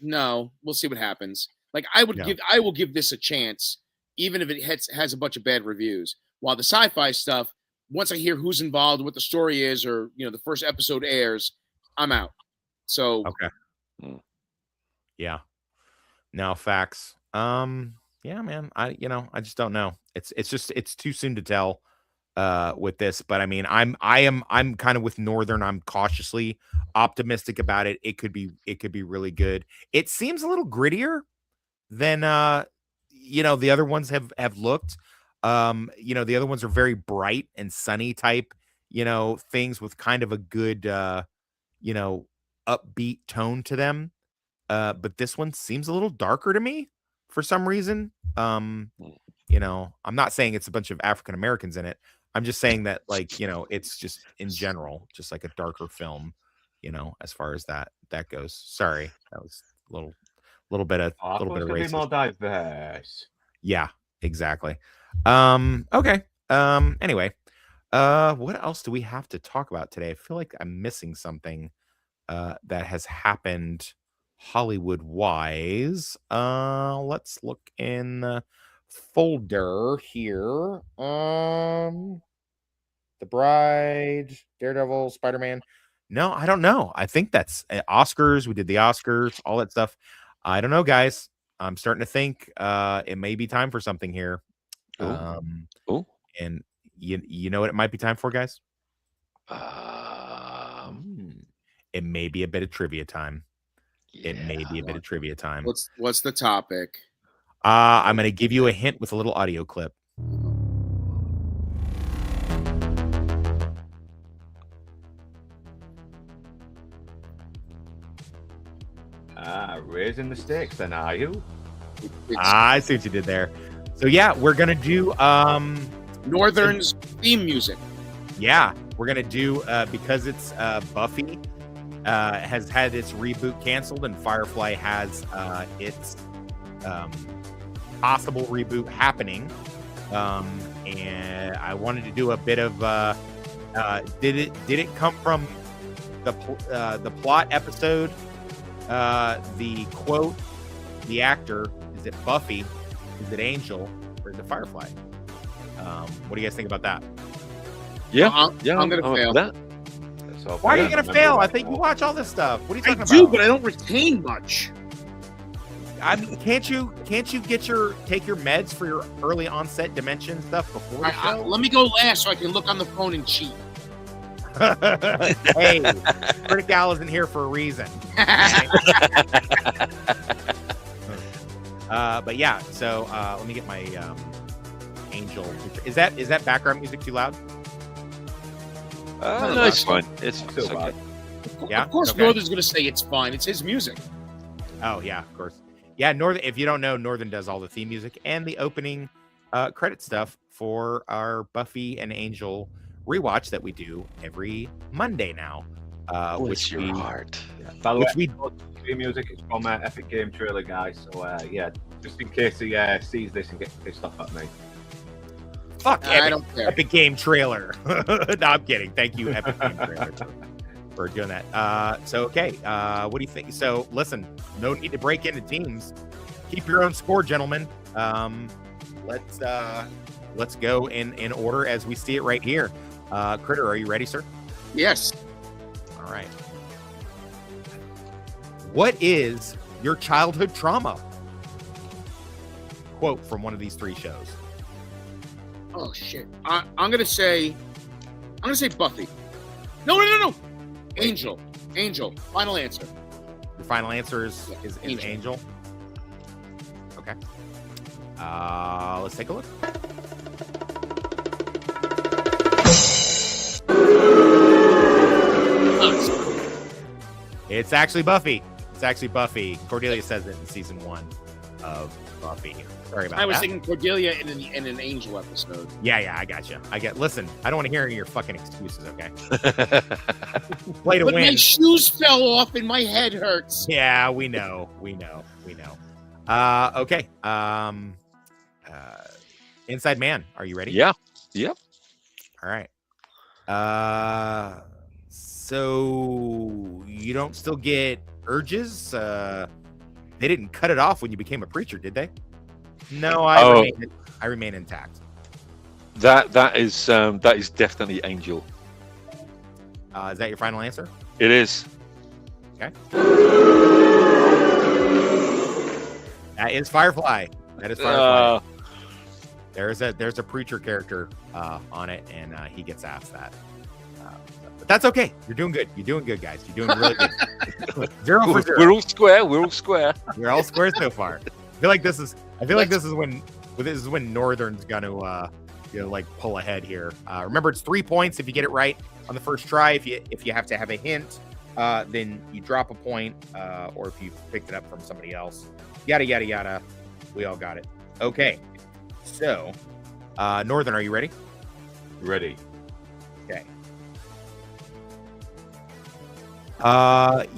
no, we'll see what happens. Like I will give this a chance, even if it has a bunch of bad reviews. While the sci-fi stuff, once I hear who's involved, what the story is, or you know, the first episode airs, I'm out. So okay. Yeah. No facts. Yeah, man. I just don't know. It's too soon to tell with this, but I mean, I'm kind of with Northern. I'm cautiously optimistic about it. It could be really good. It seems a little grittier than you know, the other ones have looked. You know, the other ones are very bright and sunny type, you know, things with kind of a good you know, upbeat tone to them. But this one seems a little darker to me for some reason. You know, I'm not saying it's a bunch of African Americans in it. I'm just saying that, like, you know, it's just in general, just like a darker film, you know, as far as that goes. Sorry, that was a little bit of racist. More diverse. Yeah, exactly. Okay. Anyway, what else do we have to talk about today? I feel like I'm missing something that has happened Hollywood wise. Let's look in the folder here. The Bride, Daredevil, Spider-Man. No, I don't know. I think that's Oscars. We did the Oscars, all that stuff. I don't know, guys. I'm starting to think it may be time for something here. And you know what it might be time for, guys? It may be a bit of trivia time. It may be a bit of trivia time. What's the topic? I'm going to give you a hint with a little audio clip. raising the stakes, then, are you? I see what you did there. So yeah, we're gonna do Northern's theme music. Yeah, we're gonna do because it's Buffy has had its reboot canceled and Firefly has its possible reboot happening. And I wanted to do a bit of did it come from the plot episode? The quote, the actor, is it Buffy? Is it Angel? Or is it Firefly? What do you guys think about that? Yeah, I'm gonna fail. That. So Why are you gonna fail? I think you watch all this stuff. What are you talking about? I do, but I don't retain much. I mean, can't you take your meds for your early onset dementia stuff before the show? Let me go last so I can look on the phone and cheat. Hey, Critical isn't here for a reason. But yeah, so let me get my Angel. Is that background music too loud? No, it's fine. It's okay. Yeah, of course, okay. Northern's going to say it's fine. It's his music. Oh yeah, of course. Yeah, Northern. If you don't know, Northern does all the theme music and the opening credit stuff for our Buffy and Angel rewatch that we do every Monday now. Bless your heart. Yeah. By the way, theme music is from Epic Game Trailer, guys. So yeah, just in case he sees this and gets pissed off at me. Fuck I don't care. Epic Game Trailer. No, I'm kidding. Thank you, Epic Game Trailer, for doing that. So okay, what do you think? So listen, no need to break into teams. Keep your own score, gentlemen. Let's go in order as we see it right here. Critter, are you ready, sir? Yes. All right. What is your childhood trauma? Quote from one of these three shows. Oh shit. I'm gonna say Buffy. No. Angel. Final answer. Your final answer is Angel. Okay. Let's take a look. It's actually Buffy. Cordelia says it in season 1 of Buffy. Sorry about that. I was thinking Cordelia in an Angel episode. Yeah, I got you. Listen, I don't want to hear your fucking excuses, okay? Play to but win. My shoes fell off and my head hurts. Yeah, we know. Okay. Inside Man, are you ready? Yeah. Yep. All right. So you don't still get urges? They didn't cut it off when you became a preacher, did they? No, I remain intact. That is definitely Angel. Is that your final answer? It is. Okay. That is Firefly. There's a preacher character on it, and he gets asked that. But that's okay. You're doing good. You're doing good, guys. You're doing really good. 0 for 0. We're all square. We're all square so far. I feel like this is when Northern's gonna like pull ahead here. Remember, it's 3 points if you get it right on the first try. If you have to have a hint, then you drop a point, or if you picked it up from somebody else. Yada yada yada. We all got it. Okay. So, Northern, are you ready? Ready. Okay.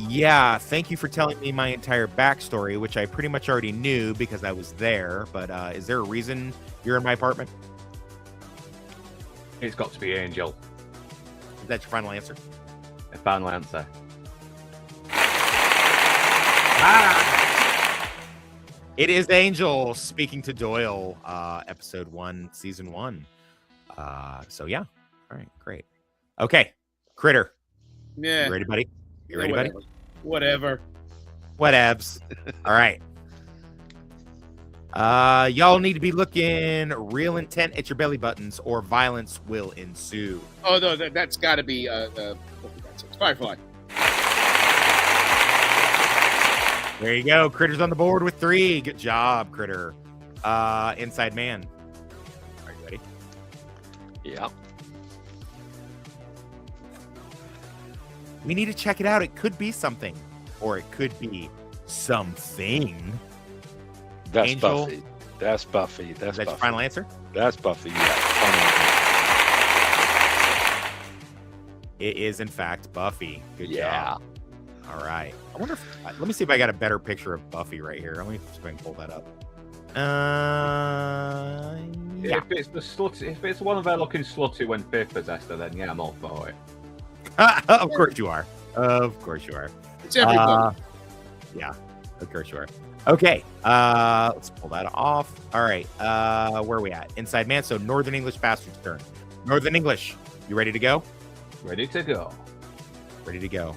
Yeah, thank you for telling me my entire backstory, which I pretty much already knew because I was there, but is there a reason you're in my apartment? It's got to be Angel. Is that your final answer? A final answer. It is Angel speaking to Doyle, episode 1, season 1. So yeah. All right, great. Okay, Critter. Yeah. You ready, buddy? You ready, buddy? Whatever. Whatevs. All right. Y'all need to be looking real intent at your belly buttons or violence will ensue. Oh, no, that's got to be it's Firefly. There you go. Critter's on the board with 3. Good job, Critter. Inside Man. Are you ready? Yeah. We need to check it out. It could be something, or it could be something. That's Angel? Buffy. That's Buffy. That's Is that Buffy. your final answer? That's Buffy. Yeah. It is, in fact, Buffy. Good Yeah. job. All right. I wonder if, let me see if I got a better picture of Buffy right here. Let me see if I can pull that up. Yeah. If it's the slutty, if it's one of her looking slutty when Faith possessed her, then yeah, I'm all for it. Of course you are. Of course you are. It's everybody. Yeah, of course you are. Okay, let's pull that off. All right, where are we at? Inside Man. So Northern English Bastard's turn. Northern English, you ready to go? Ready to go. Ready to go.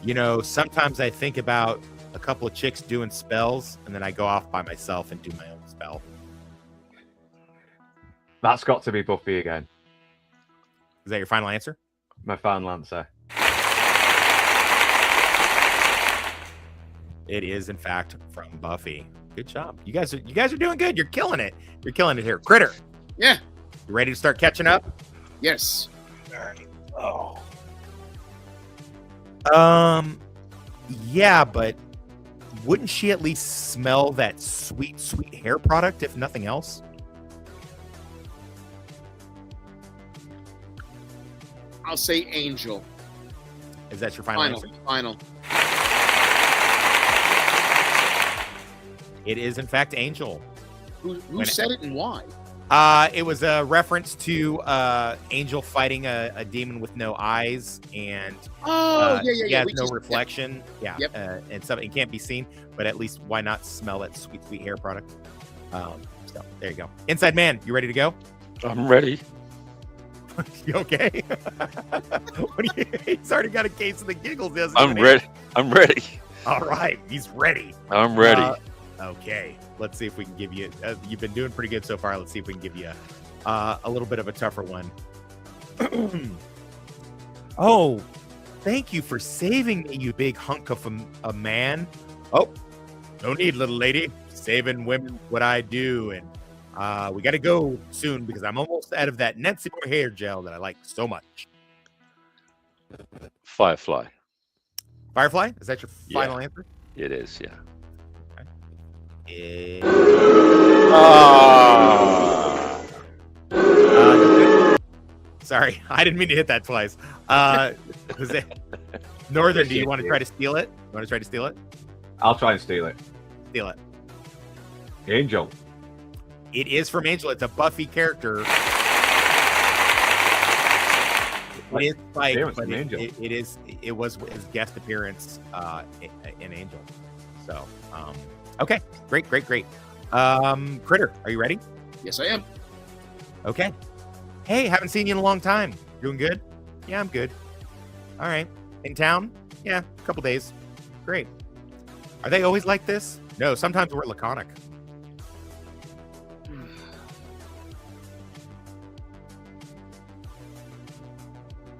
You know, sometimes I think about a couple of chicks doing spells, and then I go off by myself and do my own spell. That's got to be Buffy again. Is that your final answer? My final answer. It is, in fact, from Buffy. Good job. You guys are doing good. You're killing it. You're killing it here. Critter. Yeah. You ready to start catching up? Yes. All right. Yeah, but wouldn't she at least smell that sweet, sweet hair product, if nothing else? I'll say Angel. Is that your final answer? Final. It is, in fact, Angel. Who said it and why? It was a reference to Angel fighting a demon with no eyes, and he has no reflection. Yeah, and something it can't be seen, but at least why not smell that sweet, sweet hair product? So there you go. Inside Man, you ready to go? I'm ready. You okay? He's already got a case of the giggles. I'm ready. I'm ready. All right, he's ready. I'm ready. Okay, let's see if we can give you. You've been doing pretty good so far. Let's see if we can give you a little bit of a tougher one. Oh, thank you for saving me, you big hunk of a man. Oh, no need, little lady. Saving women, what I do, and we got to go soon because I'm almost out of that Nancy Moore hair gel that I like so much. Firefly. Firefly? Is that your final answer? It is, yeah. Sorry, I didn't mean to hit that twice. Northern, do you want to try to steal it? You want to try to steal it? I'll try and steal it. Steal it. Angel. It is from Angel. It's a Buffy character. It is Spike, but it was his guest appearance in Angel. So, okay, great. Critter, are you ready? Yes, I am. Okay. Hey, haven't seen you in a long time. Doing good? Yeah, I'm good. All right. In town? Yeah, a couple days. Great. Are they always like this? No, sometimes we're laconic.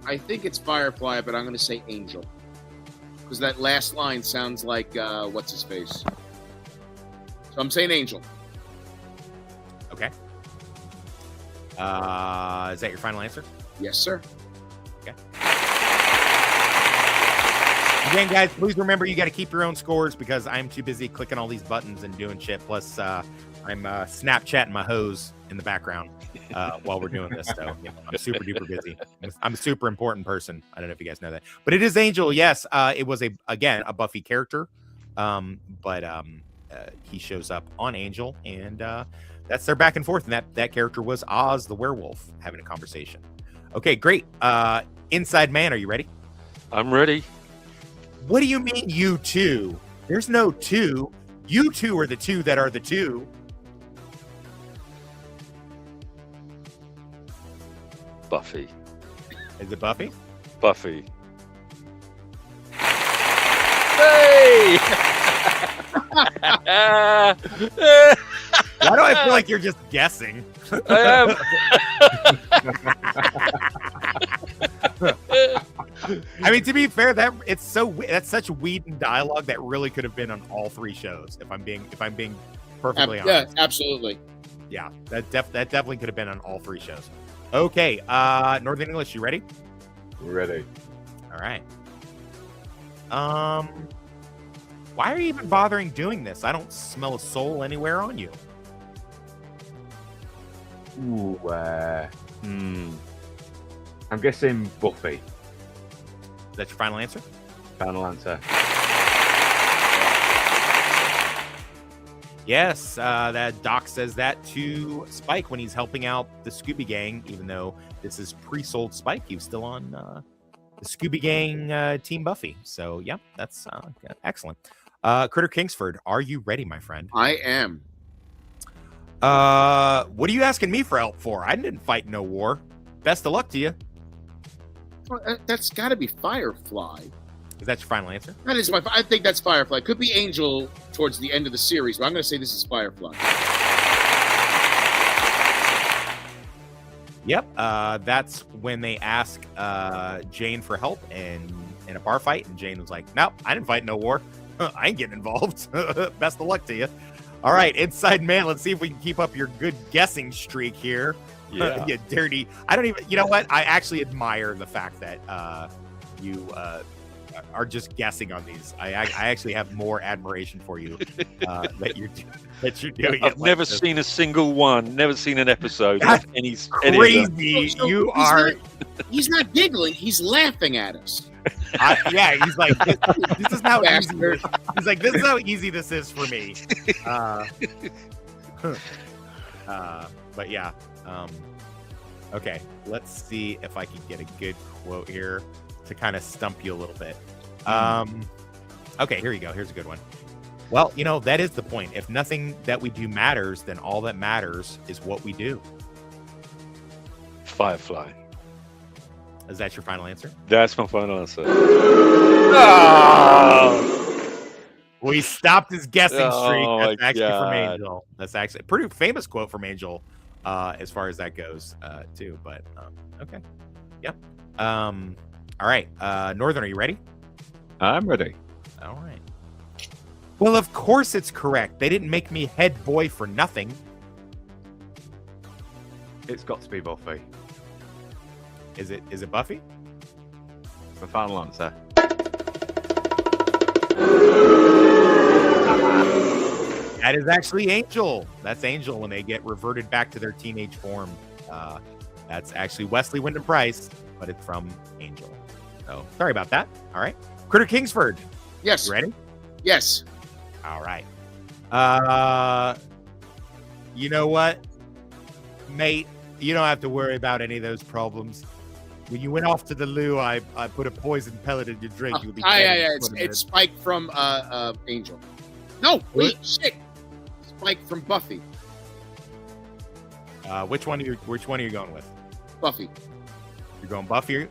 I think it's Firefly, but I'm going to say Angel. Because that last line sounds like, what's his face? So I'm saying Angel. Okay. Is that your final answer? Yes, sir. Okay. Again, guys, please remember you got to keep your own scores because I'm too busy clicking all these buttons and doing shit. Plus, I'm Snapchatting my hose in the background while we're doing this. So I'm super duper busy. I'm a super important person. I don't know if you guys know that, but it is Angel. Yes, it was a Buffy character, but he shows up on Angel, and that's their back and forth. And that character was Oz the werewolf having a conversation. Okay, great. Inside Man, are you ready? I'm ready. What do you mean, you two? There's no two. You two are the two that are the two. Buffy. Is it Buffy? Buffy. Hey! Why do I feel like you're just guessing? I am. I mean, to be fair, that's such Whedon dialogue that really could have been on all three shows. If I'm being perfectly honest. Yeah, absolutely. Yeah, that definitely could have been on all three shows. Okay, Northern English, you ready? Ready. All right. Why are you even bothering doing this? I don't smell a soul anywhere on you. Ooh, I'm guessing Buffy. Is that your final answer? Final answer. Yes, that Doc says that to Spike when he's helping out the Scooby Gang, even though this is pre-sold Spike. He was still on the Scooby Gang Team Buffy. So, yeah, that's excellent. Critter Kingsford, are you ready, my friend? I am. What are you asking me for help for? I didn't fight no war. Best of luck to you. Well, that's got to be Firefly. Is that your final answer? That is my. I think that's Firefly. Could be Angel towards the end of the series, but I'm going to say this is Firefly. Yep. That's when they ask Jane for help in a bar fight, and Jane was like, "Nope, I didn't fight no war. I ain't getting involved. Best of luck to you." All right, Inside Man. Let's see if we can keep up your good guessing streak here. Yeah. You dirty. I don't even. You know what? I actually admire the fact that you are just guessing on these. I actually have more admiration for you that you're doing. I've never seen a single one. Never seen an episode. That's of any crazy. So You are. He's not giggling. He's laughing at us. Yeah, he's like, this is how easy. He's like, this is how easy this is for me. But yeah. Okay, let's see if I can get a good quote here to kind of stump you a little bit. Okay, here you go. Here's a good one. Well, you know, that is the point. If nothing that we do matters, then all that matters is what we do. Firefly. Is that your final answer? That's my final answer. We stopped his guessing streak. Oh, That's actually from God. Angel. That's actually a pretty famous quote from Angel, as far as that goes, too. But okay, yep. All right, Northern, are you ready? I'm ready. All right. Well, of course it's correct. They didn't make me head boy for nothing. It's got to be Buffy. Is it Buffy? It's the final answer. That is actually Angel. That's Angel when they get reverted back to their teenage form. That's actually Wesley Wyndham Price, but it's from Angel. So sorry about that. All right. Critter Kingsford. Yes. You ready? Yes. All right. You know what, mate? You don't have to worry about any of those problems. When you went off to the loo, I put a poison pellet in your drink. You'll be dead in 20 It's minutes. Spike from Angel. No, wait, shit. Spike from Buffy. Which one are you going with? Buffy. You're going Buffy? Yeah.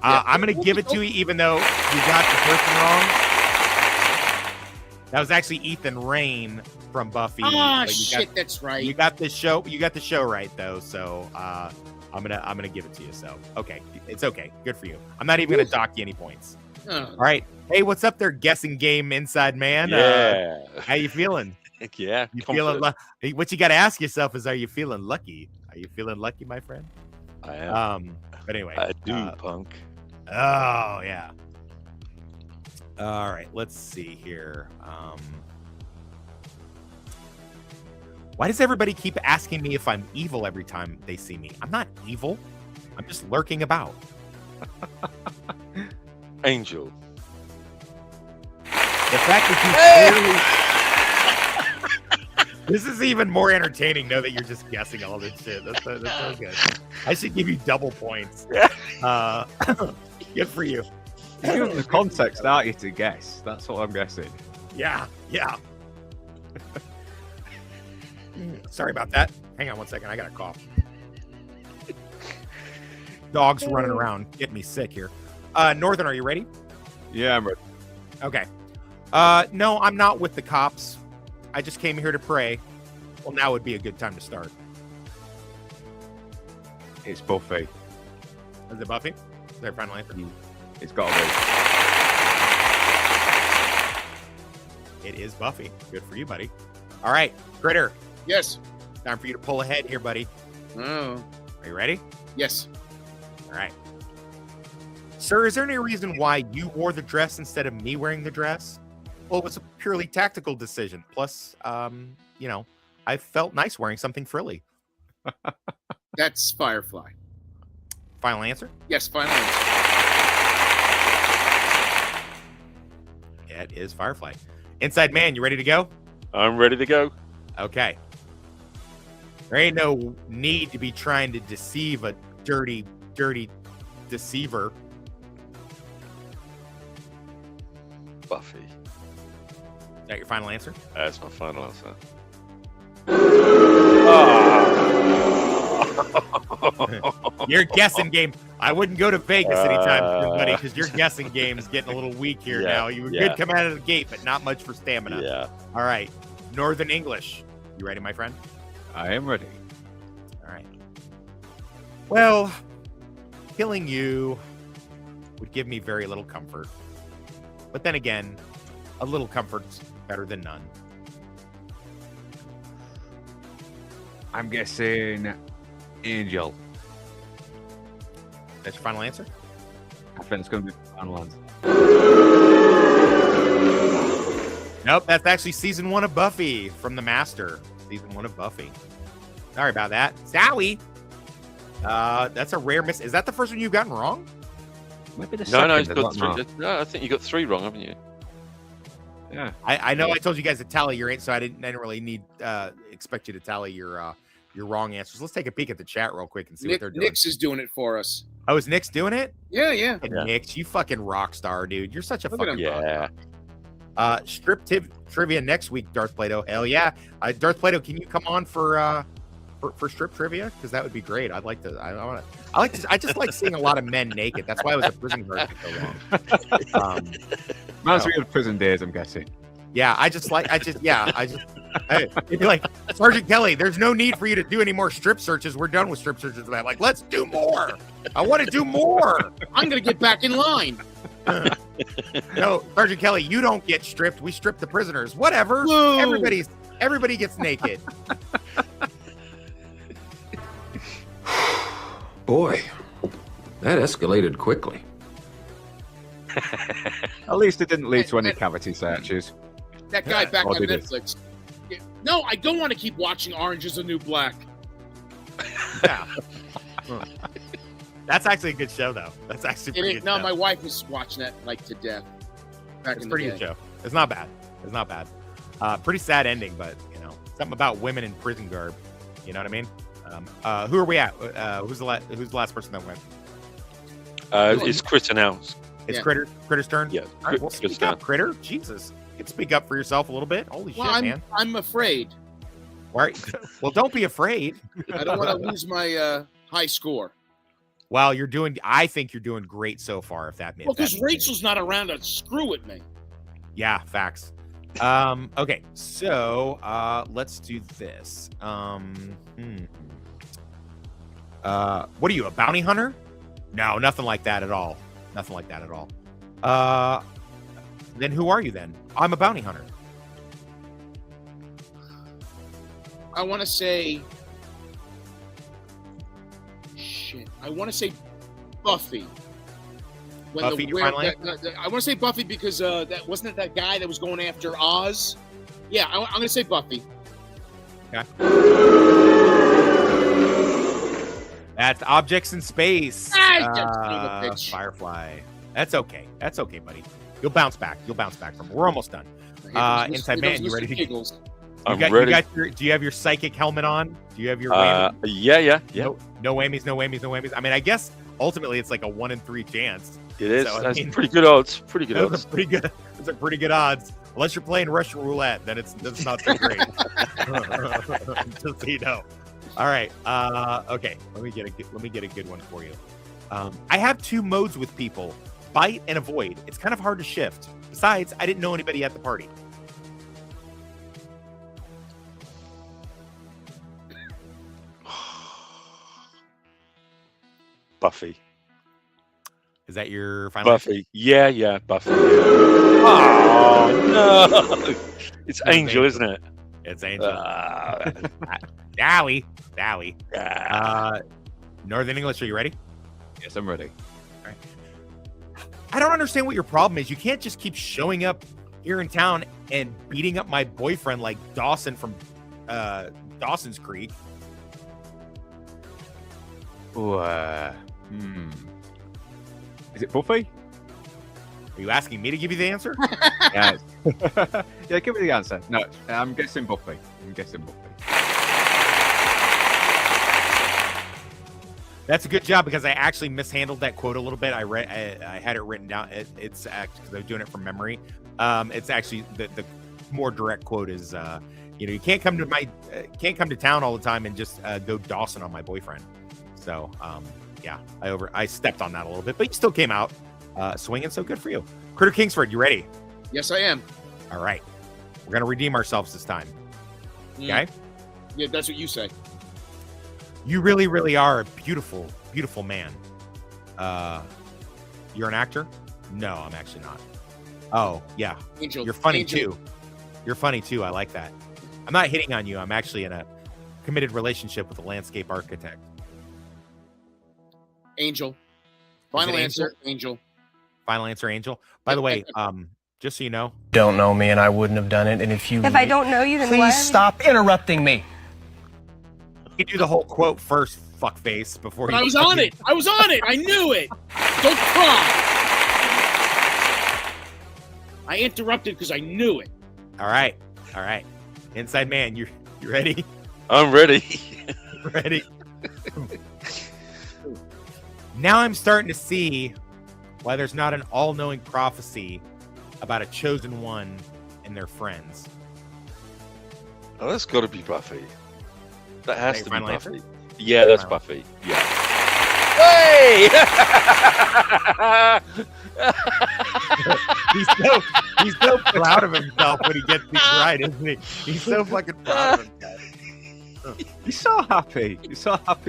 I'm going to give it to you, even though you got the person wrong. That was actually Ethan Rain from Buffy. Ah, but shit, that's right. You got the show. You got the show right, though. So I'm gonna give it to you. So okay, it's okay. Good for you. I'm not even gonna dock you any points. All right. Hey, what's up there, guessing game inside man? Yeah. How you feeling? Yeah. You feeling? What you got to ask yourself is, are you feeling lucky? Are you feeling lucky, my friend? I am. But anyway, I do, punk. Oh yeah. All right. Let's see here. Why does everybody keep asking me if I'm evil every time they see me? I'm not evil. I'm just lurking about. Angel. The fact that you clearly... This is even more entertaining, though, that you're just guessing all this shit. That's so good. I should give you double points. Good for you. You're giving the context, aren't you, to guess? That's what I'm guessing. Yeah. Sorry about that. Hang on one second. I got a cough. Dogs running around. Getting me sick here. Northern, are you ready? Yeah, I'm ready. Okay. No, I'm not with the cops. I just came here to pray. Well, now would be a good time to start. It's Buffy. Is it Buffy? Is there a final answer? It's got to be. It is Buffy. Good for you, buddy. All right, Critter. Yes. Time for you to pull ahead here, buddy. Oh. Are you ready? Yes. All right. Sir, is there any reason why you wore the dress instead of me wearing the dress? Well, it was a purely tactical decision. Plus, you know, I felt nice wearing something frilly. That's Firefly. Final answer? Yes, final answer. It is Firefly. Inside Man, you ready to go? I'm ready to go. Okay. There ain't no need to be trying to deceive a dirty deceiver. Buffy. Is that your final answer? That's my final answer. Your guessing game. I wouldn't go to Vegas anytime soon, buddy, because your guessing game is getting a little weak here now. You were good coming out of the gate, but not much for stamina. Yeah. All right. Northern English. You ready, my friend? I am ready. All right. Well, killing you would give me very little comfort. But then again, a little comfort's better than none. I'm guessing Angel. That's your final answer? I think it's going to be the final answer. Nope, that's actually season 1 of Buffy from the Master. Season 1 of Buffy. Sorry about that. Sally! That's a rare miss. Is that the first one you've gotten wrong? Maybe the No, second. he's got 3. No, I think you got 3 wrong, haven't you? Yeah. I know I told you guys to tally your so I didn't really need expect you to tally your wrong answers. Let's take a peek at the chat real quick and see what they're doing. Nix is doing it for us. Oh, is Nix doing it? Yeah. Nix, you fucking rock star, dude. You're such a Look at fucking him. rock star. Strip trivia next week, Darth Plato. Hell yeah. Darth Plato, can you come on for strip trivia? Because that would be great. I'd like to. I just like seeing a lot of men naked. That's why I was a prison guard for so long. Reminds me of prison days, I'm guessing. Yeah, it'd be like, Sergeant Kelly, there's no need for you to do any more strip searches. We're done with strip searches. I'm like, let's do more. I want to do more. I'm gonna get back in line. No, Sergeant Kelly, you don't get stripped. We strip the prisoners. Whatever. Whoa. Everybody gets naked. Boy, that escalated quickly. At least it didn't lead to any cavity searches. That guy back Or on did it? Netflix. No, I don't want to keep watching Orange is the New Black. Yeah. That's actually a good show, though. That's actually pretty good. No, show. my wife was watching that like to death. Back It's in a pretty the good day. show. It's not bad. Pretty sad ending, but something about women in prison garb. You know what I mean? Who are we at? Who's the last person that went? It's Critter now. It's Critter's turn. Yeah. All right, well, speak up, Critter. Jesus, you can speak up for yourself a little bit. Holy shit, man! I'm afraid. All right. Well, don't be afraid. I don't want to lose my high score. Well, I think you're doing great so far. If that means. Well, because Rachel's not around to screw with me. Yeah, facts. Okay, so let's do this. What are you, a bounty hunter? No, nothing like that at all. Nothing like that at all. Then who are you then? I'm a bounty hunter. I want to say I want to say Buffy. Buffy, your final answer? I want to say Buffy because that wasn't it that guy that was going after Oz. Yeah, I'm going to say Buffy. Okay. That's objects in space. Firefly. That's okay. That's okay, buddy. You'll bounce back. From it. We're almost done. Inside Man, you ready to? I'm ready. Do you have your psychic helmet on? Do you have your Yeah. No whammies. I mean, I guess ultimately it's like a 1 in 3 chance. It is. So, That's pretty good odds. Those are pretty good odds. Unless you're playing Russian roulette, then it's not so great. Just so you know. All right. Okay. Let me get a good one for you. I have 2 modes with people: bite and avoid. It's kind of hard to shift. Besides, I didn't know anybody at the party. Buffy. Is that your final Buffy? Answer? Yeah, Buffy. Oh no! It's Angel, isn't it? It's Angel. Dowie. Northern English, are you ready? Yes, I'm ready. All right. I don't understand what your problem is. You can't just keep showing up here in town and beating up my boyfriend like Dawson from Dawson's Creek. Ooh, Is it Buffy? Are you asking me to give you the answer? Yeah. Yeah, give me the answer. No, I'm guessing Buffy. That's a good job because I actually mishandled that quote a little bit. I had it written down. It's actually because I was doing it from memory. It's actually the more direct quote is, you can't come to town all the time and just go Dawson on my boyfriend. So yeah, I stepped on that a little bit, but you still came out swinging. So good for you, Critter Kingsford. You ready? Yes, I am. All right, we're gonna redeem ourselves this time. Okay. Yeah, that's what you say. You really, really are a beautiful, beautiful man. You're an actor? No, I'm actually not. Oh, yeah. Angel. You're funny Angel. too. You're funny too. I like that. I'm not hitting on you. I'm actually in a committed relationship with a landscape architect. Angel. Final answer, Angel. Final answer, Angel. By the way, just so you know. Don't know me and I wouldn't have done it. And if I don't know you, then please stop interrupting me. You do the whole quote first, fuckface, before you. I was on it. I knew it. Don't cry. I interrupted because I knew it. All right. Inside man, you ready? I'm ready. Ready. Now I'm starting to see why there's not an all-knowing prophecy about a chosen one and their friends. Oh, that's got to be Buffy. That has to be Buffy. Answer? Yeah, that's Buffy. Yeah. Hey! he's so proud of himself when he gets these right, isn't he? He's so fucking proud of himself. He's so happy.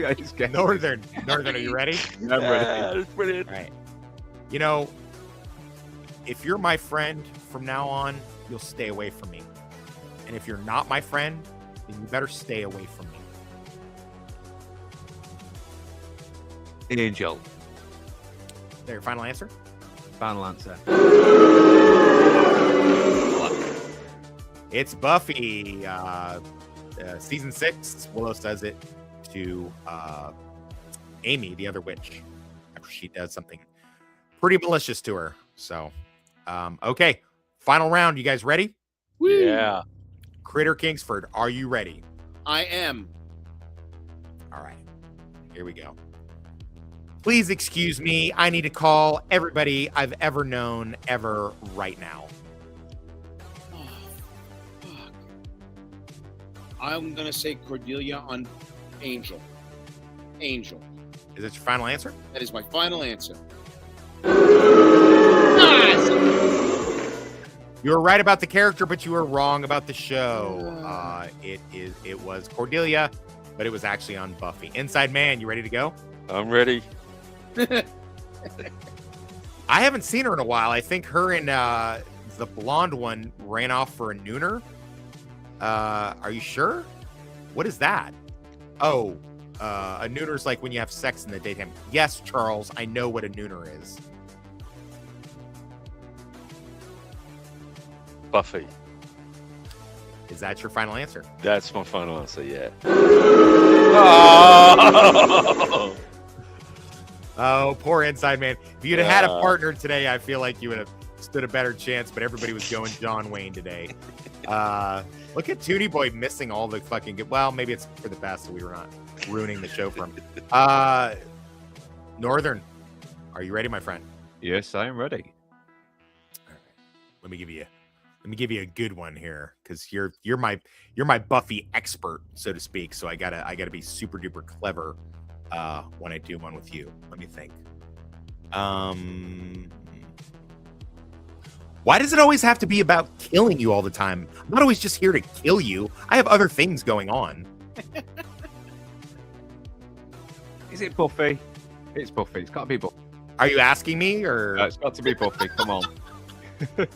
I just get Northern, are you ready? I'm ready. That's brilliant. All right. If you're my friend from now on, you'll stay away from me. And if you're not my friend, then you better stay away from me. Angel. Is that your final answer? Final answer. It's Buffy. Season 6, Willow says it to Amy, the other witch, after she does something pretty malicious to her. So, okay. Final round. You guys ready? Yeah. Critter Kingsford, are you ready? I am. All right. Here we go. Please excuse me. I need to call everybody I've ever known ever right now. Oh, fuck. I'm going to say Cordelia on Angel. Angel. Is that your final answer? That is my final answer. You were right about the character, but you were wrong about the show. It was Cordelia, but it was actually on Buffy. Inside Man, you ready to go? I'm ready. I haven't seen her in a while. I think her and the blonde one ran off for a nooner. Are you sure? What is that? Oh, a nooner's like when you have sex in the daytime. Yes, Charles, I know what a nooner is. Buffy. Is that your final answer? That's my final answer, yeah. Oh! Oh, poor Inside Man. If you'd have had a partner today, I feel like you would have stood a better chance, but everybody was going John Wayne today. Look at Tootie Boy missing all the fucking good. Well, maybe it's for the best, so we were not ruining the show for him. Northern, are you ready, my friend? Yes, I am ready. All right. Let me give you a good one here, because you're my Buffy expert, so to speak. So I gotta be super duper clever when I do one with you. Let me think. Why does it always have to be about killing you all the time? I'm not always just here to kill you. I have other things going on. Is it Buffy? It's Buffy. It's got to be Buffy. Are you asking me, or? No, it's got to be Buffy. Come on. Do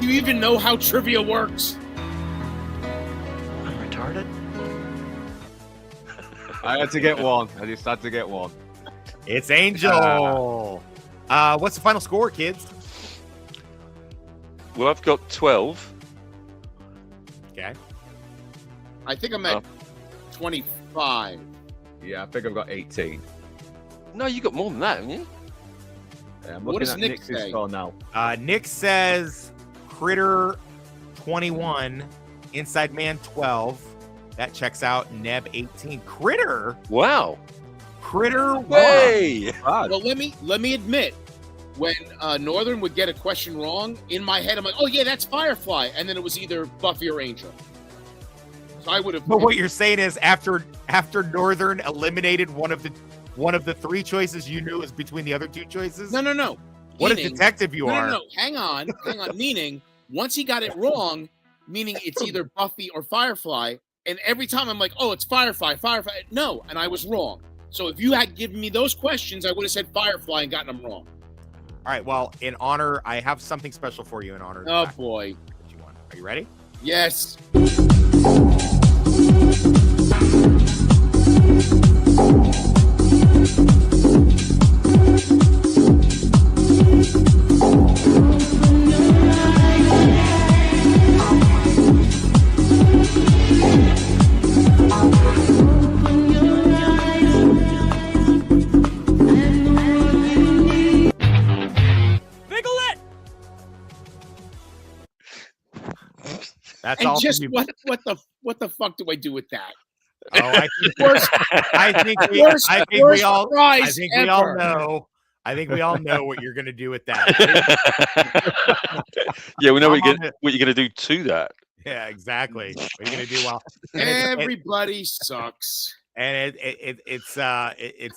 you even know how trivia works? I'm retarded. I had to get one. I just had to get one. It's Angel. What's the final score, kids? Well, I've got 12. Okay. I think I'm at 25. Yeah, I think I've got 18. No, you got more than that, haven't you? Yeah, I'm What looking does at Nick Nick's say? score now. Nick says Critter 21, Inside Man 12. That checks out. Neb 18. Critter. Wow. Critter. Hey. Well, let me admit, when Northern would get a question wrong, in my head I'm like, oh yeah, that's Firefly, and then it was either Buffy or Angel. So I would have. But what you're saying is, after Northern eliminated one of the three choices, you knew was between the other two choices. No. What Meaning, a detective you are. No. Hang on. Meaning, once he got it wrong, meaning it's either Buffy or Firefly, and every time I'm like, oh, it's Firefly. No, and I was wrong. So if you had given me those questions, I would have said Firefly and gotten them wrong. All right. Well, in honor, I have something special for you in honor. Oh boy. That you want. Are you ready? Yes. That's And all. just you. what the fuck do I do with that? Oh, I think we all know. I think we all know what you're going to do with that. Yeah, we know what you're going to do to that. Yeah, exactly. What you're going to do well. Everybody sucks. And it's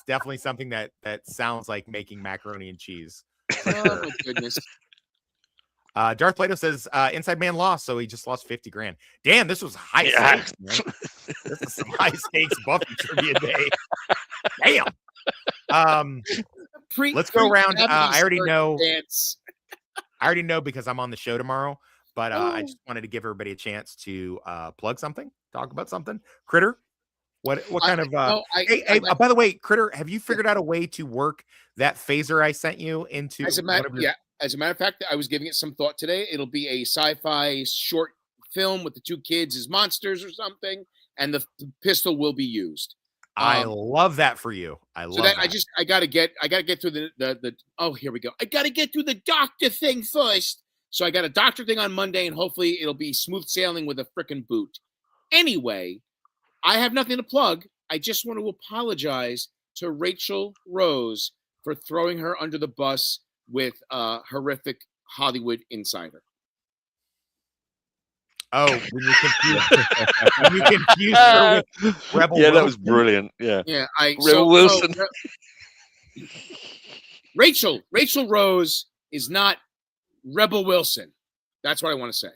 definitely something that sounds like making macaroni and cheese. Oh my goodness. Darth Plato says Inside Man lost, so he just lost 50 grand. Damn, this was high stakes, man. This is some high stakes Buffy trivia day. Damn. Let's go around. I already know. I already know because I'm on the show tomorrow, but I just wanted to give everybody a chance to plug something, talk about something. Critter, what kind of? By the way, Critter, have you figured out a way to work that phaser I sent you into? As a matter of fact, I was giving it some thought today. It'll be a sci-fi short film with the two kids as monsters or something, and the pistol will be used. I love that for you. I gotta get through the oh, here we go. I gotta get through the doctor thing first. So I got a doctor thing on Monday, and hopefully it'll be smooth sailing with a frickin' boot. Anyway, I have nothing to plug. I just want to apologize to Rachel Rose for throwing her under the bus with a horrific Hollywood insider. Oh, when you confused her with Rebel Wilson. That was brilliant. Yeah. Rebel Wilson. Rachel Rose is not Rebel Wilson. That's what I want to say.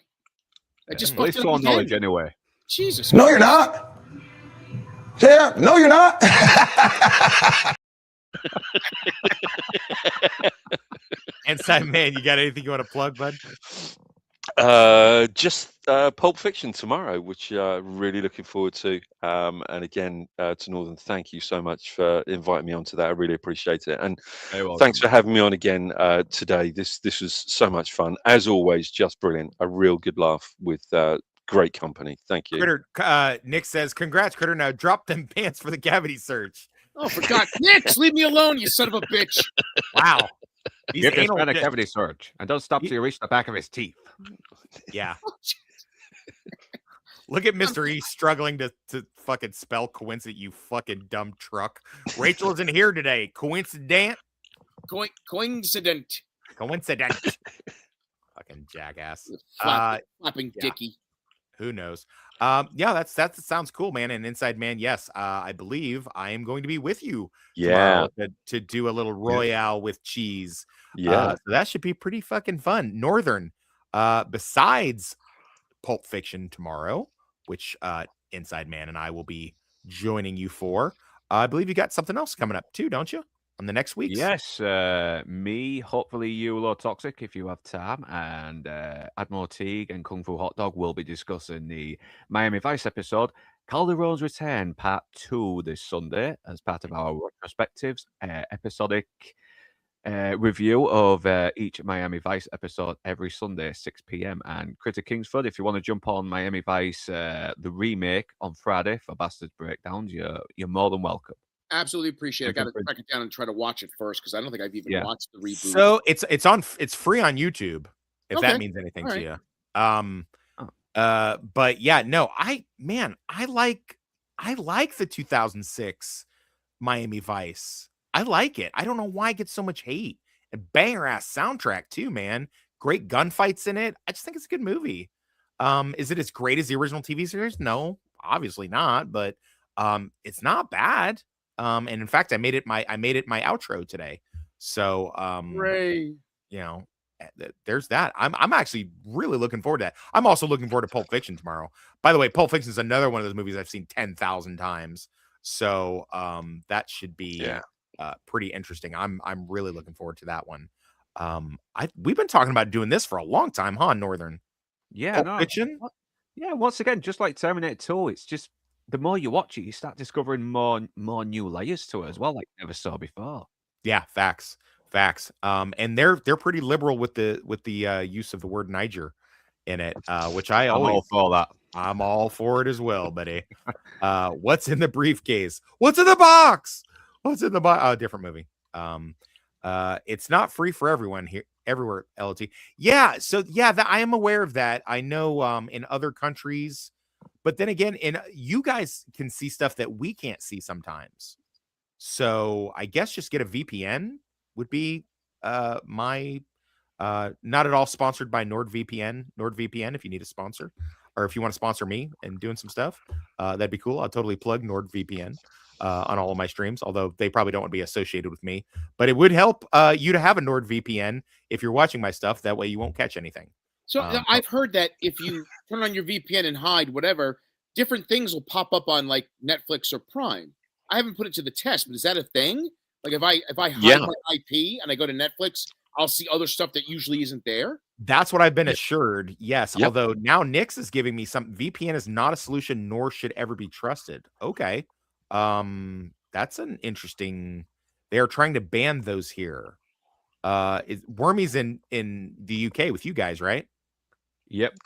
I just at least all knowledge anyway. Jesus. No, you're not. Yeah, no, you're not. Inside Man, you got anything you want to plug, bud? Just Pulp Fiction tomorrow, which really looking forward to. And again, to Northern, thank you so much for inviting me onto that. I really appreciate it. And thanks for having me on again today. This was so much fun. As always, just brilliant. A real good laugh with great company. Thank you. Critter, Nick says, congrats, Critter. Now drop them pants for the cavity search. Oh, for God's sakes, leave me alone, you son of a bitch. Wow. Give this man a cavity search and don't stop till you reach the back of his teeth. Yeah. Look at Mr. E struggling to fucking spell coincident, you fucking dumb truck. Rachel isn't here today. Coincident? Coincident. Fucking jackass. Flapping dicky. Who knows? That sounds cool, man. And Inside Man, yes, I believe I am going to be with you tomorrow to do a little Royale with cheese. So that should be pretty fucking fun. Northern, besides Pulp Fiction tomorrow, which Inside Man and I will be joining you for, I believe you got something else coming up too, don't you? On the next week? Yes, me, hopefully you, Lord Toxic, if you have time, and Admiral Teague and Kung Fu Hot Dog will be discussing the Miami Vice episode, Calderon's Return Part 2 this Sunday as part of our retrospectives, episodic review of each Miami Vice episode every Sunday, 6 p.m. And Critter Kingsford, if you want to jump on Miami Vice, the remake on Friday for Bastards Breakdowns, you're more than welcome. Absolutely appreciate it. I got to track it down and try to watch it first because I don't think I've even watched the reboot. So it's free on YouTube, if that means anything to you. But yeah, no, I like the 2006 Miami Vice. I like it. I don't know why it gets so much hate. And banger ass soundtrack too, man. Great gunfights in it. I just think it's a good movie. Is it as great as the original TV series? No, obviously not, but it's not bad. And in fact, I made it my outro today. So Ray. You know, there's that. I'm actually really looking forward to that. I'm also looking forward to Pulp Fiction tomorrow. By the way, Pulp Fiction is another one of those movies I've seen 10,000 times. So that should be pretty interesting. I'm really looking forward to that one. We've been talking about doing this for a long time, huh, Northern? Yeah, Pulp Fiction? Yeah, once again, just like Terminator 2, it's just the more you watch it, you start discovering more new layers to it as well, like you never saw before. Yeah, facts. And they're pretty liberal with the use of the word Niger in it, which I'm all for that. I'm all for it as well, buddy. What's in the briefcase? What's in the box? What's in the box? Oh, different movie. It's not free for everyone here, everywhere. LT. Yeah. So yeah, I am aware of that. I know in other countries, but then again, you guys can see stuff that we can't see sometimes. So I guess just get a VPN would be my not at all sponsored by NordVPN if you need a sponsor, or if you want to sponsor me and doing some stuff, that'd be cool. I'll totally plug NordVPN on all of my streams, although they probably don't want to be associated with me, but it would help you to have a NordVPN if you're watching my stuff. That way you won't catch anything. So I've heard that if you turn on your VPN and hide whatever, different things will pop up on like Netflix or Prime. I haven't put it to the test, but is that a thing? Like if I hide my IP and I go to Netflix, I'll see other stuff that usually isn't there. That's what I've been assured. Yes. Yep. Although now Nix is giving me some VPN is not a solution, nor should ever be trusted. Okay. That's an interesting. They are trying to ban those here. Wormy's in the UK with you guys, right? Yep.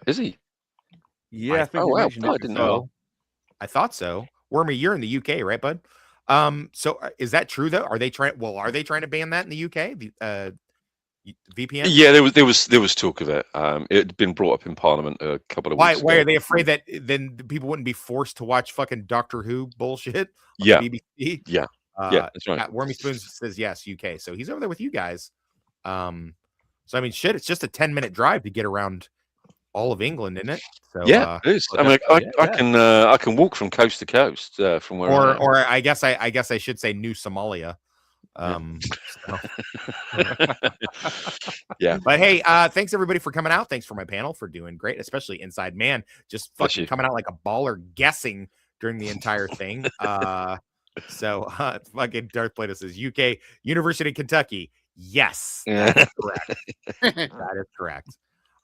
Is he? Yeah, I think I didn't know. I thought so. Wormy, you're in the UK, right, bud? So is that true though? Are they trying to ban that in the UK? The VPN? Yeah, there was talk of it. It had been brought up in Parliament a couple of weeks ago. Why are they afraid that then people wouldn't be forced to watch fucking Doctor Who bullshit on the BBC? Yeah. Yeah, that's right. Wormy Spoons says yes, UK. So he's over there with you guys. So I mean, shit, it's just a 10-minute drive to get around all of England, isn't it? So yeah, it is. I mean, I can walk from coast to coast from where. Or I guess I should say New Somalia. Yeah. But hey, thanks everybody for coming out. Thanks for my panel for doing great, especially Inside Man, just fucking coming out like a baller, guessing during the entire thing. So fucking Darth Plato says UK University of Kentucky. Yes, that is correct. That is correct.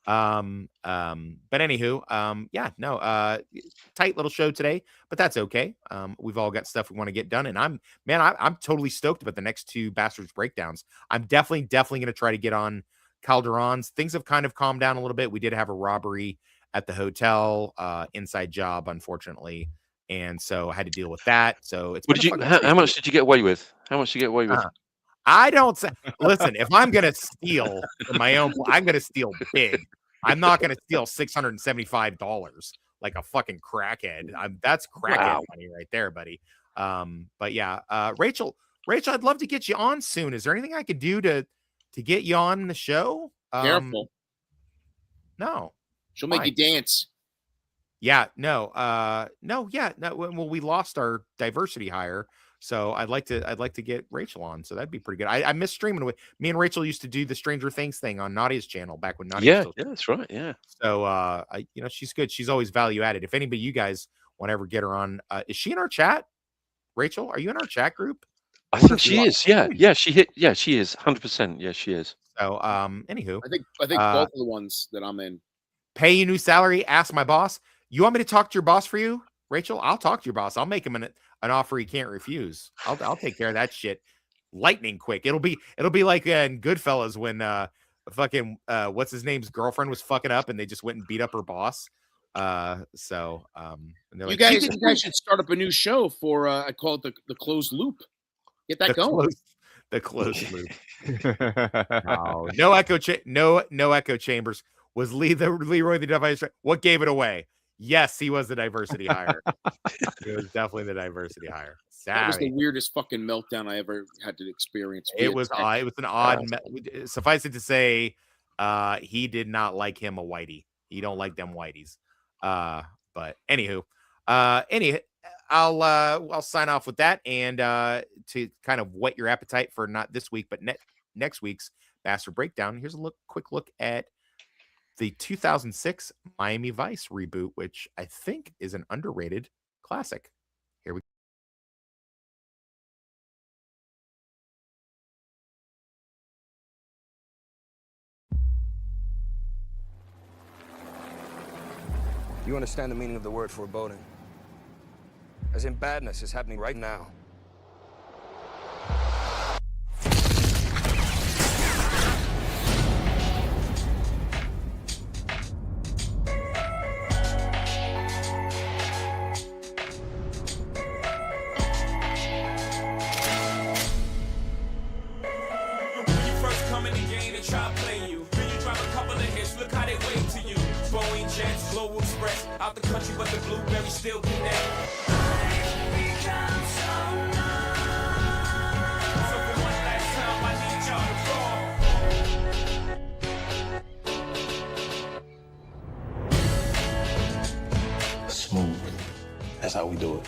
But anywho, tight little show today, but that's okay. We've all got stuff we want to get done, and I'm totally stoked about the next two Bastards breakdowns. I'm definitely going to try to get on Calderon's. Things have kind of calmed down a little bit. We did have a robbery at the hotel, inside job, unfortunately, and so I had to deal with that. So it's how much did you get away with? I don't say. Listen, if I'm gonna steal from my own, I'm gonna steal big. I'm not gonna steal $675 like a fucking crackhead. That's crackhead money right there, buddy. But yeah, Rachel, I'd love to get you on soon. Is there anything I could do to get you on the show? Careful. No, she'll make you dance. Yeah, no. Well, we lost our diversity hire. So I'd like to get Rachel on. So that'd be pretty good. I miss streaming with me and Rachel used to do the Stranger Things thing on Nadia's channel back when Nadia. Yeah, that's right. Yeah. So she's good. She's always value added. If anybody you guys want to ever get her on, is she in our chat? Rachel, are you in our chat group? I think she is. Yeah, she is 100%. Yeah, she is. So anywho, I think both of the ones that I'm in. Pay you new salary. Ask my boss. You want me to talk to your boss for you, Rachel? I'll talk to your boss. I'll make him an offer he can't refuse. I'll take care of that shit. lightning quick. It'll be like in Goodfellas when fucking what's his name's girlfriend was fucking up and they just went and beat up her boss. And you guys should start up a new show for I call it the closed loop. Get that going. The closed loop. No echo chambers. Was Leroy the diversity? What gave it away? Yes, he was the diversity hire. It was definitely the diversity hire. That was the weirdest fucking meltdown I ever had to experience. It was an odd. Suffice it to say, he did not like him a whitey. He don't like them whiteys. But anywho, I'll sign off with that, and to kind of whet your appetite for not this week but next week's Bastard Breakdown. Here's a quick look at the 2006 Miami Vice reboot, which I think is an underrated classic. Here we go. You understand the meaning of the word foreboding? As in badness is happening right now. Out the country, but the blueberry still connect. So for one last time, I need y'all to call. Smooth. That's how we do it.